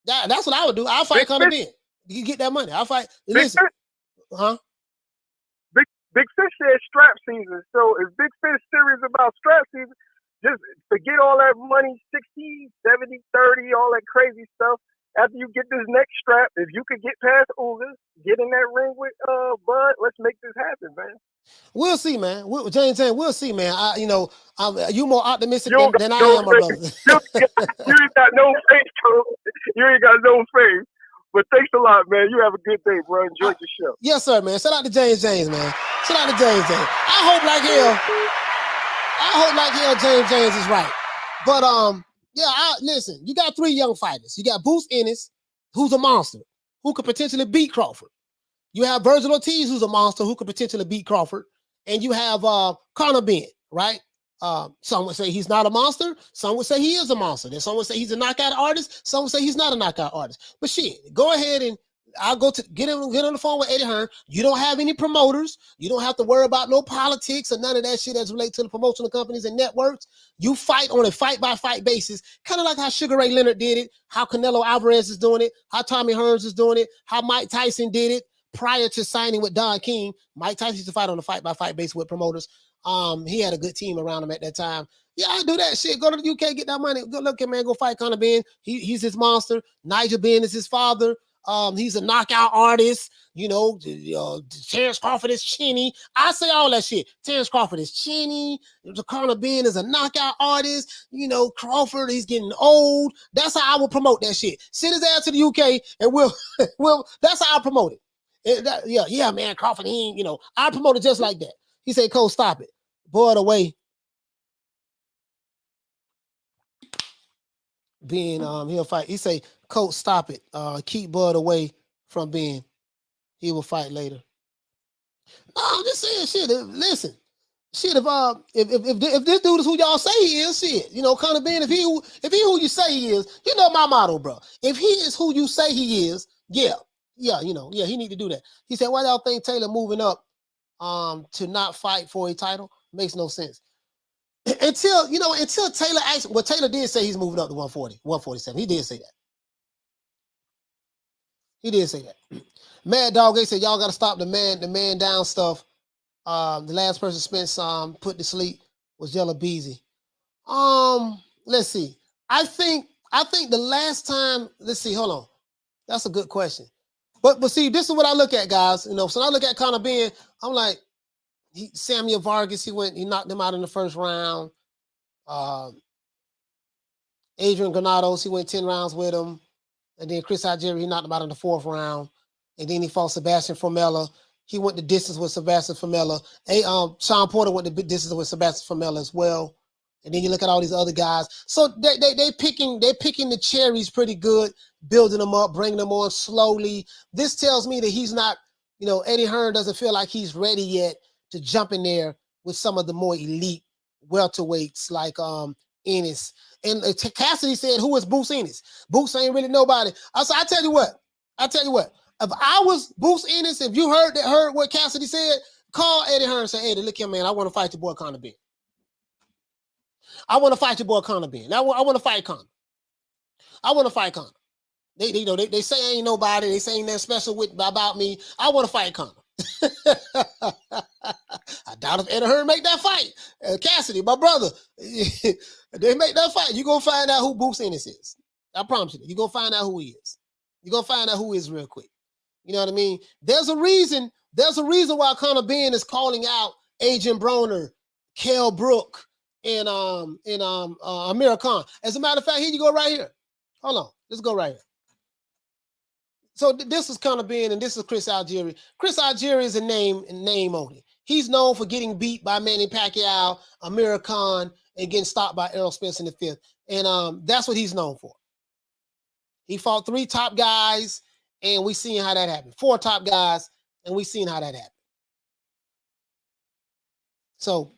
That's what I would do. I'll fight Conor Benn. You get that money. I'll fight. Listen, Big Fish said strap season. So if Big Fish serious about strap season, just forget all that money, 60, 70, 30, all that crazy stuff. After you get this next strap, if you could get past Ugas, get in that ring with Bud, let's make this happen, man. We'll see, man. James, we'll see, man. You more optimistic than I am, my brother. You ain't got no faith, Coach. You ain't got no faith. But thanks a lot, man. You have a good day, bro. Enjoy the show. Yes, sir, man. Shout out to James, man. Shout out to James. I hope like hell James is right. But listen, you got 3 young fighters. You got Bruce Ennis, who's a monster, who could potentially beat Crawford. You have Virgil Ortiz, who's a monster, who could potentially beat Crawford. And you have Conor Benn, right? Some would say he's not a monster. Some would say he is a monster. Then some would say he's a knockout artist. Some would say he's not a knockout artist. But shit, go ahead and I'll go to get on the phone with Eddie Hearn. You don't have any promoters. You don't have to worry about no politics or none of that shit that's related to the promotional companies and networks. You fight on a fight-by-fight basis, kind of like how Sugar Ray Leonard did it, how Canelo Alvarez is doing it, how Tommy Hearns is doing it, how Mike Tyson did it prior to signing with Don King. Mike Tyson used to fight on a fight-by-fight basis with promoters. He had a good team around him at that time. Yeah, I do that shit. Go to the UK, get that money. Go look at man, go fight Conor Benn. He's his monster. Nigel Benn is his father. He's a knockout artist. Terence Crawford is chinny. I say all that shit. Terence Crawford is chinny. Conor Benn is a knockout artist. Crawford, he's getting old. That's how I will promote that shit. Send his ass to the UK and we'll that's how I promote it. Man, Crawford, he ain't, I promote it just like that. He said, Cole, stop it. Boy, away. Being he'll fight. He say, Coach, stop it. Keep Bud away from being. He will fight later. No, I'm just saying shit. Listen, shit. If this dude is who y'all say he is, shit. Conor Benn. If he who you say he is, my motto, bro. If he is who you say he is, he need to do that. He said, why y'all think Taylor moving up to not fight for a title? Makes no sense. Until Taylor actually, well, Taylor did say he's moving up to 140, 147. He did say that. Mad Dog, they said y'all got to stop the man down stuff. The last person Spence put to sleep was Yella Beezy. Let's see. I think the last time. Let's see. Hold on. That's a good question. But see, this is what I look at, guys. So I look at Conor Benn. I'm like. Samuel Vargas, he knocked him out in the first round. Adrien Granados, he went 10 rounds with him. And then Chris Algeri, he knocked him out in the 4th round. And then he fought Sebastian Formella. He went the distance with Sebastian Formella. Sean Porter went the distance with Sebastian Formella as well. And then you look at all these other guys. So they picking the cherries pretty good, building them up, bringing them on slowly. This tells me that he's not, Eddie Hearn doesn't feel like he's ready yet to jump in there with some of the more elite welterweights like Ennis. And Cassidy said, who is Bruce Ennis? Bruce ain't really nobody. I tell you what. If I was Bruce Ennis, if you heard what Cassidy said, call Eddie Hearn and say, hey, look here, man, I want to fight your boy Conor Benn. I want to fight Conor. They say ain't nobody. They say ain't nothing special about me. I want to fight Conor. I doubt if Eddie Hearn make that fight. Cassidy, my brother, they make that fight. You're going to find out who Bruce Ennis is. I promise you. You're going to find out who he is. You're going to find out who he is real quick. You know what I mean? There's a reason why Conor Benn is calling out Adrien Broner, Kell Brook, and Amir Khan. As a matter of fact, here you go right here. Hold on. Let's go right here. So this is Conor Benn, and this is Chris Algeri. Chris Algeri is a name only. He's known for getting beat by Manny Pacquiao, Amir Khan, and getting stopped by Errol Spence in the fifth. And that's what he's known for. He fought 3 top guys, and we seen how that happened. 4 top guys, and we seen how that happened. So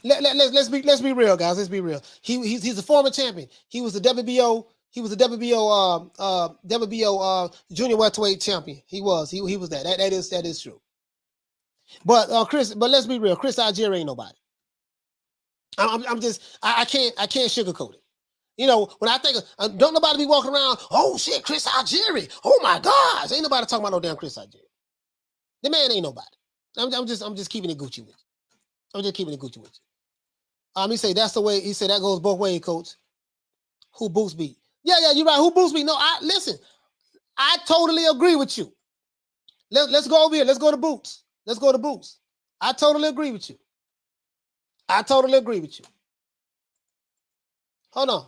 let's be real, guys. Let's be real. He's a former champion. He was the WBO. He was the WBO junior welterweight champion. He was that. That is true. But let's be real. Chris Algeri ain't nobody. I can't sugarcoat it. You know, when I think of, don't nobody be walking around, oh shit, Chris Algeri. Oh my gosh. Ain't nobody talking about no damn Chris Algeri. The man ain't nobody. I'm just keeping it Gucci with you. I'm just keeping it Gucci with you. He said that's the way. He said that goes both ways, coach. Who Boots beat? Yeah, you're right. Who Boots beat? No, listen. I totally agree with you. Let's go over here. Let's go to Boots. Let's go to Boots. I totally agree with you. Hold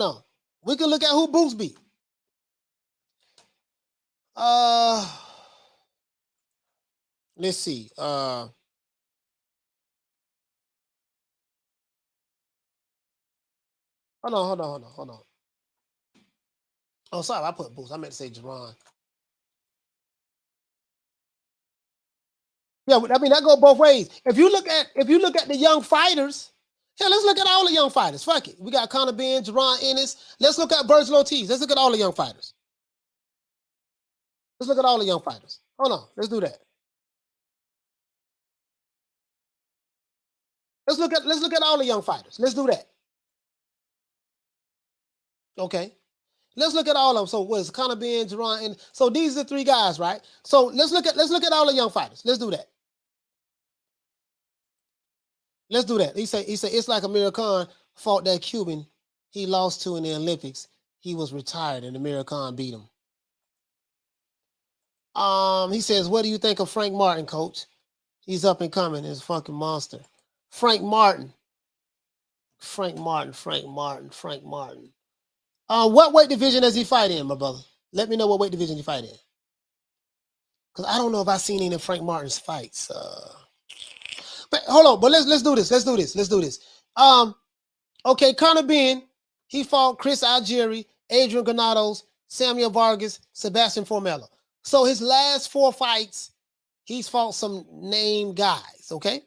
on. We can look at who Boots beat. Let's see. Hold on. Oh, sorry, I put Boots. I meant to say Jerron. Yeah, I mean that go both ways. If you look at the young fighters, hell, let's look at all the young fighters. Fuck it. We got Conor Benn, Jerron Ennis. Let's look at Virgil Ortiz. Let's look at all the young fighters. Hold on. Let's do that. Let's look at all the young fighters. Let's do that. Okay. Let's look at all of them. So what is Conor Benn, Jerron, and so these are the 3 guys, right? So let's look at all the young fighters. Let's do that. He said it's like Amir Khan fought that Cuban he lost to in the Olympics. He was retired and Amir Khan beat him. He says, what do you think of Frank Martin, coach? He's up and coming. He's a fucking monster. Frank Martin. What weight division does he fight in, my brother? Let me know what weight division you fight in. Because I don't know if I've seen any of Frank Martin's fights. But hold on, but let's do this. Okay, Conor Benn, he fought Chris Algeri, Adrian Granados, Samuel Vargas, Sebastian Formella. So his last 4 fights, he's fought some named guys, okay?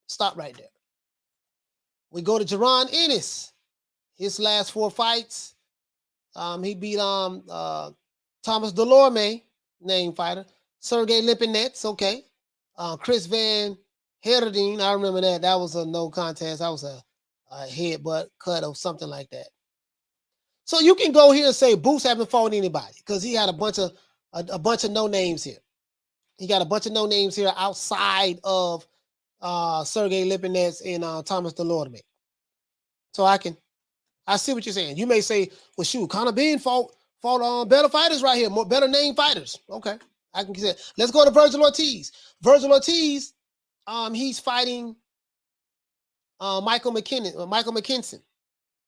Stop right there. We go to Jerron Ennis. His last 4 fights, he beat Thomas Delorme, named fighter, Sergey Lipinets, okay. Chris Van Herding, I remember that. That was a no contest. That was a headbutt cut or something like that. So you can go here and say Boots haven't fought anybody because he had a bunch of no names here. He got a bunch of no names here outside of Sergey Lipinets and Thomas Delorme. So I see what you're saying. You may say, well, shoot, Conor Benn fought better fighters right here, more better named fighters. Okay, I can say. Let's go to Virgil Ortiz. He's fighting Michael McKinson.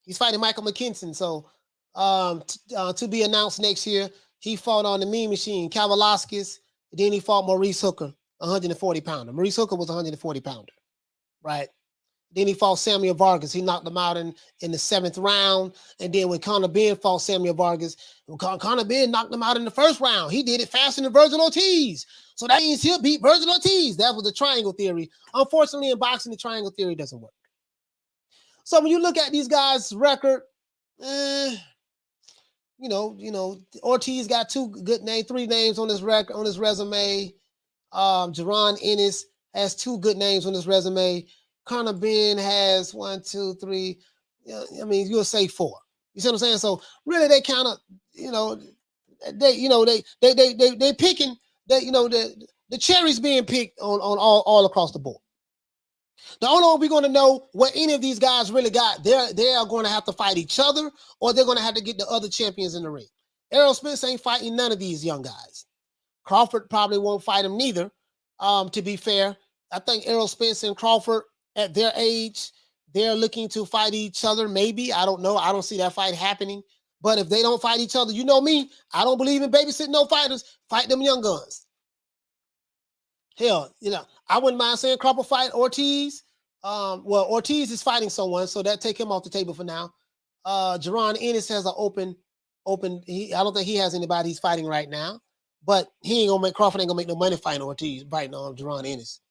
He's fighting Michael McKinson. So to be announced next year, he fought on the Mean Machine, Kavalaskis. Then he fought Maurice Hooker, 140-pounder. Maurice Hooker was a 140-pounder, right? Then he fought Samuel Vargas. He knocked him out in the 7th round. And then when Conor Benn fought Samuel Vargas, Conor Benn knocked him out in the 1st round. He did it faster than Virgil Ortiz. So that means he'll beat Virgil Ortiz. That was the triangle theory. Unfortunately, in boxing, the triangle theory doesn't work. So when you look at these guys' record, Ortiz got 2 good names, 3 names on his record, on his resume. Jerron Ennis has 2 good names on his resume. Conor Benn has 1, 2, 3. I mean, you'll say 4. You see what I'm saying? So really, they kind of, they picking. The cherries being picked on all across the board. The only way we're going to know what any of these guys really got, they are going to have to fight each other, or they're going to have to get the other champions in the ring. Errol Spence ain't fighting none of these young guys. Crawford probably won't fight him neither. To be fair, I think Errol Spence and Crawford at their age, they're looking to fight each other. Maybe, I don't know. I don't see that fight happening. But if they don't fight each other, you know me, I don't believe in babysitting no fighters. Fight them young guns. Hell, I wouldn't mind saying Crawford fight Ortiz. Well, Ortiz is fighting someone, so that take him off the table for now. Jaron Ennis has an open. I don't think he has anybody he's fighting right now, but Crawford ain't gonna make no money fighting Ortiz, fighting Jaron Ennis.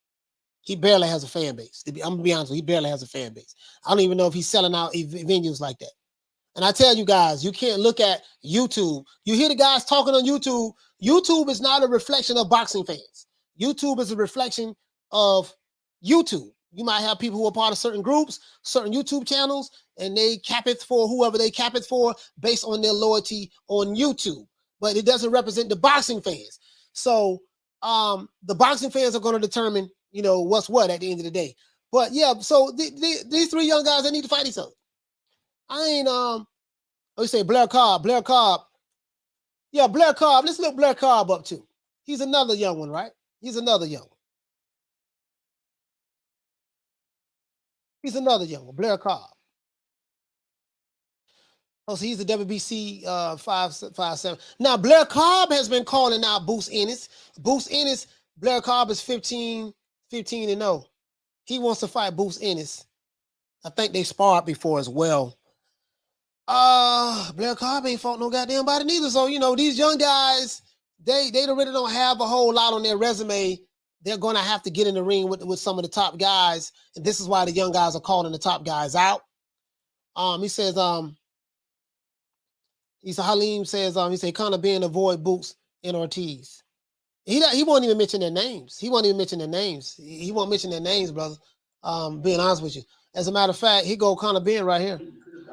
He barely has a fan base. I'm gonna be honest with you, he barely has a fan base. I don't even know if he's selling out venues like that. And I tell you guys, you can't look at YouTube. You hear the guys talking on YouTube. YouTube is not a reflection of boxing fans. YouTube is a reflection of YouTube. You might have people who are part of certain groups, certain YouTube channels, and they cap it for whoever they cap it for based on their loyalty on YouTube. But it doesn't represent the boxing fans. So the boxing fans are going to determine, what's what at the end of the day. But yeah, so these three young guys, they need to fight each other. I ain't we say Blair Cobb. Yeah, Blair Cobb. Let's look Blair Cobb up too. He's another young one, right? He's another young one. Blair Cobb. Oh, so he's the WBC 5'7". Now, Blair Cobb has been calling out Boots Ennis. Blair Cobb is 15-0. He wants to fight Boots Ennis. I think they sparred before as well. Blair Cobb ain't fought no goddamn body neither. So, these young guys, they really don't have a whole lot on their resume. They're going to have to get in the ring with some of the top guys. And this is why the young guys are calling the top guys out. He says, Halim says, he said, Conor Benn avoid Boots and Ortiz. He won't even mention their names. He won't mention their names, brother. Being honest with you. As a matter of fact, he go Conor Benn right here.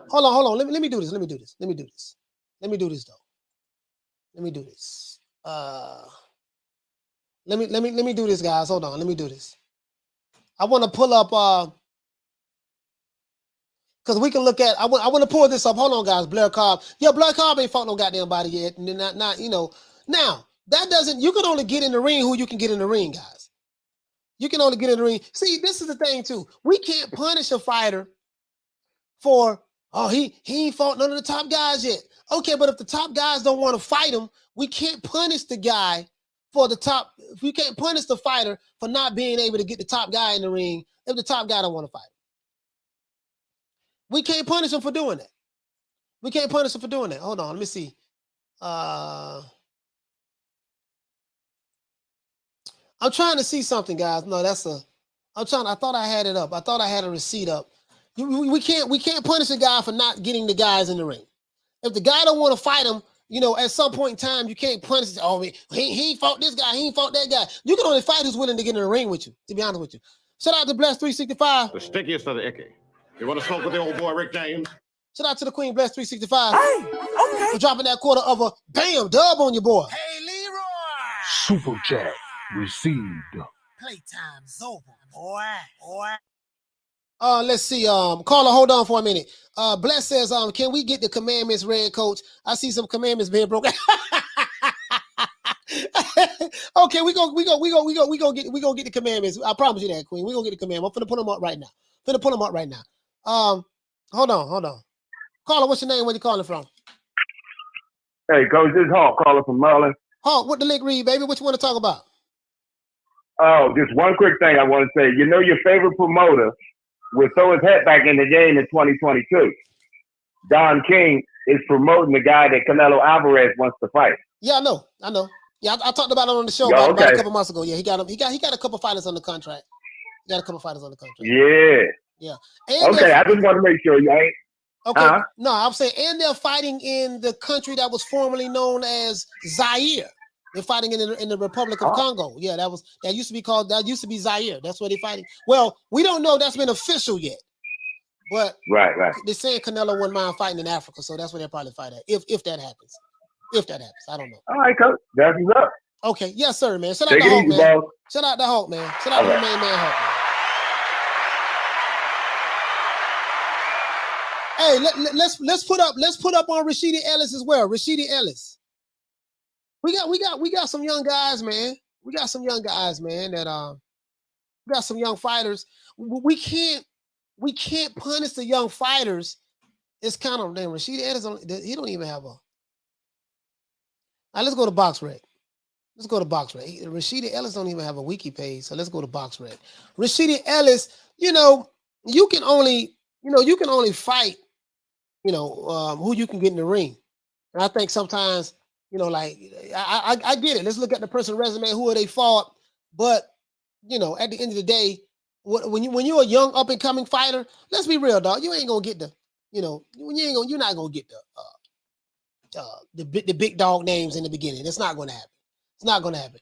Hold on. Let me do this. Let me do this, though. Let me do this. Let me do this, guys. Hold on. Let me do this. I want to pull up because we can look at. I want to pull this up. Hold on, guys. Blair Cobb. Yeah, Blair Cobb ain't fought no goddamn body yet. And not Now that doesn't. You can only get in the ring who you can get in the ring, guys. You can only get in the ring. See, this is the thing too. We can't punish a fighter for he ain't fought none of the top guys yet. Okay, but if the top guys don't want to fight him, we can't punish the guy for the top. We can't punish the fighter for not being able to get the top guy in the ring if the top guy don't want to fight him. We can't punish him for doing that. Hold on, let me see. I'm trying to see something, guys. No, I thought I had it up. I thought I had a receipt up. We can't punish a guy for not getting the guys in the ring. If the guy don't want to fight him, at some point in time, you can't punish. Oh, he ain't fought this guy. He ain't fought that guy. You can only fight who's willing to get in the ring with you, to be honest with you. Shout out to Bless 365. The stickiest of the icky. You want to smoke with the old boy, Rick James? Shout out to the Queen Bless 365. Hey, okay. For dropping that quarter of a bam dub on your boy. Hey, Leroy. Super chat received. Playtime's over, boy. Let's see. Caller, hold on for a minute. Bless says, can we get the commandments read, coach? I see some commandments being broken. Okay, we gonna get the commandments. I promise you that, Queen. We gonna get the commandments. I'm finna put them up right now. Hold on. Caller, what's your name? Where you calling from? Hey, Coach, this is Hawk calling from Maryland. Hawk, what the link read, baby? What you want to talk about? Oh, just one quick thing I want to say. Your favorite promoter will throw his hat back in the game in 2022. Don King is promoting the guy that Canelo Alvarez wants to fight. Yeah, I know. Yeah, I talked about it on the show about a couple months ago. Yeah, he got a couple fighters on the contract. Yeah. And okay, I just want to make sure you ain't. Okay. No, I'm saying, and they're fighting in the country that was formerly known as Zaire. They're fighting in the Republic of Congo. Yeah, that used to be Zaire. That's where they're fighting. Well, we don't know that's been official yet. But right. They're saying Canelo wouldn't mind fighting in Africa, so that's where they'll probably fight at. If that happens. I don't know. All right, Coach. That's what's up. Okay, yes, sir, man. Shout out to Hulk, man. Shout out to Hulk, man. Shout out to the main man, Hulk. Hey, let's put up on Rashidi Ellis as well. Rashidi Ellis. we got some young guys, man. We got some young guys, man. That we got some young fighters. We can't punish the young fighters. It's kind of damn. Rashid Ellis, he don't even have a. All right, let's go to BoxRec. Let's go to BoxRec. Rashida Ellis don't even have a wiki page, so let's go to BoxRec. Rashida Ellis, you can only fight, who you can get in the ring. And I think sometimes, like I get it. Let's look at the person's resume, who are they fought. But, at the end of the day, when you're a young up and coming fighter, let's be real, dog. You ain't gonna get you're not gonna get the big dog names in the beginning. It's not gonna happen. It's not gonna happen.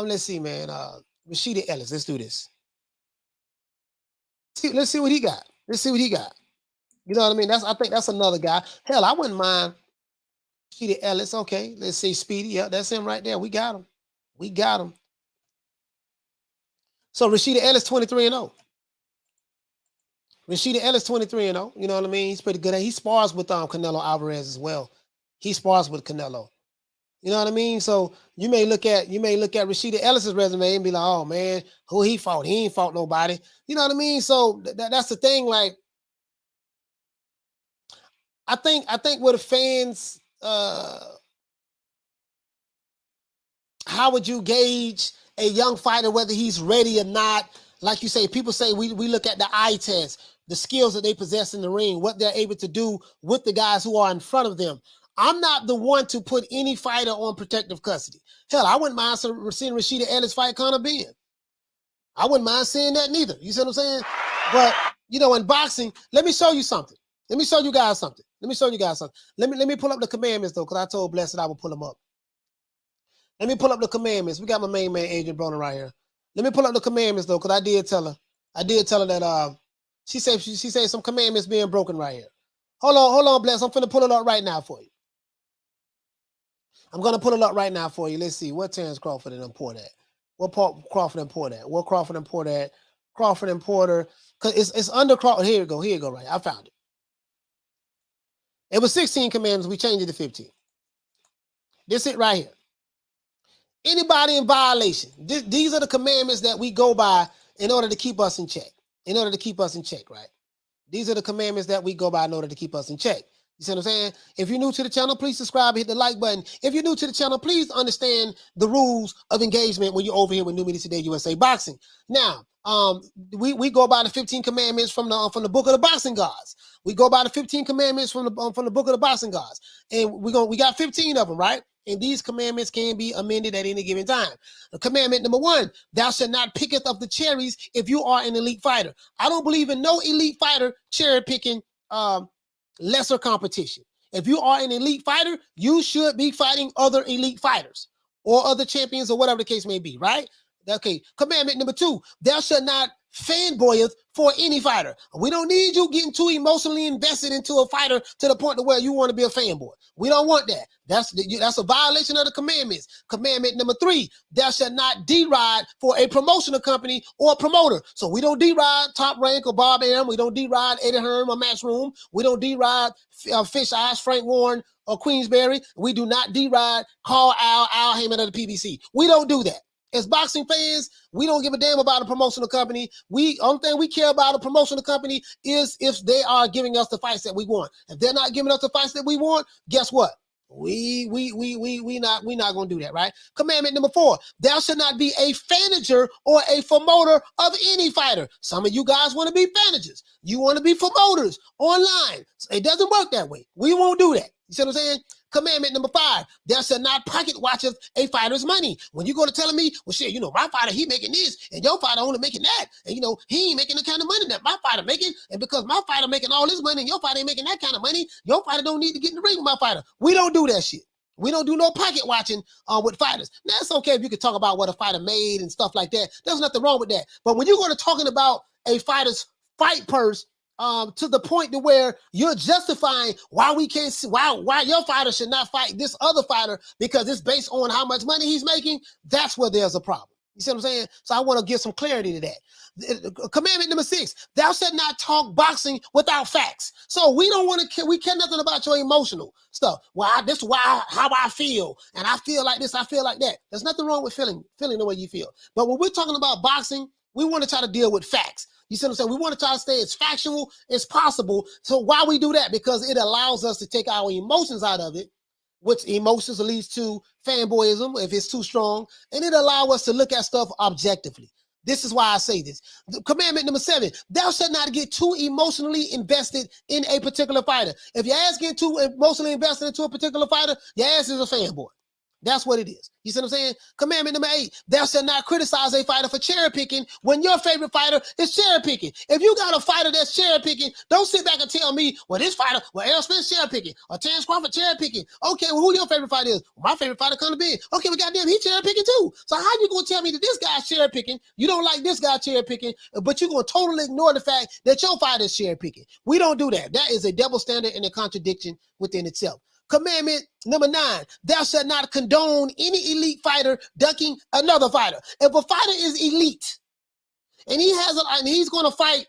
Let's see, man. Rashida Ellis. Let's do this. Let's see what he got. Let's see what he got. You know what I mean? I think that's another guy. Hell, I wouldn't mind Rashida Ellis. Okay, let's see Speedy. Yeah, that's him right there. We got him. We got him. So Rashida Ellis 23-0. Rashida Ellis 23-0. You know what I mean? He's pretty good. He spars with Canelo Alvarez as well. He spars with Canelo. You know what I mean? So you may look at Rashida Ellis's resume and be like, oh man, who he fought? He ain't fought nobody. You know what I mean? So that's the thing. Like, I think with the fans, how would you gauge a young fighter whether he's ready or not? Like you say, people say we look at the eye test, the skills that they possess in the ring, what they're able to do with the guys who are in front of them. I'm not the one to put any fighter on protective custody. Hell, I wouldn't mind seeing Rashida Ellis fight Conor Benn. I wouldn't mind seeing that neither. You see what I'm saying? But, in boxing, let me show you something. Let me show you guys something. Let me pull up the commandments, though, because I told Blessed I would pull them up. Let me pull up the commandments. We got my main man, Adrien Broner, right here. Let me pull up the commandments, though, because I did tell her that she said some commandments being broken right here. Hold on, Bless. I'm finna pull it up right now for you. I'm gonna pull it up right now for you. Let's see what Terrence Crawford and import at. What Crawford import at? What Crawford import at? Crawford importer. Cause it's under Crawford. Here you go. Right. I found it. It was 16 commandments. We changed it to 15. This it right here. Anybody in violation. These are the commandments that we go by in order to keep us in check. Right? These are the commandments that we go by in order to keep us in check. You see what I'm saying? If you're new to the channel, please subscribe, hit the like button. If you're new to the channel, please understand the rules of engagement when you're over here with New Media Today USA Boxing. Now, we go by the 15 commandments from the book of the boxing gods. We go by the 15 commandments from the book of the boxing gods. And we got 15 of them, right? And these commandments can be amended at any given time. Commandment number 1, thou shalt not picketh of the cherries if you are an elite fighter. I don't believe in no elite fighter cherry picking lesser competition. If you are an elite fighter, you should be fighting other elite fighters or other champions or whatever the case may be, right? Okay. Commandment number 2, thou shalt not fanboyeth for any fighter. We don't need you getting too emotionally invested into a fighter to the point to where you want to be a fanboy. We don't want that. That's a violation of the commandments. Commandment number 3, thou shalt not deride for a promotional company or a promoter. So we don't deride Top Rank or Bob Arum. We don't deride Eddie Hearn or Matchroom. We don't deride Fish Eyes, Frank Warren or Queensberry. We do not deride Carl Al Haymon of the PBC. We don't do that. As boxing fans, we don't give a damn about a promotional company. Only thing we care about a promotional company is if they are giving us the fights that we want. If they're not giving us the fights that we want, guess what? We not gonna do that, right? Commandment number 4, thou shalt not be a manager or a promoter of any fighter. Some of you guys want to be managers. You want to be promoters online. It doesn't work that way. We won't do that. You see what I'm saying? Commandment number 5, thou shalt not pocket watcheth a fighter's money. When you go to telling me, well, shit, my fighter, he making this, and your fighter only making that, and he ain't making the kind of money that my fighter making, and because my fighter making all this money and your fighter ain't making that kind of money, your fighter don't need to get in the ring with my fighter. We don't do that shit. We don't do no pocket watching with fighters. Now, it's okay if you could talk about what a fighter made and stuff like that. There's nothing wrong with that. But when you're going to talking about a fighter's fight purse, to the point to where you're justifying why we can't see why your fighter should not fight this other fighter because it's based on how much money he's making, that's where there's a problem. You see what I'm saying? So I want to give some clarity to that. Commandment number 6, thou shalt not talk boxing without facts. So we don't want to, we care nothing about your emotional stuff. Well, this is how I feel. And I feel like this, I feel like that. There's nothing wrong with feeling the way you feel. But when we're talking about boxing, we want to try to deal with facts. You see what I'm saying? We want to try to stay as factual as possible. So why we do that? Because it allows us to take our emotions out of it, which emotions leads to fanboyism if it's too strong, and it allows us to look at stuff objectively. This is why I say this. Commandment number 7, thou shalt not get too emotionally invested in a particular fighter. If your ass get too emotionally invested into a particular fighter, your ass is a fanboy. That's what it is. You see what I'm saying? Commandment number 8, thou shalt not criticize a fighter for cherry picking when your favorite fighter is cherry picking. If you got a fighter that's cherry picking, don't sit back and tell me, well, this fighter, well, Errol Spence cherry picking, or Terrence Crawford cherry picking. Okay, well, who your favorite fighter is? Well, my favorite fighter, Conor Benn. Okay, well, goddamn, he cherry picking too. So how you gonna tell me that this guy's cherry picking? You don't like this guy cherry picking, but you gonna totally ignore the fact that your fighter is cherry picking. We don't do that. That is a double standard and a contradiction within itself. Commandment number 9, thou shalt not condone any elite fighter ducking another fighter. If a fighter is elite and he's going to fight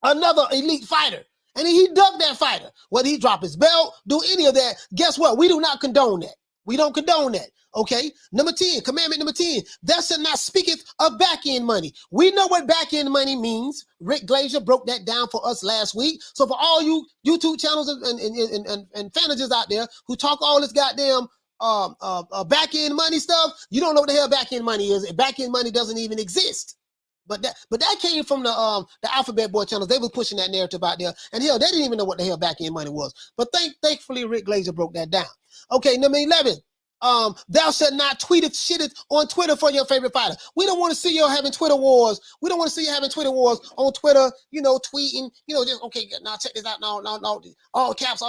another elite fighter and he duck that fighter, whether he drop his belt, do any of that, guess what? We do not condone that. We don't condone that. Okay. Number 10, commandment number 10, thou shalt not speaketh of back-end money. We know what back-end money means. Rick Glazier broke that down for us last week. So for all you YouTube channels and fanagers out there who talk all this goddamn back-end money stuff, you don't know what the hell back-end money is. Back-end money doesn't even exist. But that came from the Alphabet Boy channels. They were pushing that narrative out there. And hell, they didn't even know what the hell back-end money was. But thankfully, Rick Glazier broke that down. Okay, number 11. Thou shalt not tweet shit on Twitter for your favorite fighter. We don't want to see you having Twitter wars. We don't want to see you having Twitter wars on Twitter, tweeting, just, okay, now check this out. No, all caps.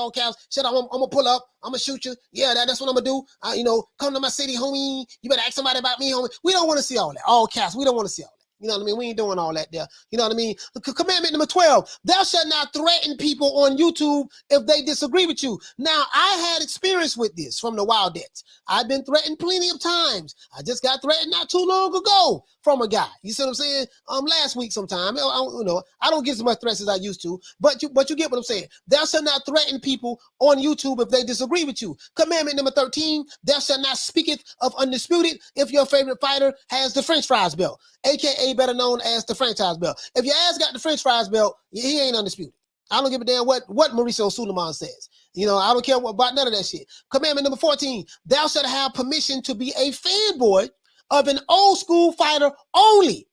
Shit, I'm gonna pull up. I'm gonna shoot you. Yeah, that's what I'm gonna do. Come to my city, homie. You better ask somebody about me, homie. We don't want to see all that. All caps. We don't want to see all that. You know what I mean? We ain't doing all that there. You know what I mean? Commandment number 12, thou shalt not threaten people on YouTube if they disagree with you. Now, I had experience with this from the Wildettes. I've been threatened plenty of times. I just got threatened not too long ago from a guy. You see what I'm saying? Last week sometime. I don't get as much threats as I used to, but you get what I'm saying. Thou shalt not threaten people on YouTube if they disagree with you. Commandment number 13, thou shalt not speaketh of undisputed if your favorite fighter has the French fries belt, aka better known as the franchise belt. If your ass got the French fries belt, he ain't undisputed. I don't give a damn what Mauricio Suleiman says. I don't care about none of that shit. Commandment number 14, thou shalt have permission to be a fanboy of an old school fighter only.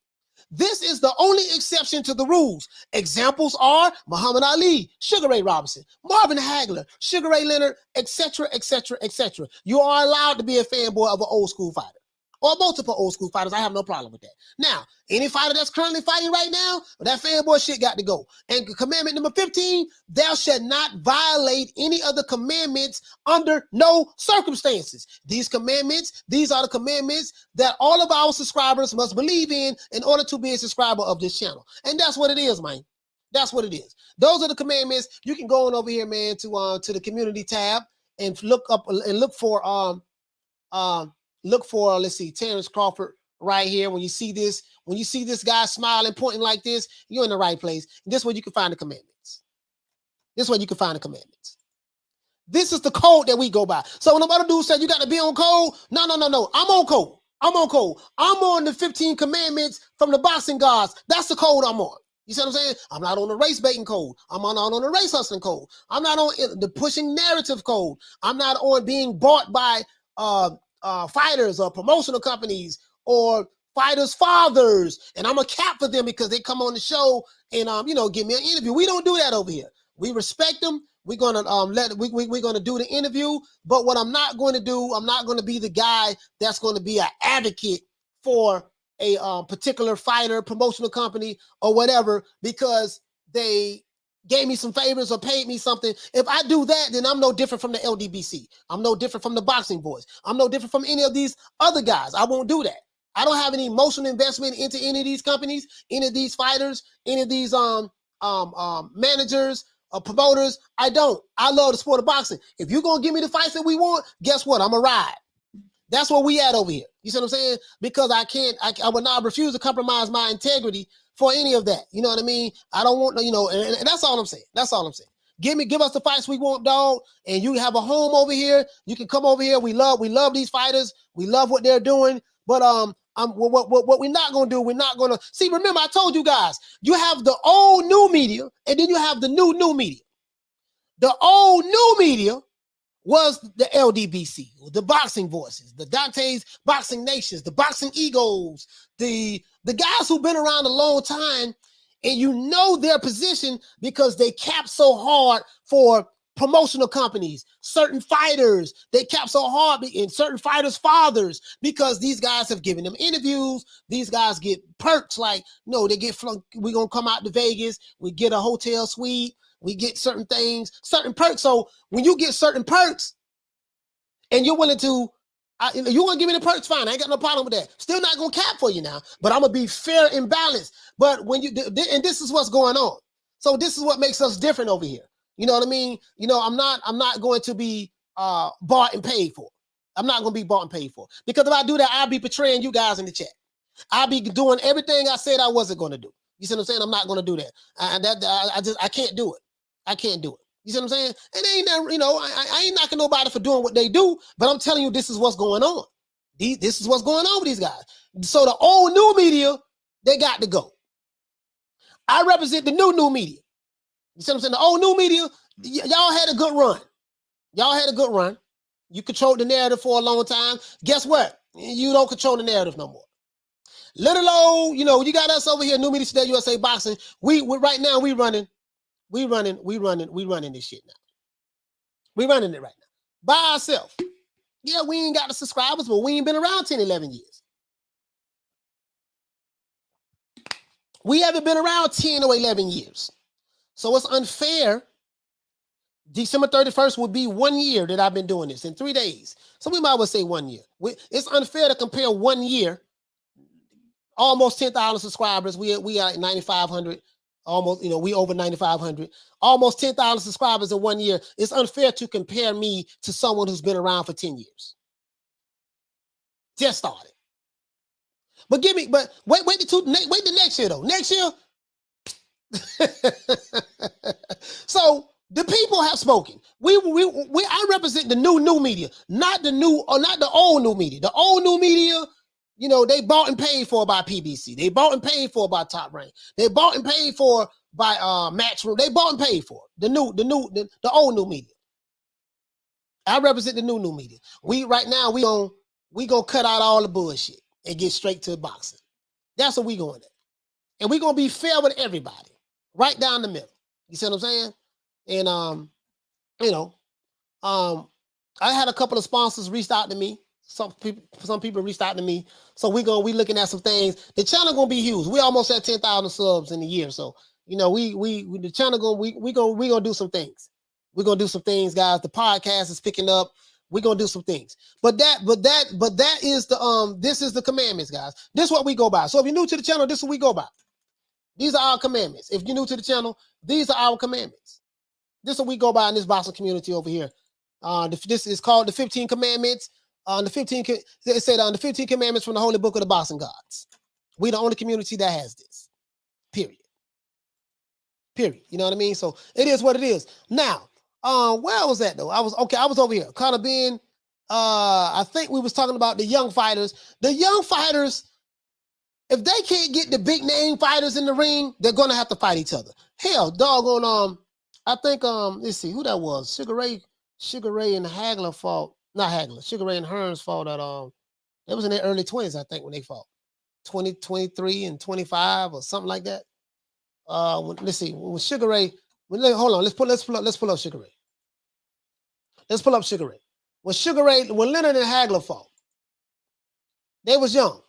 This is the only exception to the rules. Examples are Muhammad Ali, Sugar Ray Robinson, Marvin Hagler, Sugar Ray Leonard, etc., etc., etc. You are allowed to be a fanboy of an old school fighter or multiple old school fighters. I have no problem with that. Now, any fighter that's currently fighting right now, that fanboy shit got to go. And commandment number 15, thou shalt not violate any of the commandments under no circumstances. These are the commandments that all of our subscribers must believe in order to be a subscriber of this channel. And that's what it is, man. That's what it is. Those are the commandments. You can go on over here, man, to the community tab and look for let's see, Terrence Crawford right here. When you see this guy smiling, pointing like this, you're in the right place. This is where you can find the commandments. This is the code that we go by. So when the other dude said you got to be on code, no. I'm on code. I'm on the 15 commandments from the boxing gods. That's the code I'm on. You see what I'm saying? I'm not on the race baiting code. I'm not on the race hustling code. I'm not on the pushing narrative code. I'm not on being bought by fighters or promotional companies or fighters' fathers, and I'm a cap for them because they come on the show and give me an interview. We don't do that over here. We respect them. We're gonna we're gonna do the interview. But what I'm not going to do, I'm not going to be the guy that's going to be an advocate for a particular fighter, promotional company, or whatever because they gave me some favors or paid me something. If I do that, then I'm no different from the LDBC. I'm no different from the Boxing Boys. I'm no different from any of these other guys. I won't do that. I don't have any emotional investment into any of these companies, any of these fighters, any of these managers or promoters. I don't. I love the sport of boxing. If you're gonna give me the fights that we want, guess what? I'm a ride. That's where we at over here. You see what I'm saying? Because I would not refuse to compromise my integrity for any of that. You know what I mean? I don't want, and that's all I'm saying. That's all I'm saying. Give us the fights we want, dog. And you have a home over here. You can come over here. We love these fighters. We love what they're doing. But what we're not gonna do, we're not gonna see. Remember, I told you guys, you have the old new media, and then you have the new media. The old new media was the LDBC, the Boxing Voices, the Dante's Boxing Nations, the Boxing Egos, the guys who've been around a long time, and you know their position because they cap so hard for promotional companies, certain fighters, they cap so hard in certain fighters' fathers because these guys have given them interviews. These guys get perks like, no, they get we're gonna come out to Vegas, we get a hotel suite. We get certain things, certain perks. So when you get certain perks and you're willing to, you want to give me the perks, fine. I ain't got no problem with that. Still not going to cap for you now, but I'm going to be fair and balanced. But when you, and this is what's going on. So this is what makes us different over here. You know what I mean? I'm not going to be bought and paid for. I'm not going to be bought and paid for. Because if I do that, I'll be betraying you guys in the chat. I'll be doing everything I said I wasn't going to do. You see what I'm saying? I'm not going to do that. I can't do it. I can't do it. You see what I'm saying? And ain't that, I ain't knocking nobody for doing what they do, but I'm telling you, this is what's going on. This is what's going on with these guys. So the old new media, they got to go. I represent the new media. You see what I'm saying? The old new media, y'all had a good run. Y'all had a good run. You controlled the narrative for a long time. Guess what? You don't control the narrative no more. Little old, you got us over here, New Media Today, USA Boxing. We right now, we running this shit now. We running it right now. By ourselves. Yeah, we ain't got the subscribers, but we ain't been around 10, 11 years. We haven't been around 10 or 11 years. So it's unfair. December 31st will be 1 year that I've been doing this in 3 days. So we might as well say 1 year. It's unfair to compare 1 year, almost 10,000 subscribers. We are at 9,500. Almost, we over 9,500, almost 10,000 subscribers in 1 year. It's unfair to compare me to someone who's been around for 10 years. Just started. But wait the next year though. Next year. So the people have spoken. I represent the new media, not the old new media. The old new media, they bought and paid for by PBC. They bought and paid for by Top Rank. They bought and paid for by Matchroom. They bought and paid for the old new media. I represent the new media. We gonna cut out all the bullshit and get straight to boxing. That's what we going at. And we gonna be fair with everybody, right down the middle. You see what I'm saying? And I had a couple of sponsors reached out to me. Some people reached out to me. So we looking at some things. The channel gonna be huge. We almost at 10,000 subs in a year. So the channel we gonna do some things. We're gonna do some things, guys. The podcast is picking up. We're gonna do some things. But that is this is the commandments, guys. This is what we go by. So if you're new to the channel, this is what we go by. These are our commandments. If you're new to the channel, these are our commandments. This is what we go by in this boxing community over here. This is called the 15 Commandments. It said on the 15 Commandments from the Holy Book of the Boxing Gods. We the only community that has this. Period. You know what I mean? So it is what it is. Now, where was that though? I was over here. Conor Benn. I think we was talking about the young fighters. The young fighters, if they can't get the big name fighters in the ring, they're gonna have to fight each other. Hell, doggone, I think let's see who that was. Sugar Ray and Hagler fought. Not Hagler. Sugar Ray and Hearns fought at it was in their early 20s, I think, when they fought. 20, 23, and 25 or something like that. Let's see. When Sugar Ray, hold on, let's pull up Sugar Ray. Let's pull up Sugar Ray. When Leonard and Hagler fought, they was young.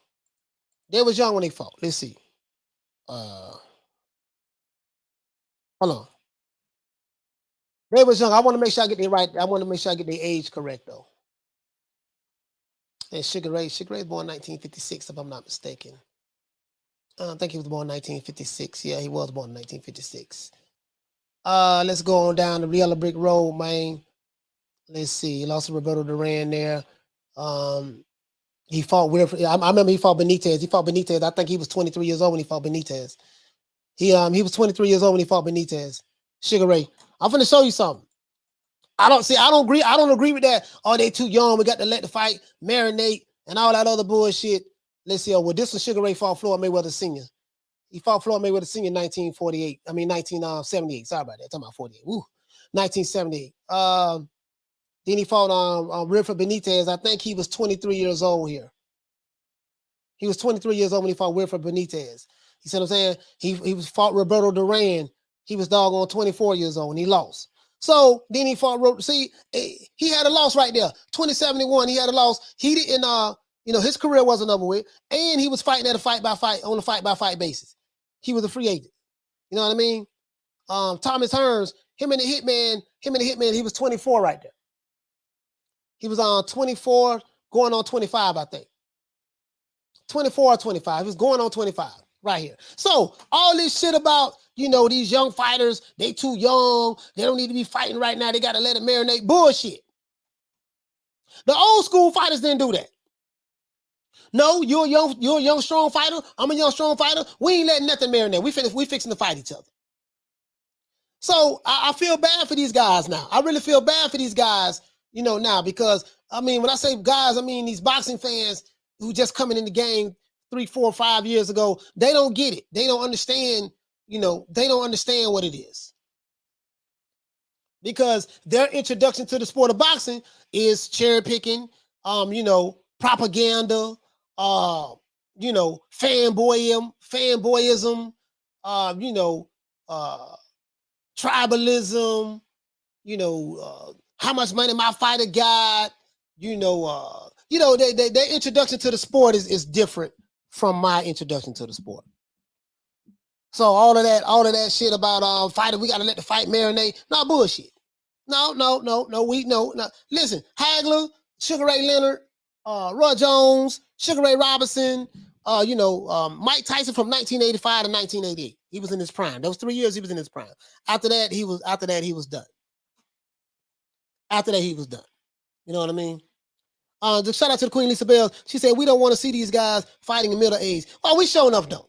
They was young when they fought. Let's see. Hold on. They was young. I want to make sure I get their right. I want to make sure I get their age correct though. And Sugar Ray was born 1956, if I'm not mistaken. I think he was born 1956. Yeah, he was born in 1956. Let's go on down the Yellow Brick Road, man. Let's see. He lost to Roberto Duran there. He fought Wilfred. I remember he fought Benitez. He fought Benitez. I think he was 23 years old when he fought Benitez. He was 23 years old when he fought Benitez. Sugar Ray. I'm finna show you something. I don't agree with that. Oh, they too young. We got to let the fight marinate and all that other bullshit. Let's see. Well, this was Sugar Ray fought Floyd Mayweather Sr. He fought Floyd Mayweather Sr. in 1948. I mean 1978. Sorry about that. I'm talking about 48. Woo. 1978. Then he fought Wilfred Benitez. I think he was 23 years old here. He was 23 years old when he fought Wilfred Benitez. You see what I'm saying? He was fought Roberto Duran. He was doggone 24 years old and he lost. So then he fought. See, he had a loss right there. 2071. He had a loss. He didn't. His career wasn't over with, and he was fighting at a fight by fight basis. He was a free agent. You know what I mean? Thomas Hearns, him and the Hitman. He was 24 right there. He was on 24, going on 25, I think. 24 or 25. He was going on 25 right here. So all this shit about, these young fighters, they too young. They don't need to be fighting right now. They got to let it marinate. Bullshit. The old school fighters didn't do that. No, you're a young, strong fighter. I'm a young, strong fighter. We ain't letting nothing marinate. We fixing to fight each other. So I feel bad for these guys now. I really feel bad for these guys, now, because, when I say guys, I mean these boxing fans who just coming in the game 3, 4, 5 years ago. They don't get it. They don't understand, they don't understand what it is. Because their introduction to the sport of boxing is cherry picking, propaganda, fanboyism, tribalism, how much money my fighter got, their introduction to the sport is different from my introduction to the sport. So all of that shit about fighter, we gotta let the fight marinate. No, bullshit. No. Listen, Hagler, Sugar Ray Leonard, Roy Jones, Sugar Ray Robinson, Mike Tyson from 1985 to 1988. He was in his prime. Those 3 years he was in his prime. After that, he was done. After that, he was done. You know what I mean? Just shout out to the Queen Lisa Bells. She said, we don't want to see these guys fighting in middle age. Well, we sure enough don't.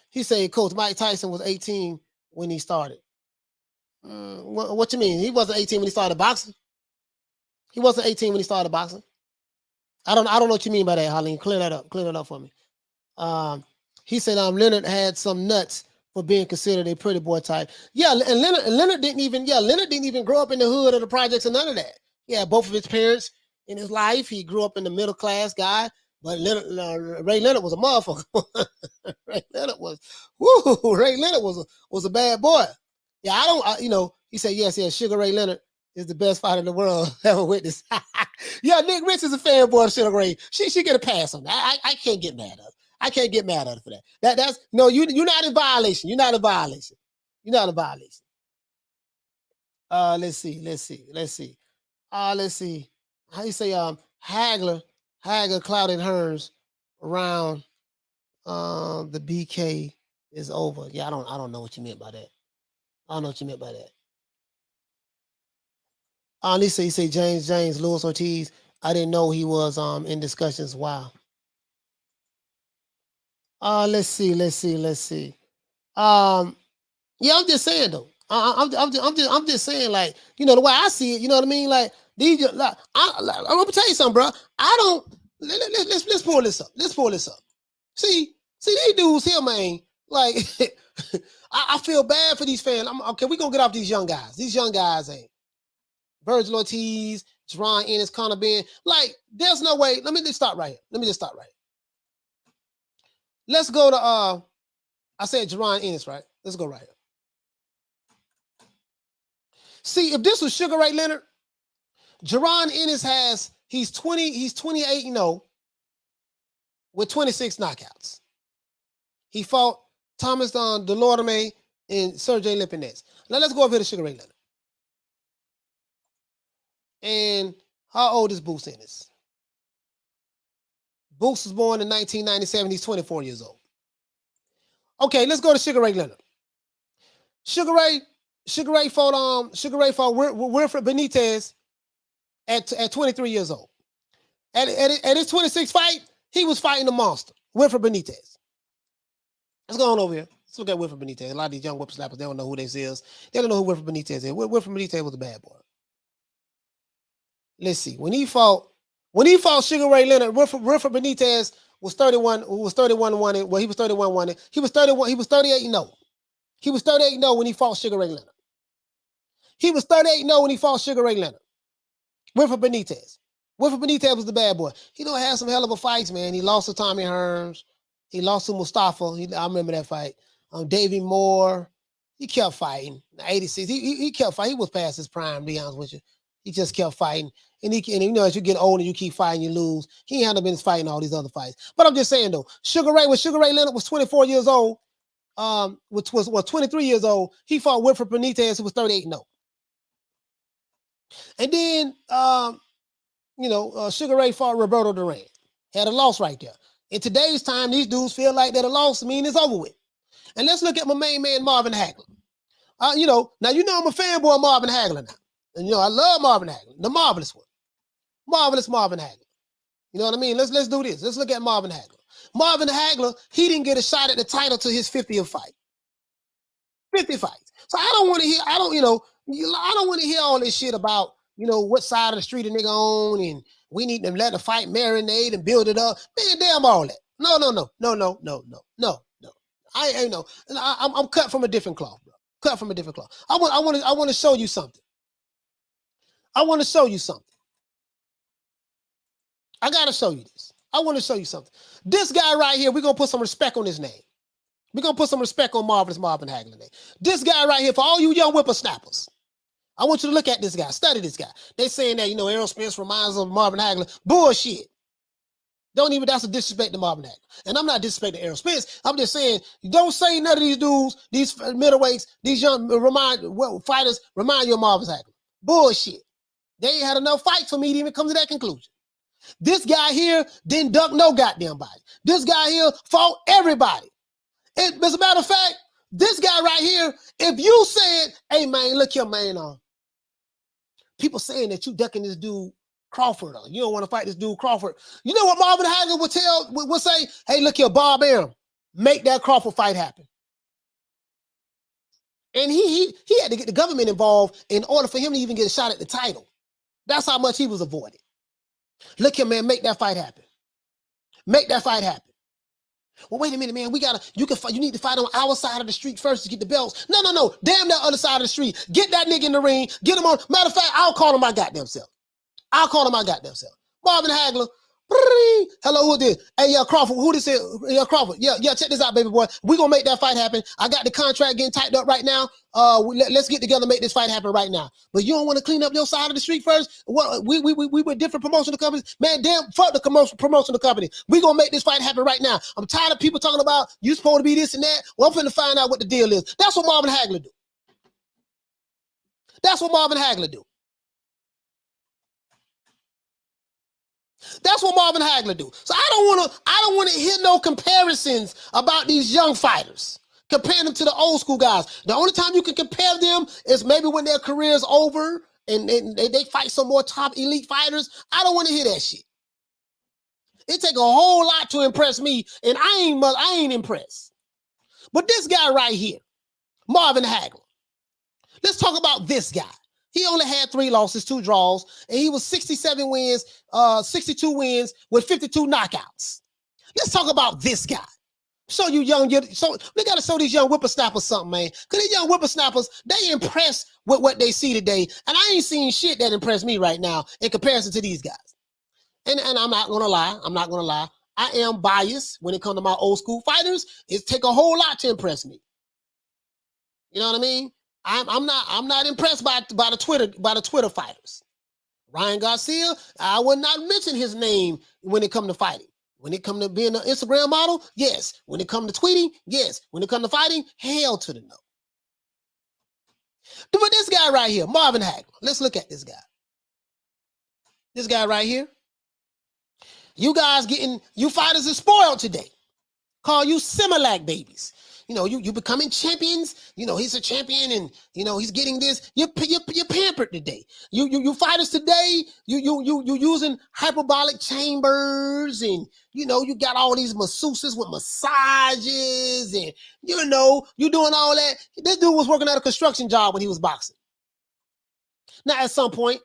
He said, Coach, Mike Tyson was 18 when he started. What you mean? He wasn't 18 when he started boxing? He wasn't 18 when he started boxing. I don't know what you mean by that, Harleen. Clear that up for me. He said Leonard had some nuts for being considered a pretty boy type. Yeah, and Leonard didn't even grow up in the hood or the projects or none of that. Yeah, both of his parents in his life. He grew up in the middle class guy, but Ray Leonard was a motherfucker. Ray Leonard was a bad boy. Yeah, he said, yes, Sugar Ray Leonard is the best fighter in the world ever witnessed. Yeah, Nick Rich is a fanboy of Sugar Ray. She get a pass on that. I can't get mad at her. I can't get mad at her for that. That's no, you're not in violation. You're not in violation. Let's see. How you say Hagler clouded Hearns around the BK is over. Yeah, I don't know what you meant by that. Lisa, you say James Lewis Ortiz. I didn't know he was in discussions. Wow. Let's see. Yeah, I'm just saying though. I'm just saying, like, the way I see it, you know what I mean? Like, these, like, I'm gonna tell you something, bro. Let's pull this up. See these dudes here, man. Like, I feel bad for these fans. Okay, we're gonna get off these young guys. These young guys ain't Virgil Ortiz, Adrien Ennis, Conor Benn. Like, there's no way. Let me just stop right here. Let's go to I said Adrien Ennis, right? Let's go right here. See, if this was Sugar Ray Leonard, Adrien Ennis he's 28-0 with 26 knockouts. He fought Thomas Delorme and Sergey Lipinets. Now let's go over here to Sugar Ray Leonard. And how old is Boots Ennis? Boots was born in 1997. He's 24 years old. Okay, let's go to Sugar Ray Leonard. Sugar Ray fought Wilfred Benitez at 23 years old. At his 26th fight, he was fighting a monster, Wilfred Benitez. Let's go on over here. Let's look at Wilfred Benitez. A lot of these young whippersnappers, they don't know who this is. They don't know who Wilfred Benitez is. Wilfred Benitez was a bad boy. Let's see. When he fought Sugar Ray Leonard, Wilfred Benitez was 31-1. Well, he was 31-1. He was 38-0. He was 38-0 when he fought Sugar Ray Leonard. He was 38-0 when he fought Sugar Ray Leonard. Wilfred Benitez. Wilfred Benitez was the bad boy. He don't have some hell of a fights, man. He lost to Tommy Hearns. He lost to Mustafa. I remember that fight. Davey Moore. He kept fighting. 86. He kept fighting. He was past his prime, to be honest with you. He just kept fighting. And you know, as you get older, you keep fighting, you lose. He ain't been fighting all these other fights. But I'm just saying though, when Sugar Ray Leonard was 24 years old, which was 23 years old, he fought Wilfred Benitez, who was 38-0. And then Sugar Ray fought Roberto Duran. Had a loss right there. In today's time, these dudes feel like that a loss means it's over with. And let's look at my main man, Marvin Hagler. Now I'm a fanboy of Marvin Hagler now. And I love Marvin Hagler, the marvelous one. Marvelous Marvin Hagler. You know what I mean? Let's do this. Let's look at Marvin Hagler. Marvin Hagler, he didn't get a shot at the title till his 50th fight. 50 fights. So I don't want to hear all this shit about, what side of the street a nigga on and we need to let the fight marinate and build it up. Man, damn all that. No. I ain't no. I'm cut from a different cloth, bro. Cut from a different cloth. I want to show you something. I want to show you something. I got to show you this. I want to show you something. This guy right here, we're going to put some respect on his name. We're going to put some respect on Marvelous Marvin Hagler name. This guy right here, for all you young whippersnappers, I want you to look at this guy. Study this guy. They saying that, Errol Spence reminds of Marvin Hagler. Bullshit. That's a disrespect to Marvin Hagler. And I'm not disrespecting Errol Spence. I'm just saying, don't say none of these dudes, these middleweights, these young fighters remind you of Marvin Hagler. Bullshit. They ain't had enough fights for me to even come to that conclusion. This guy here didn't duck no goddamn body. This guy here fought everybody. And as a matter of fact, this guy right here, if you said, hey man, look here, man, people saying that you ducking this dude Crawford, you don't want to fight this dude Crawford. You know what Marvin Hagler would say? Hey, look here, Bob Arum, make that Crawford fight happen. And he had to get the government involved in order for him to even get a shot at the title. That's how much he was avoided. Look here, man, make that fight happen. Make that fight happen. Well, wait a minute, man. You need to fight on our side of the street first to get the belts. No. Damn that other side of the street. Get that nigga in the ring. Get him on. Matter of fact, I'll call him my goddamn self. Marvin Hagler. Hello, who this? Hey, Crawford. Who this is? Crawford. Yeah. Check this out, baby boy. We gonna make that fight happen. I got the contract getting typed up right now. Let's get together and make this fight happen right now. But you don't want to clean up your side of the street first? What? We were different promotional companies. Man, damn, fuck the promotional company. We gonna make this fight happen right now. I'm tired of people talking about you supposed to be this and that. Well, I'm finna find out what the deal is. That's what Marvin Hagler do. That's what Marvin Hagler do. That's what Marvin Hagler do. So I don't want to hear no comparisons about these young fighters. Comparing them to the old school guys. The only time you can compare them is maybe when their career's over and they fight some more top elite fighters. I don't want to hear that shit. It take a whole lot to impress me, and I ain't impressed. But this guy right here, Marvin Hagler. Let's talk about this guy. He only had 3 losses, 2 draws, and he was 67 wins, 62 wins with 52 knockouts. Let's talk about this guy. So we got to show these young whippersnappers something, man. Because these young whippersnappers, they impressed with what they see today, and I ain't seen shit that impressed me right now in comparison to these guys. And I'm not gonna lie. I am biased when it comes to my old school fighters. It take a whole lot to impress me. You know what I mean? I'm not impressed by the Twitter fighters. Ryan Garcia, I would not mention his name when it comes to fighting. When it comes to being an Instagram model, yes. When it comes to tweeting, yes. When it comes to fighting, hell to the no. But this guy right here, Marvin Hagler, let's look at this guy. This guy right here. You fighters are spoiled today. Call you Similac babies. you know, you becoming champions. You know, he's a champion, and you know he's getting this. You're pampered today. You fighters today. You using hyperbolic chambers, and you know you got all these masseuses with massages, and you know you doing all that. This dude was working at a construction job when he was boxing. Now, at some point,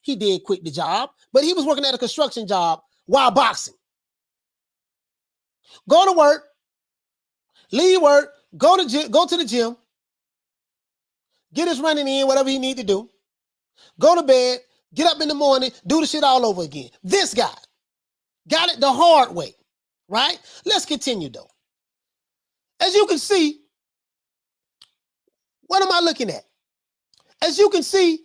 he did quit the job, but he was working at a construction job while boxing. Go to work, leave work, go to the gym, get his running in, whatever he need to do, go to bed, get up in the morning, do the shit all over again. This guy got it the hard way, right? Let's continue, though. As you can see, what am I looking at? As you can see,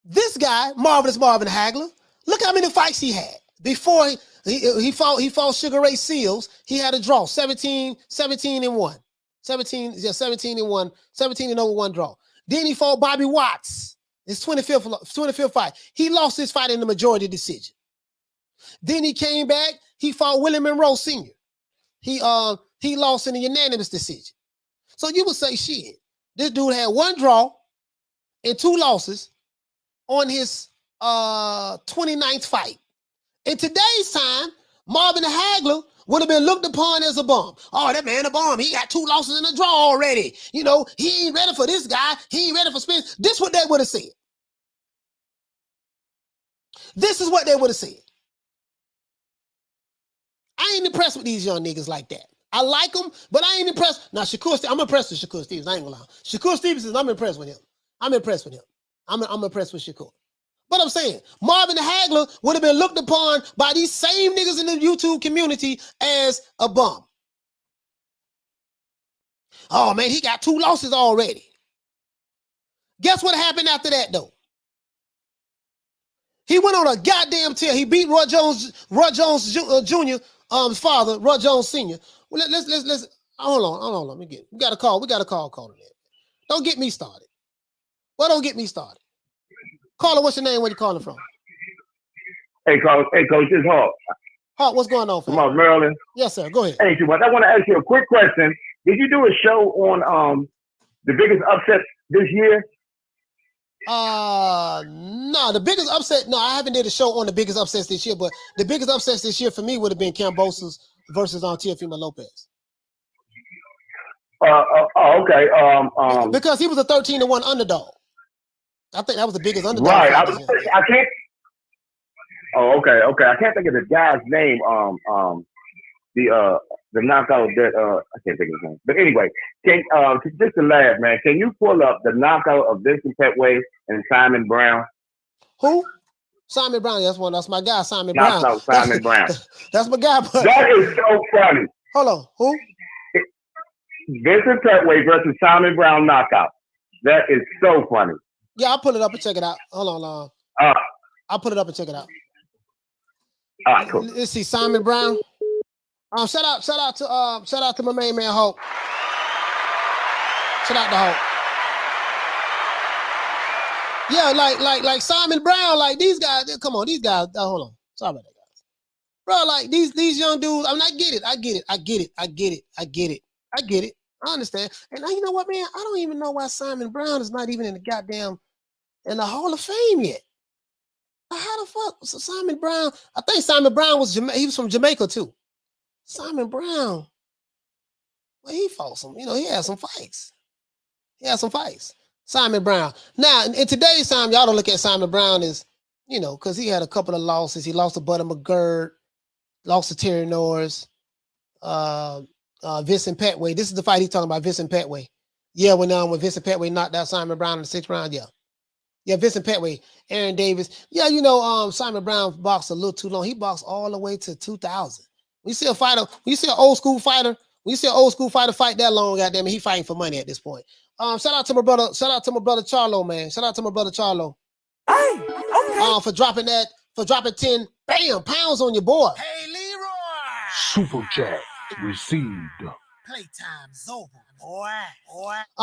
this guy, Marvelous Marvin Hagler, look how many fights he had. Before he fought Sugar Ray Seals, he had a draw, 17 and 1. 17 and 1, 17 and over 1 draw. Then he fought Bobby Watts, his 25th fight. He lost his fight in the majority decision. Then he came back, he fought Willie Monroe Sr. He lost in a unanimous decision. So you would say, shit, this dude had 1 draw and 2 losses on his 29th fight. In today's time, Marvin Hagler would have been looked upon as a bum. Oh, that man a bum. He got 2 losses in a draw already. You know, he ain't ready for this guy. He ain't ready for Spence. This is what they would have said. This is what they would have said. I ain't impressed with these young niggas like that. I like them, but I ain't impressed. Now, I'm impressed with Shakur Stevens. I ain't gonna lie. Shakur Stevens, I'm impressed with him. I'm impressed with him. I'm impressed with Shakur. But I'm saying, Marvin Hagler would have been looked upon by these same niggas in the YouTube community as a bum. Oh, man, he got 2 losses already. Guess what happened after that, though? He went on a goddamn tear. He beat Roy Jones Jr., father, Roy Jones Sr. Well, let's hold on. Let me get it. We got a call Caller. Don't get me started. Well, don't get me started. Caller, what's your name? Where you calling from? Hey, Coach, it's Hawk. Hawk, what's going on, fam? From Maryland. Yes, sir. Go ahead. Hey, too much. I want to ask you a quick question. Did you do a show on the biggest upset this year? No, the biggest upset. No, I haven't did a show on the biggest upsets this year, but the biggest upsets this year for me would have been Kambosos versus Teofimo Lopez. Okay. Because he was a 13-1 underdog. I think that was the biggest underdog. Right. I can't. Oh, okay. I can't think of the guy's name. The knockout that I can't think of his name. But anyway, just to laugh, man. Can you pull up the knockout of Vincent Petway and Simon Brown? Who? Simon Brown. That's my guy, Simon Brown. Simon Brown. That's my guy. But that is so funny. Hold on. Who? Vincent Petway versus Simon Brown knockout. That is so funny. Yeah, I'll pull it up and check it out. Hold on. I'll put it up and check it out. All right, cool. Let's see, Simon Brown. Shout out to my main man Hope. Shout out to Hope. Yeah, like Simon Brown, like these guys. Come on, these guys. Hold on. Sorry about that, guys. Bro, like these young dudes. I mean, I get it. I understand. And now you know what, man? I don't even know why Simon Brown is not even in the Hall of Fame yet. How the fuck? So Simon Brown, I think Simon Brown he was from Jamaica too. Simon Brown, well, he fought some, he had some fights. Simon Brown. Now, in today's time, y'all don't look at Simon Brown as, because he had a couple of losses. He lost to Buddy McGirt, lost to Terry Norris, Vincent Petway. This is the fight he's talking about, Vincent Petway. Yeah, when Vincent Petway knocked out Simon Brown in the 6th round, yeah. Yeah, Vincent Petway, Aaron Davis. Yeah, Simon Brown boxed a little too long. He boxed all the way to 2000. When you see a fighter, when you see an old school fighter fight that long, goddamn it, he fighting for money at this point. Shout out to my brother Charlo, man. Shout out to my brother Charlo. Hey, okay. For dropping 10 pounds on your boy. Hey, Leroy. Super chat received. Playtime's over, boy.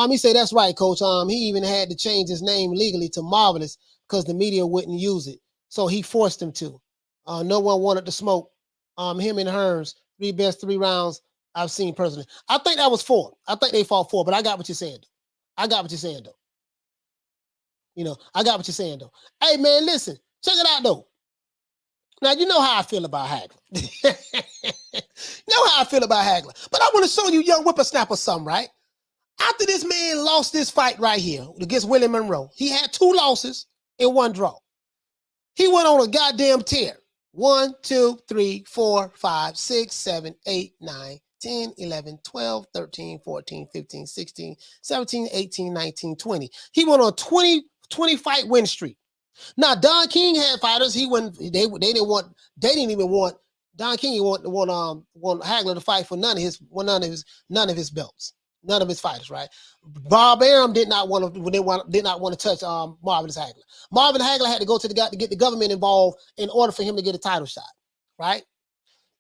He said that's right, coach. He even had to change his name legally to Marvelous because the media wouldn't use it. So he forced him to. No one wanted to smoke. Him and Hearns, 3 best 3 rounds I've seen personally. I think that was 4. I think they fought 4, but I got what you're saying. I got what you're saying, though. You know, I got what you're saying, though. Hey, man, listen. Check it out, though. Now, you know how I feel about Hagler. You know how I feel about Hagler. But I want to show you young whippersnapper something, right? After this man lost this fight right here against Willie Monroe, he had 2 losses and 1 draw. He went on a goddamn tear. 1, 2, 3, 4, 5, 6, 7, 8, 9, 10, 11, 12, 13, 14, 15, 16, 17, 18, 19, 20. He went on a 20 fight win streak. Now, Don King had fighters. He wouldn't. They didn't even want Don King. He want Hagler to fight for none of his belts, none of his fighters. Right? Bob Arum did not want to touch Marvin Hagler. Marvin Hagler had to go to to get the government involved in order for him to get a title shot. Right?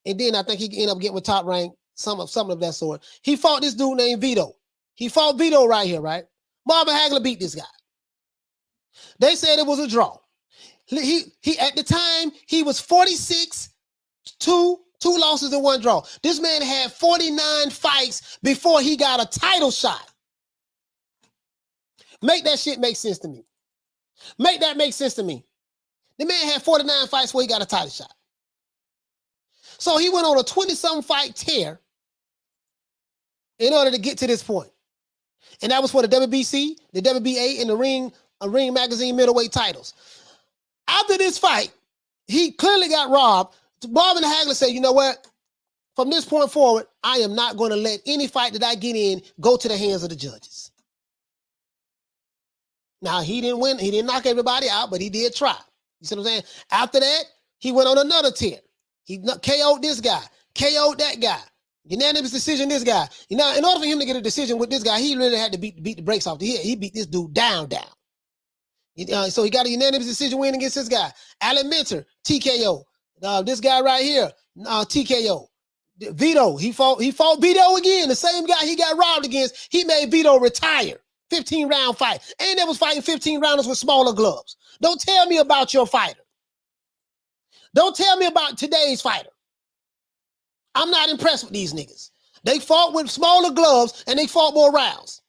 And then I think he ended up getting with Top Rank, something of that sort. He fought this dude named Vito. He fought Vito right here. Right? Marvin Hagler beat this guy. They said it was a draw. He at the time, he was 46, 2 losses and 1 draw. This man had 49 fights before he got a title shot. Make that shit make sense to me. Make that make sense to me. The man had 49 fights before he got a title shot. So he went on a 20-something fight tear in order to get to this point. And that was for the WBC, the WBA, and the Ring Magazine middleweight titles. After this fight, he clearly got robbed. Marvin Hagler said, you know what? From this point forward, I am not going to let any fight that I get in go to the hands of the judges. Now, he didn't win. He didn't knock everybody out, but he did try. You see what I'm saying? After that, he went on another tear. He KO'd this guy, KO'd that guy. Unanimous decision, this guy. You know, in order for him to get a decision with this guy, he really had to beat the brakes off the head. He beat this dude down. So he got a unanimous decision win against this guy. Alan Minter, TKO. This guy right here, TKO. Vito, he fought Vito again. The same guy he got robbed against. He made Vito retire. 15-round fight. And they was fighting 15 rounders with smaller gloves. Don't tell me about your fighter. Don't tell me about today's fighter. I'm not impressed with these niggas. They fought with smaller gloves and they fought more rounds.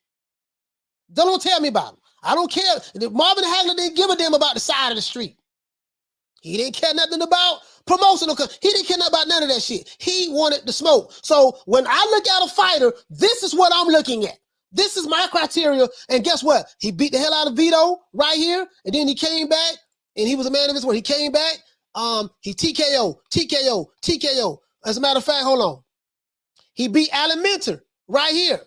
Don't tell me about them. I don't care. Marvin Hagler didn't give a damn about the side of the street. He didn't care nothing about promotional. He didn't care nothing about none of that shit. He wanted the smoke. So when I look at a fighter, this is what I'm looking at. This is my criteria. And guess what? He beat the hell out of Vito right here. And then he came back and he was a man of his word. He came back. He TKO. As a matter of fact, hold on. He beat Alan Minter right here.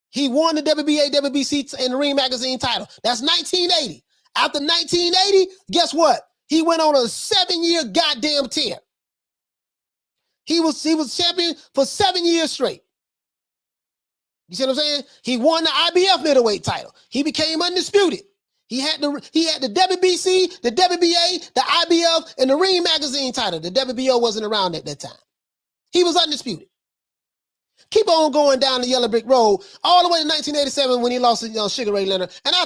He won the WBA, WBC, and the Ring Magazine title. That's 1980. After 1980, guess what? He went on a 7-year goddamn tear. He was champion for 7 years straight. You see what I'm saying? He won the IBF middleweight title. He became undisputed. He had the WBC, the WBA, the IBF, and the Ring Magazine title. The WBO wasn't around at that time. He was undisputed. Keep on going down the yellow brick road all the way to 1987 when he lost to Sugar Ray Leonard. And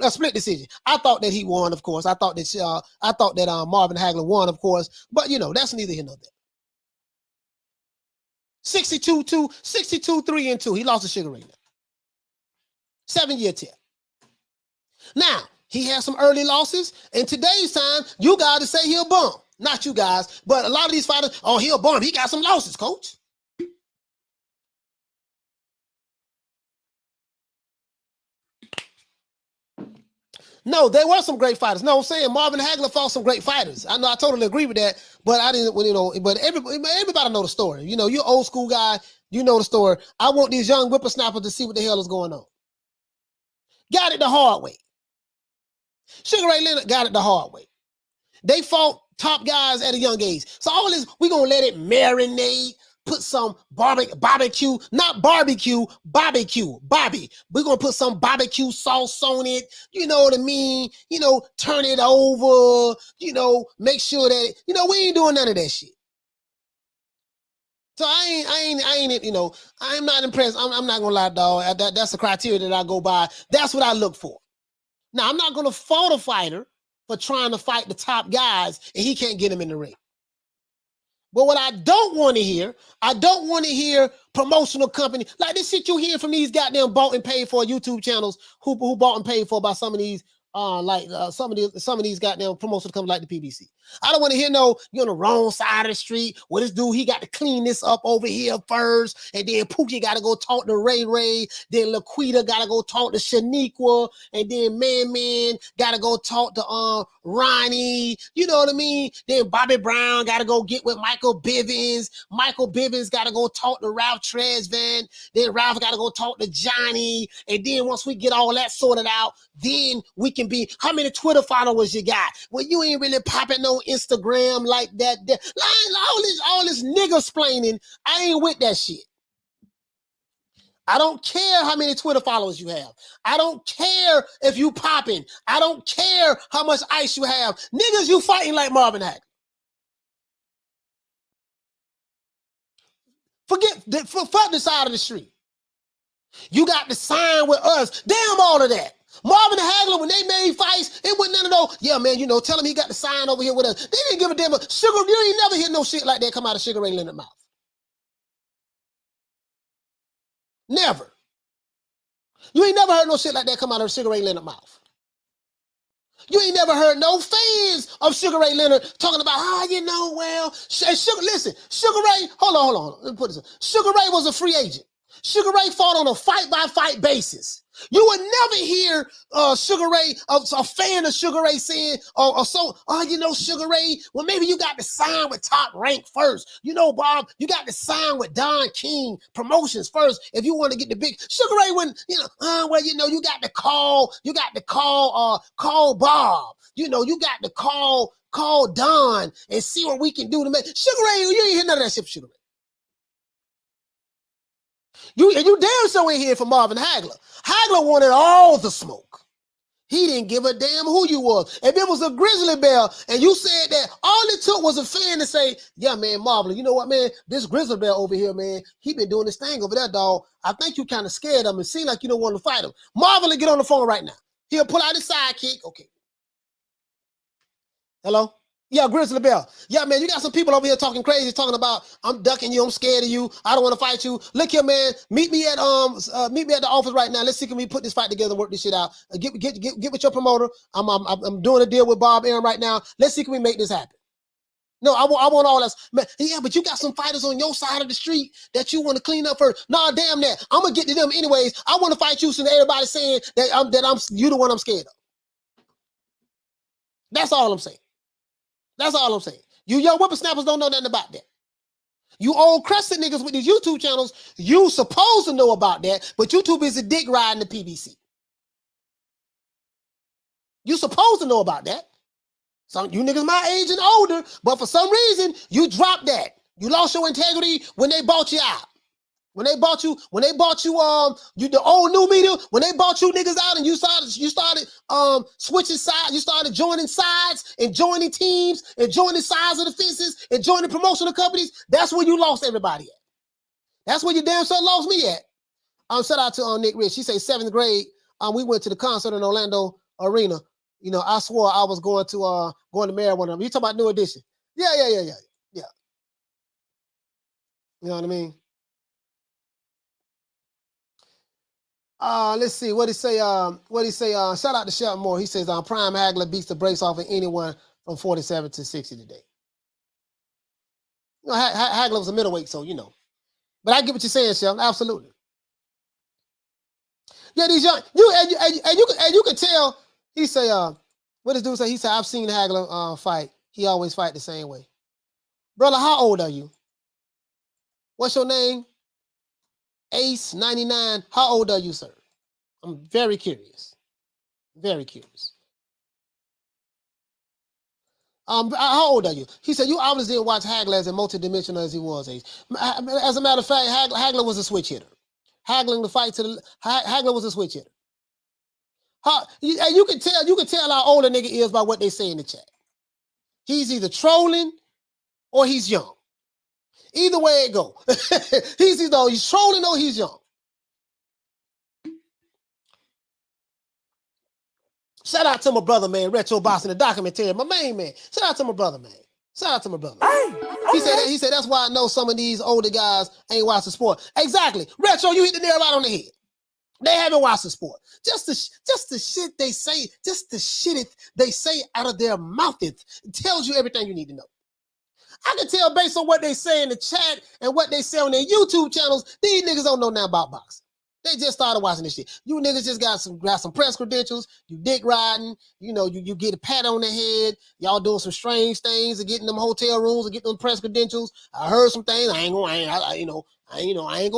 a split decision. I thought that he won, of course. I thought that Marvin Hagler won, of course. But that's neither here nor there. 62-3-2. He lost to Sugar Ray Leonard. 7-year tear. Now, he had some early losses. In today's time, you guys say he'll bum. Not you guys, but a lot of these fighters, he'll bum. He got some losses, coach. No, there were some great fighters. No, I'm saying Marvin Hagler fought some great fighters. I know, I totally agree with that, but I didn't, but everybody know the story. You're old school guy, you know the story. I want these young whippersnappers to see what the hell is going on. Got it the hard way. Sugar Ray Leonard got it the hard way. They fought top guys at a young age. So all this, we're going to let it marinate, put some barbecue, not barbecue, barbecue. We're going to put some barbecue sauce on it. You know what I mean? Turn it over, make sure that, we ain't doing none of that shit. So I ain't, I'm not impressed. I'm not going to lie, dog. That's the criteria that I go by. That's what I look for. Now, I'm not going to fault a fighter for trying to fight the top guys and he can't get them in the ring. But what I don't want to hear, I don't want to hear promotional company like this shit you hear from these goddamn bought and paid for YouTube channels who bought and paid for by some of these some of these goddamn promotional companies like the PBC. I don't want to hear no, you're on the wrong side of the street. What this dude, he got to clean this up over here first. And then Pookie got to go talk to Ray Ray. Then Laquita got to go talk to Shaniqua. And then Man got to go talk to Ronnie. You know what I mean? Then Bobby Brown got to go get with Michael Bivins. Michael Bivins got to go talk to Ralph Tresvant. Then Ralph got to go talk to Johnny. And then once we get all that sorted out, then we can be, how many Twitter followers you got? Well, you ain't really popping no Instagram like that. All this nigga splaining, I ain't with that shit. I don't care how many Twitter followers you have. I don't care if you popping. I don't care how much ice you have. Niggas, you fighting like Marvin Hagler. Fuck the side of the street. You got to sign with us. Damn all of that. Marvin and Hagler, when they made fights, it wasn't none of no, yeah, man, you know, tell him he got to sign over here with us. They didn't give a damn. Sugar, you ain't never hear no shit like that come out of Sugar Ray Leonard's mouth. Never. You ain't never heard no shit like that come out of Sugar Ray Leonard's mouth. You ain't never heard no fans of Sugar Ray Leonard talking about, you know, well, listen, Sugar Ray, hold on. Let me put this. Sugar Ray was a free agent. Sugar Ray fought on a fight-by-fight basis. You would never hear Sugar Ray, a fan of Sugar Ray saying, you know, Sugar Ray, well, maybe you got to sign with Top Rank first. You know, Bob, you got to sign with Don King Promotions first if you want to get the big. Sugar Ray wouldn't, you know, well, you know, you got to call Bob. You know, you got to call Don and see what we can do to make. Sugar Ray, you ain't hear none of that shit from Sugar Ray. You damn sure ain't here for Marvin Hagler. Hagler wanted all the smoke. He didn't give a damn who you was. If it was a grizzly bear and you said that, all it took was a fan to say, yeah, man, Marvin, you know what, man? This grizzly bear over here, man, he been doing this thing over there, dog. I think you kind of scared of him. It seems like you don't want to fight him. Marvin will get on the phone right now. He'll pull out his sidekick. Okay. Hello? Yeah, Grizzly Bear. Yeah, man, you got some people over here talking crazy, talking about I'm ducking you, I'm scared of you, I don't want to fight you. Look here, man. Meet me at the office right now. Let's see, can we put this fight together and work this shit out? Get with your promoter. I'm doing a deal with Bob Aaron right now. Let's see, can we make this happen? No, I want all that. Man, yeah, but you got some fighters on your side of the street that you want to clean up first. Nah, damn that. I'm gonna get to them anyways. I want to fight you, so everybody's saying that you the one I'm scared of. That's all I'm saying. That's all I'm saying. You young whippersnappers don't know nothing about that. You old crested niggas with these YouTube channels, you supposed to know about that, but you too busy dick riding the PBC. You supposed to know about that. Some you niggas my age and older, but for some reason, you dropped that. You lost your integrity when they bought you out. When they bought you, the old new media, when they bought you niggas out and you started switching sides, you started joining sides and joining teams and joining sides of the fences and joining promotional companies, that's where you lost everybody at. That's where you damn sure lost me at. Shout out to Nick Rich. She say 7th grade, we went to the concert in Orlando Arena. You know, I swore I was going to Marijuana. You talking about New Edition. Yeah. You know what I mean? Let's see what he say. Shout out to Shelton Moore. He says, Prime Hagler beats the brakes off of anyone from 47 to 60 today. You know, Hagler was a middleweight, so you know. But I get what you're saying, Shelton. Absolutely. Yeah, these young you can tell. He say, what this dude say? He said, I've seen Hagler fight. He always fight the same way. Brother, how old are you? What's your name? Ace 99. How old are you, sir? I'm very curious. Very curious. How old are you? He said, you obviously didn't watch Hagler as a multidimensional as he was, Ace. As a matter of fact, Hagler was a switch hitter. Hagler was a switch hitter. You can tell how old a nigga is by what they say in the chat. He's either trolling or he's young. Either way it go. He's trolling or he's young. Shout out to my brother, man, Retro Boss in the documentary. My main man. Shout out to my brother, man. Shout out to my brother. He said that's why I know some of these older guys ain't watching the sport. Exactly. Retro, you hit the nail right on the head. They haven't watched the sport. Just the shit they say, just the shit they say out of their mouth, it tells you everything you need to know. I can tell based on what they say in the chat and what they say on their YouTube channels, these niggas don't know nothing about boxing. They just started watching this shit. You niggas just got some press credentials. You dick riding. You know, you get a pat on the head. Y'all doing some strange things and getting them hotel rooms and getting them press credentials. I heard some things. I ain't gonna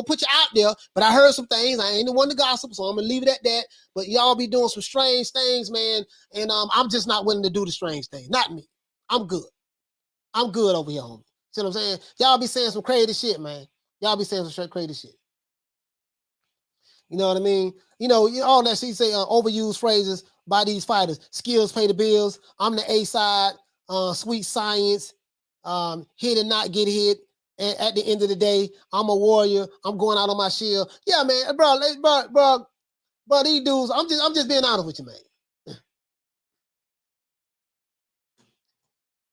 put you out there, but I heard some things. I ain't the one to gossip, so I'm gonna leave it at that. But y'all be doing some strange things, man. And I'm just not willing to do the strange things. Not me. I'm good. I'm good over here, homie. See what I'm saying? Y'all be saying some crazy shit, man. Y'all be saying some straight crazy shit. You know what I mean? You know, all that shit say overused phrases by these fighters. Skills pay the bills. I'm the A side. Sweet science. Hit and not get hit. And at the end of the day, I'm a warrior. I'm going out on my shield. Yeah, man, bro, these dudes. I'm just being honest with you, man.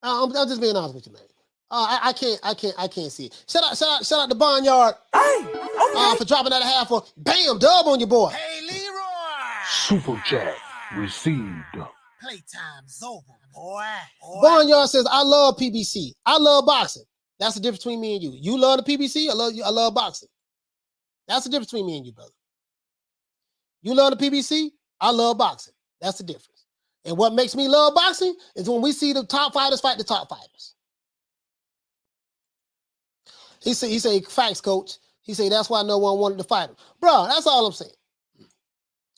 I'm just being honest with you, man. I can't see it. Shout out to Barnyard for dropping that a half for bam dub on your boy. Hey, Leroy. Super chat received. Playtime's over, boy. Barnyard says, I love PBC. I love boxing. That's the difference between me and you. You love the PBC. I love boxing. That's the difference between me and you, brother. You love the PBC. I love boxing. That's the difference. And what makes me love boxing is when we see the top fighters fight the top fighters. He say, facts, coach. He say, that's why no one wanted to fight him. Bro, that's all I'm saying.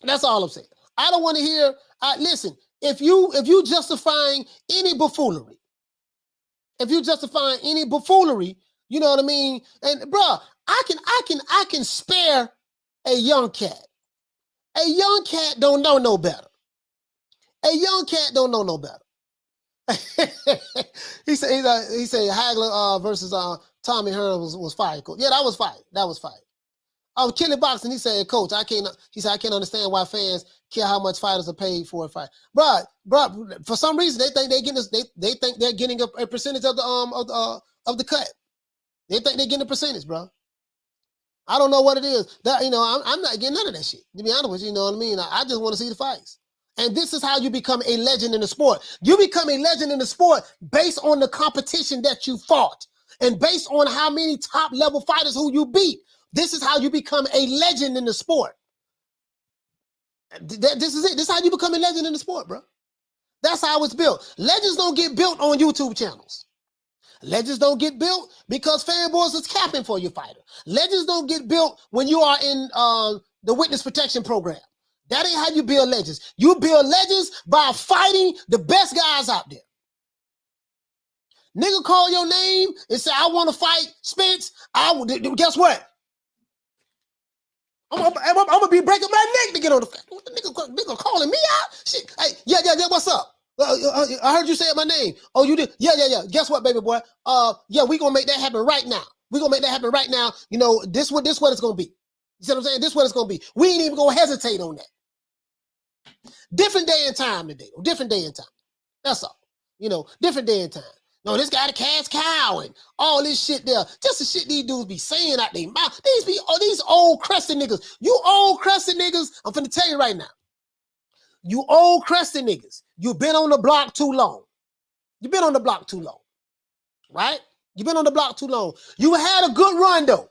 That's all I'm saying. I don't want to hear, listen, if you justifying any buffoonery, you know what I mean? And bro, I can spare a young cat. A young cat don't know no better. A young cat don't know no better. he said Hagler versus Tommy Hearn was fire. Coach. Yeah, that was fire. That was fire. Killing Boxing, he said, Coach, I can't understand why fans care how much fighters are paid for a fight. Bro, for some reason they think they're getting a percentage of the cut. They think they're getting a percentage, bro. I don't know what it is. That I'm not getting none of that shit. To be honest with you, you know what I mean? I just want to see the fights. And this is how you become a legend in the sport. You become a legend in the sport based on the competition that you fought and based on how many top level fighters who you beat. This is how you become a legend in the sport. This is it. This is how you become a legend in the sport, bro. That's how it's built. Legends don't get built on YouTube channels. Legends don't get built because fanboys is capping for your fighter. Legends don't get built when you are in the witness protection program. That ain't how you build legends. You build legends by fighting the best guys out there. Nigga call your name and say, I want to fight Spence. Guess what? I'm gonna be breaking my neck to get on the fight. What the nigga calling me out? Shit. Hey, yeah, what's up? I heard you say my name. Oh, you did? Yeah. Guess what, baby boy? Yeah, we gonna make that happen right now. We gonna make that happen right now. You know, this what it's gonna be. You see what I'm saying? This what it's gonna be. We ain't even gonna hesitate on that. Different day and time today. Different day and time. That's all. You know, different day and time. No, this guy the cash cow and all this shit there. Just the shit these dudes be saying out their mouth. These old crested niggas. You old crested niggas, I'm finna tell you right now. You old crested niggas. You've been on the block too long. You've been on the block too long. Right? You've been on the block too long. You had a good run, though.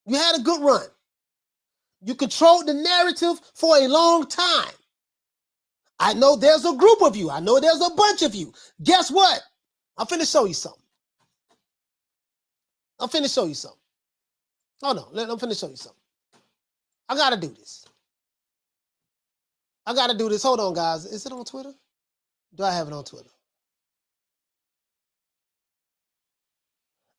You had a good run. You controlled the narrative for a long time. I know there's a group of you. I know there's a bunch of you. Guess what? I'm finna show you something. Hold on, I'm finna show you something. I gotta do this. Hold on, guys. Is it on Twitter? Do I have it on Twitter?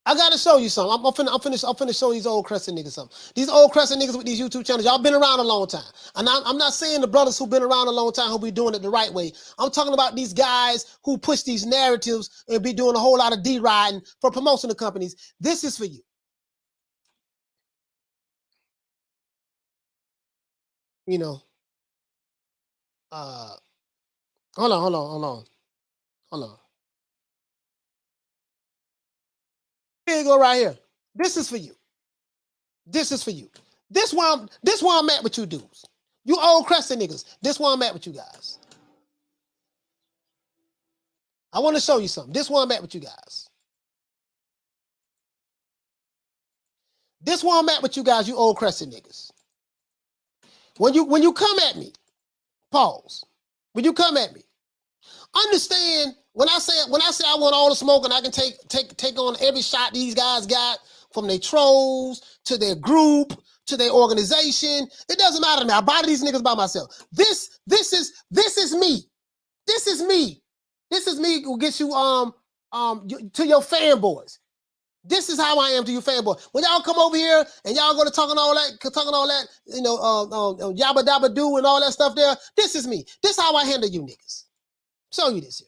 I gotta show you something. I'm finna show these old crescent niggas something. These old crescent niggas with these YouTube channels, y'all been around a long time. And I'm not saying the brothers who've been around a long time who be doing it the right way. I'm talking about these guys who push these narratives and be doing a whole lot of D-riding for promotional companies. This is for you. You know, hold on. Here you go right here. This is for you. This is for you. This one I'm at with you dudes. You old crusty niggas. This one I'm at with you guys. I want to show you something. This one I'm at with you guys. This one I'm at with you guys, you old crusty niggas. When you come at me, pause. When you come at me, understand when I say I want all the smoke and I can take on every shot these guys got, from their trolls to their group to their organization. It doesn't matter to me. I body these niggas by myself. This is me. This is me. This is me who gets you to your fanboys. This is how I am to you fanboy. When y'all come over here and y'all go to talking all that, you know, yabba dabba do and all that stuff there. This is me. This is how I handle you niggas. Show you this here.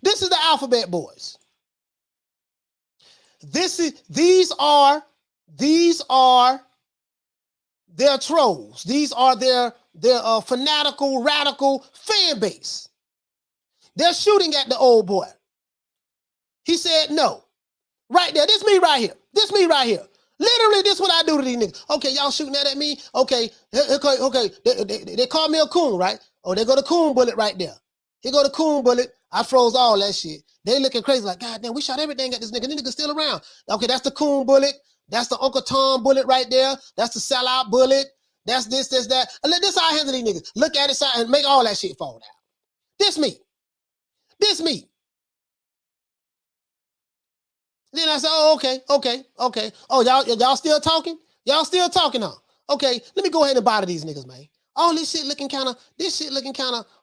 This is the alphabet boys. These are their trolls. These are their fanatical, radical fan base. They're shooting at the old boy. He said no. Right there. This me right here. This me right here. Literally, this is what I do to these niggas. Okay, y'all shooting that at me? Okay. They call me a coon, right? Oh, they go the coon bullet right there. Here go the coon bullet. I froze all that shit. They looking crazy like, God damn, we shot everything at this nigga. This nigga's still around. Okay, that's the coon bullet. That's the Uncle Tom bullet right there. That's the sellout bullet. That's this, that. This how I handle these niggas. Look at it and make all that shit fall down. This me. This me. Then I said, oh, okay. Oh, y'all still talking? Y'all still talking, huh? Okay, let me go ahead and bother these niggas, man. All this shit looking kind of,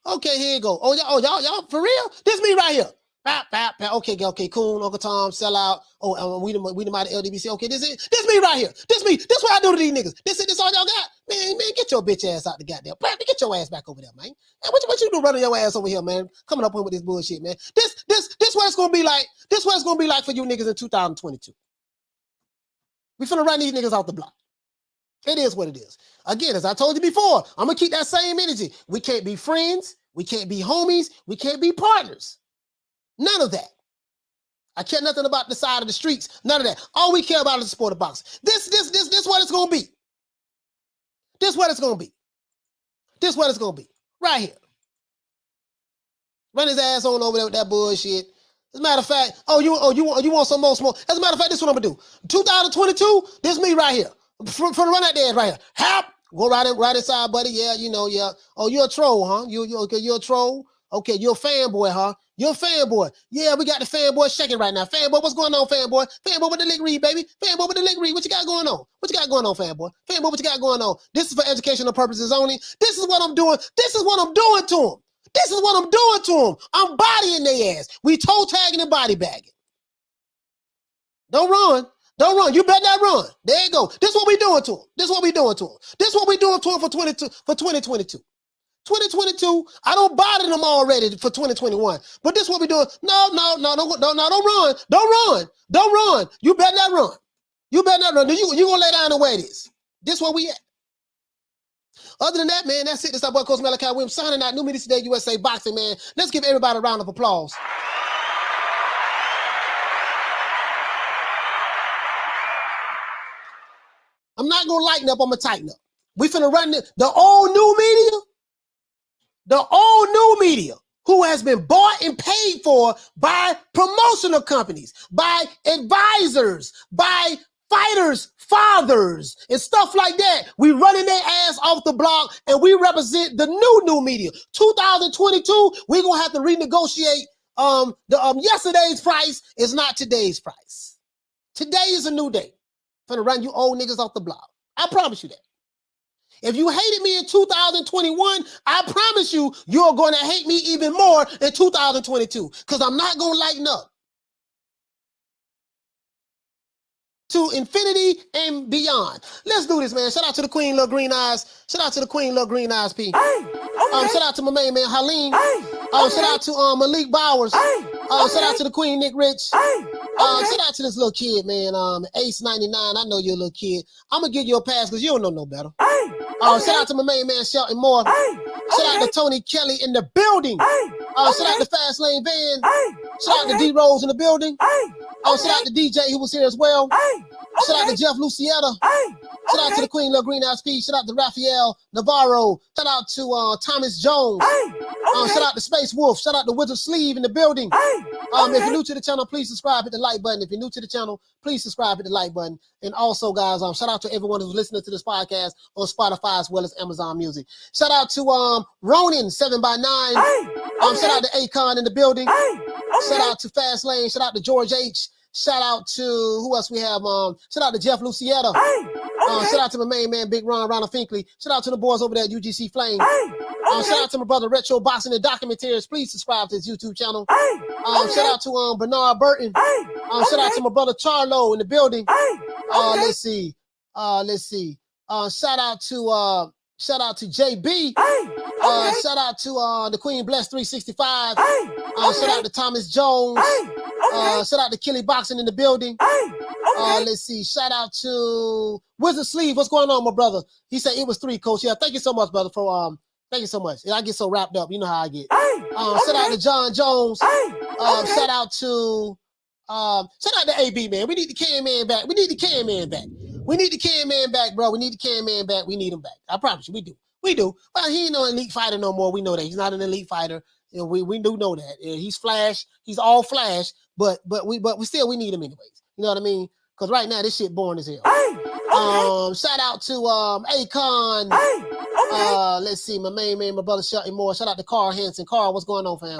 okay, here you go. Oh, y'all, for real? This me right here. Okay, coon, Uncle Tom, sell out. Oh, we the mighty LDBC. Okay, this me right here. This what I do to these niggas. This all y'all got? Man, get your bitch ass out the goddamn. Get your ass back over there, man. Hey, what you do running your ass over here, man? Coming up with this bullshit, man. This what it's gonna be like. This what it's gonna be like for you niggas in 2022. We finna run these niggas off the block. It is what it is. Again, as I told you before, I'm gonna keep that same energy. We can't be friends. We can't be homies. We can't be partners. None of that. I care nothing about the side of the streets. None of that. All we care about is the sport of boxing. This what it's gonna be. This what it's gonna be. This what it's gonna be. Right here. Run his ass on over there with that bullshit. As a matter of fact, you want some more smoke? As a matter of fact, this is what I'm gonna do. 2022, this is me right here. From the run out there right here. Hap! Go right inside, buddy. Yeah, yeah. Oh, you're a troll, huh? You're a troll? Okay, you're a fanboy, huh? You're a fanboy. Yeah, we got the fanboy shaking right now. Fanboy, what's going on, fanboy? Fanboy with the lick read, baby. Fanboy with the lick read. What you got going on? What you got going on, fanboy? Fanboy, what you got going on? This is for educational purposes only. This is what I'm doing. This is what I'm doing to them. This is what I'm doing to them. I'm bodying their ass. We toe tagging and body bagging. Don't run. Don't run. You better not run. There you go. This is what we doing to them. This is what we doing to them. This is what we doing to them for 2022. 2022, I don't bother them already for 2021. But this is what we doing. No, don't run. Don't run. You better not run. You better not run. You gonna lay down and wear this. This where we at. Other than that, man, that's it. This is our boy Coach Malachi Williams signing out. New Media Today USA Boxing, man. Let's give everybody a round of applause. I'm not gonna lighten up, I'm gonna tighten up. We finna run the old new media. The old new media who has been bought and paid for by promotional companies, by advisors, by fighters, fathers, and stuff like that. We running their ass off the block and we represent the new media. 2022, we're gonna have to renegotiate yesterday's price is not today's price. Today is a new day. Finna run you old niggas off the block. I promise you that. If you hated me in 2021, I promise you, you're going to hate me even more in 2022 because I'm not going to lighten up. To infinity and beyond. Let's do this, man. Shout out to the Queen, Lil Green Eyes. Shout out to the Queen, Lil Green Eyes, P. Hey, okay. Shout out to my main man, Halim. Hey, okay. Shout out to Malik Bowers. Hey, okay. Shout out to the Queen, Nick Rich. Hey, okay. Shout out to this little kid, man, Ace 99. I know you're a little kid. I'm going to give you a pass because you don't know no better. Hey. Shout out to my main man, Shelton Moore. Shout out to Tony Kelly in the building. Shout out to Fast Lane Van. Shout out to D Rose in the building. Shout out to DJ who was here as well. Shout out to Jeff Lucietta. Shout out to the Queen Lil Green Eyes P. Shout out to Raphael Navarro. Shout out to Thomas Jones. Shout out to Space Wolf. Shout out to Wizard Sleeve in the building. If you're new to the channel, please subscribe, hit the like button. If you're new to the channel, please subscribe, hit the like button. And also, guys, shout out to everyone who's listening to this podcast on Spotify as well as Amazon Music. Shout out to Ronin 7x9. Shout out to Akon in the building. Shout out to Fast Lane. Shout out to George H. Shout out to who else we have? Shout out to Jeff Lucietta. Shout out to my main man, Big Ronald Finkley. Shout out to the boys over there at UGC Flame. Shout out to my brother Retro Boxing and Documentaries. Please subscribe to his YouTube channel. Shout out to Bernard Burton. Shout out to my brother Charlo in the building. Let's see. Shout out to JB. Shout out to the Queen Bless 365. Shout out to Thomas Jones. Shout out to Kelly Boxing in the building. Let's see. Shout out to Wizard Sleeve. What's going on, my brother? He said it was 3, Coach. Yeah, thank you so much, brother, for thank you so much. I get so wrapped up. You know how I get. Shout out to John Jones. Shout out to AB, man. We need the Can Man back. We need the Can Man back. We need the Can Man back, bro. We need the Can Man back. We need him back. I promise you, we do. We do. But he ain't no elite fighter no more. We know that. He's not an elite fighter. You know, we do know that. He's Flash. He's all Flash. But we need him anyways. You know what I mean? Because right now this shit boring as hell. Shout out to Akon. Let's see, my main man, my brother Shelton Moore. Shout out to Carl Hansen. Carl, what's going on, fam?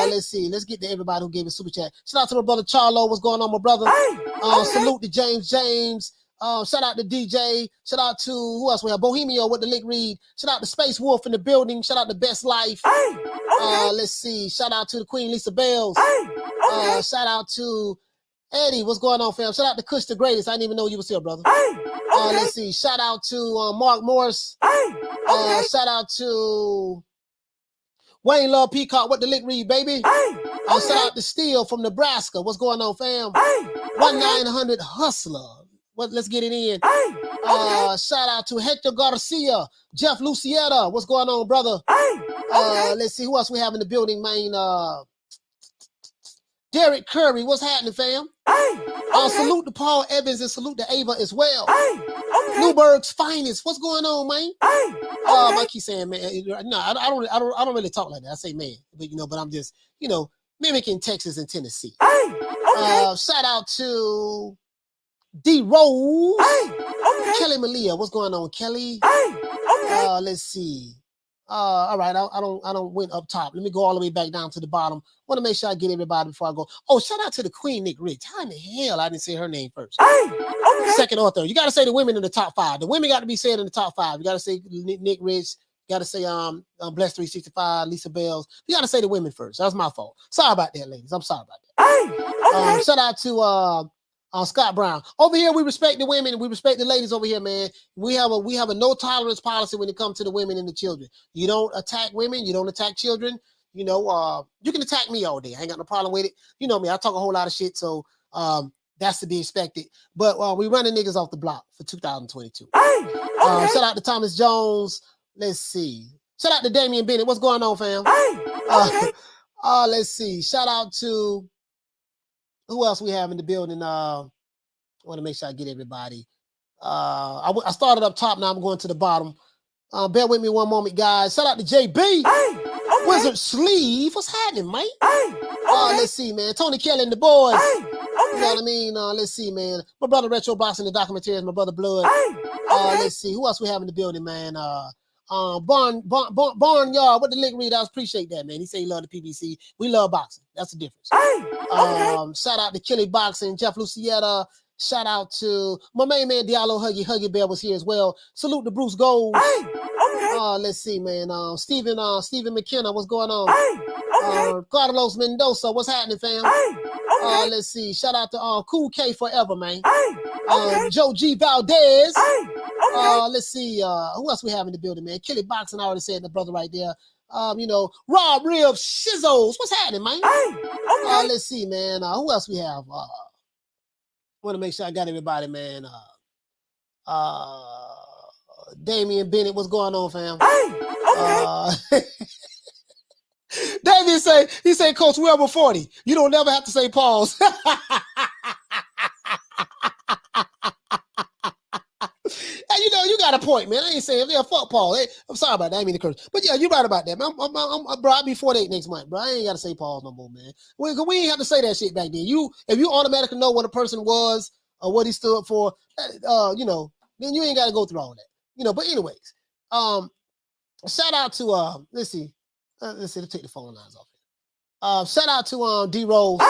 Let's see. Let's get to everybody who gave a super chat. Shout out to my brother Charlo. What's going on, my brother? Salute to James. Shout out to DJ. Shout out to who else we have? Bohemio with the link read. Shout out to Space Wolf in the building. Shout out to Best Life. Let's see. Shout out to the Queen Lisa Bells. Shout out to Eddie. What's going on, fam? Shout out to Kush the Greatest. I didn't even know you was here, brother. Let's see. Shout out to Mark Morris. Shout out to Wayne Love Peacock with the link read, baby. Shout out to Steele from Nebraska. What's going on, fam? 1-900 Hustler. Let's get it in. Shout out to Hector Garcia, Jeff Lucietta. What's going on, brother? Let's see who else we have in the building, man. Derek Curry. What's happening, fam? Salute to Paul Evans and salute to Ava as well. Newburgh's finest. What's going on, man? I keep saying, man. No, I don't really talk like that. I say, man, but I'm just, mimicking Texas and Tennessee. Shout out to D Rose, Kelly Malia. What's going on, Kelly? Let's see. All right, I don't went up top. Let me go all the way back down to the bottom. Want to make sure I get everybody before I go. Oh, shout out to the Queen Nick Rich. How in the hell I didn't say her name first? Second or third. You got to say the women in the top 5. The women got to be said in the top 5. You got to say Nick Rich. You got to say Bless 365, Lisa Bells. You got to say the women first. That's my fault. Sorry about that, ladies. I'm sorry about that. Shout out to Scott Brown. Over here, we respect the women and we respect the ladies over here, man. We have a no tolerance policy when it comes to the women and the children. You don't attack women, you don't attack children. You can attack me all day. I ain't got no problem with it. You know me, I talk a whole lot of shit, so that's to be expected. But we running niggas off the block for 2022. Shout out to Thomas Jones. Let's see. Shout out to Damian Bennett. What's going on, fam? Let's see. Shout out to who else we have in the building? I want to make sure I get everybody. I started up top. Now I'm going to the bottom. Bear with me one moment, guys. Shout out to JB. Wizard Sleeve. What's happening, mate? Let's see, man. Tony Kelly and the boys. You know what I mean? Let's see, man. My brother Retro Boxing, the Documentaries. My brother Blood. Let's see. Who else we have in the building, man? Barnyard with the link read. I appreciate that, man. He said he loved the PBC. We love boxing. That's the difference. Shout out to Kelly Boxing, Jeff Lucietta. Shout out to my main man Diallo Huggy Bear was here as well. Salute to Bruce Gold. Let's see, man. Stephen McKenna, what's going on? Carlos Mendoza, what's happening, fam? Let's see. Shout out to Cool K Forever, man. Joe G Valdez. Let's see. Who else we have in the building, man? Kelly Boxing, I already said, the brother right there. Rob Rib Shizzles. What's happening, man? Let's see, man. Who else we have? Want to make sure I got everybody, man. Damian Bennett, what's going on, fam? David say, Coach, we're over 40. You don't never have to say pause. And you got a point, man. I ain't saying, yeah, fuck Paul. Hey, I'm sorry about that. I didn't mean to curse. But yeah, you're right about that, man. Bro, I'll be 48 next month, bro. I ain't got to say pause no more, man. We ain't have to say that shit back then. If you automatically know what a person was or what he stood for, then you ain't got to go through all that. But anyways, shout out to, let's see, let's take the phone lines off here. Shout out to D-Rose.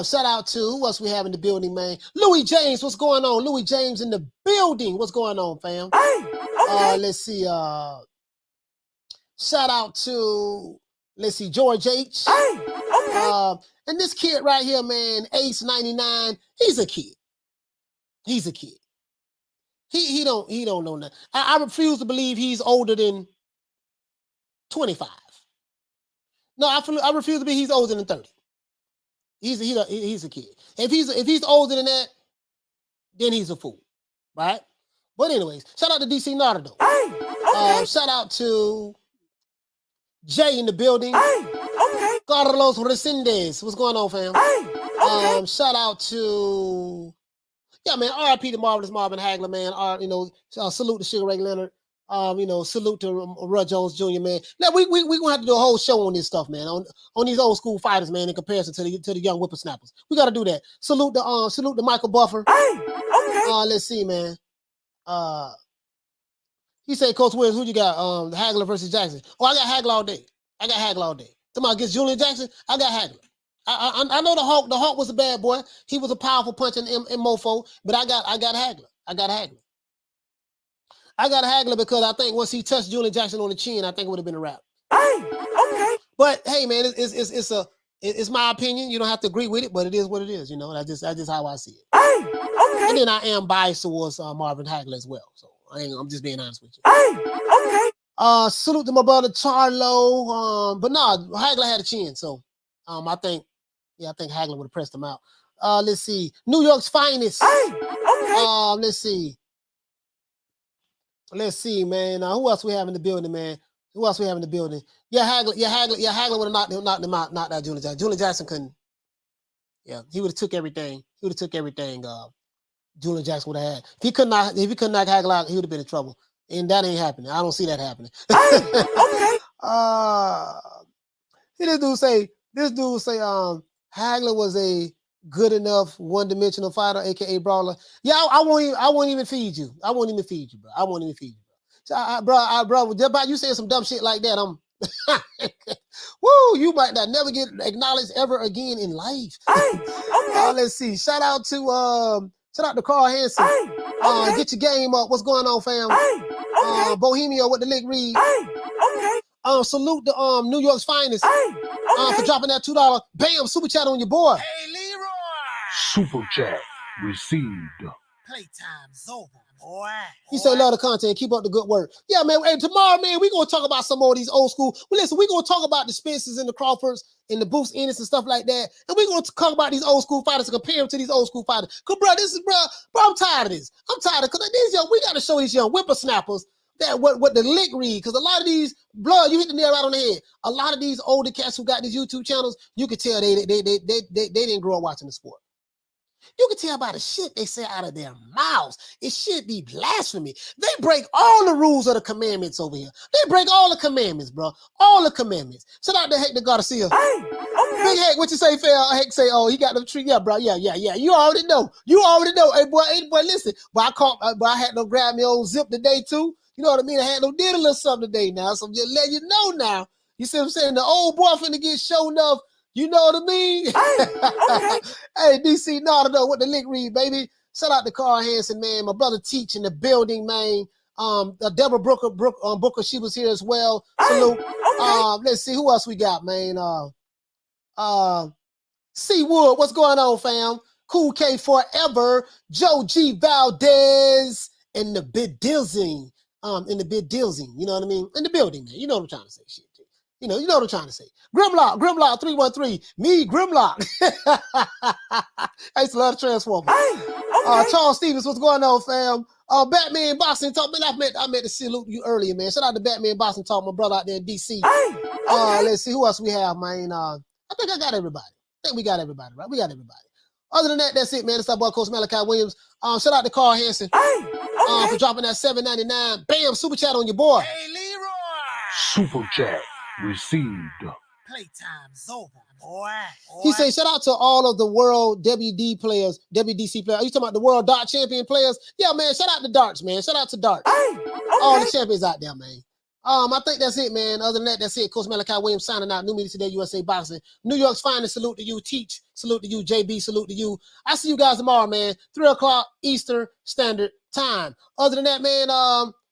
Shout out to who else we have in the building, man? Louis James, what's going on? Louis James in the building. What's going on, fam? Let's see. Shout out to, let's see, George H. And this kid right here, man, Ace 99. He's a kid. He's a kid. He don't know nothing. I refuse to believe he's older than 25. No, I refuse to believe he's older than 30. He's a kid. If he's older than that, then he's a fool, right? But anyways, shout out to DC Nardo. Shout out to Jay in the building. Carlos Resendez, what's going on, fam? Shout out to man, RIP to Marvelous Marvin Hagler, man. Salute to Sugar Ray Leonard. Salute to Rudd Jones Jr., man. Now we gonna have to do a whole show on this stuff, man. On these old school fighters, man, in comparison to the young whippersnappers. We gotta do that. Salute to Michael Buffer. Let's see, man. He said, Coach Williams, who you got? Hagler versus Jackson. Oh, I got Hagler all day. Tomorrow against Julian Jackson, I got Hagler. I know the Hawk was a bad boy. He was a powerful punch in mofo, but I got Hagler. I got Hagler because I think once he touched Julian Jackson on the chin, I think it would have been a wrap. But hey, man, it's my opinion. You don't have to agree with it, but it is what it is. That's just how I see it. And then I am biased towards Marvin Hagler as well. So I'm just being honest with you. Salute to my brother Charlo. But nah, Hagler had a chin, so I think Hagler would have pressed him out. Let's see, New York's finest. Let's see, man. Who else we have in the building, man? Yeah, Hagler would have knocked him out, knocked out Julian Jackson. Julian Jackson couldn't. Yeah, he would have took everything. Julian Jackson would have had. If he couldn't knock Hagler out, he would have been in trouble. And that ain't happening. I don't see that happening. This dude say Hagler was a good enough one-dimensional fighter, aka brawler. Yeah, I won't even feed you. I won't even feed you, bro. So, bro, just about you saying some dumb shit like that, I'm woo, you might not never get acknowledged ever again in life. Let's see. Shout out to Carl Hansen. Get your game up. What's going on, fam? Bohemia with the Lick Reed. Salute the New York's finest for dropping that $2. Bam, super chat on your boy. Hey, Leroy. Super chat received. Playtime's over, boy. He said, love the content. Keep up the good work. Yeah, man. Hey, tomorrow, man, we're going to talk about some more of these old school. Well, listen, we're going to talk about the Spencers and the Crawfords and the Boots Ennis and stuff like that. And we're going to talk about these old school fighters and compare them to these old school fighters. Because, bro, I'm tired of this. Because we got to show these young whippersnappers that what the Lick Read. Because a lot of these, blood, you hit the nail right on the head. A lot of these older cats who got these YouTube channels, you can tell they didn't grow up watching the sport. You can tell by the shit they say out of their mouths. It should be blasphemy. They break all the rules of the commandments over here. They break all the commandments, bro. All the commandments. Shout out to Hector Garcia. Big Heck, what you say, Phil? Heck say, oh, he got the tree. Yeah, bro. Yeah. You already know. Hey, boy, listen. But I had to grab me old zip today, too. You know what I mean? I had to did a little something today now. So I'm just letting you know now. You see what I'm saying? The old boy finna get shown off. You know what I mean? Hey, DC Nardo with the Lick Read, baby. Shout out to Carl Hansen, man. My brother Teach in the building, man. Deborah Booker, she was here as well. Salute. Let's see who else we got, man. C Wood, what's going on, fam? Cool K Forever, Joe G Valdez, and the Bidilzing. You know what I mean? In the building, man. You know what I'm trying to say, shit. You know what I'm trying to say. Grimlock 313. Me, Grimlock. I used to love Transformers. Charles Stevens, what's going on, fam? Batman Boston talk, man. I meant to salute you earlier, man. Shout out to Batman Boston talk, my brother out there in DC. Let's see who else we have, man. I think I got everybody. I think we got everybody, right? We got everybody. Other than that, that's it, man. It's our boy Coach Malachi Williams. Shout out to Carl Hansen for dropping that $7.99. Bam, super chat on your boy. Hey, Leroy. Super chat received. Playtime's over, boy. He said, shout out to all of the world WD players, WDC players. Are you talking about the world dart champion players? Yeah, man. Shout out to darts, man. Shout out to darts. All the champions out there, man. I think that's it, man. Other than that, that's it. Coach Malachi Williams signing out. New Media Today, USA Boxing. New York's finest. Salute to you. Teach. Salute to you. JB. Salute to you. I see you guys tomorrow, man. 3 o'clock Eastern Standard Time. Other than that, man,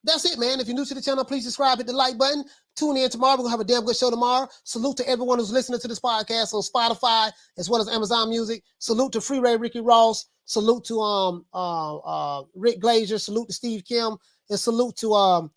that's it, man. If you're new to the channel, please subscribe, hit the like button. Tune in tomorrow. We're going to have a damn good show tomorrow. Salute to everyone who's listening to this podcast on Spotify as well as Amazon Music. Salute to Free Ray Ricky Ross. Salute to Rick Glazier. Salute to Steve Kim. And salute to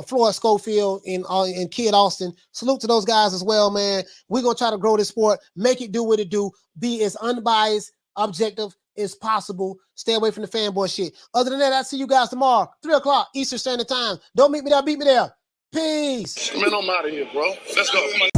Floyd Schofield and Kid Austin. Salute to those guys as well, man. We're going to try to grow this sport, make it do what it do, be as unbiased, objective as possible. Stay away from the fanboy shit. Other than that, I'll see you guys tomorrow, 3 o'clock Eastern Standard Time. Don't meet me there, beat me there. Peace. Man, I'm out of here, bro. Let's go.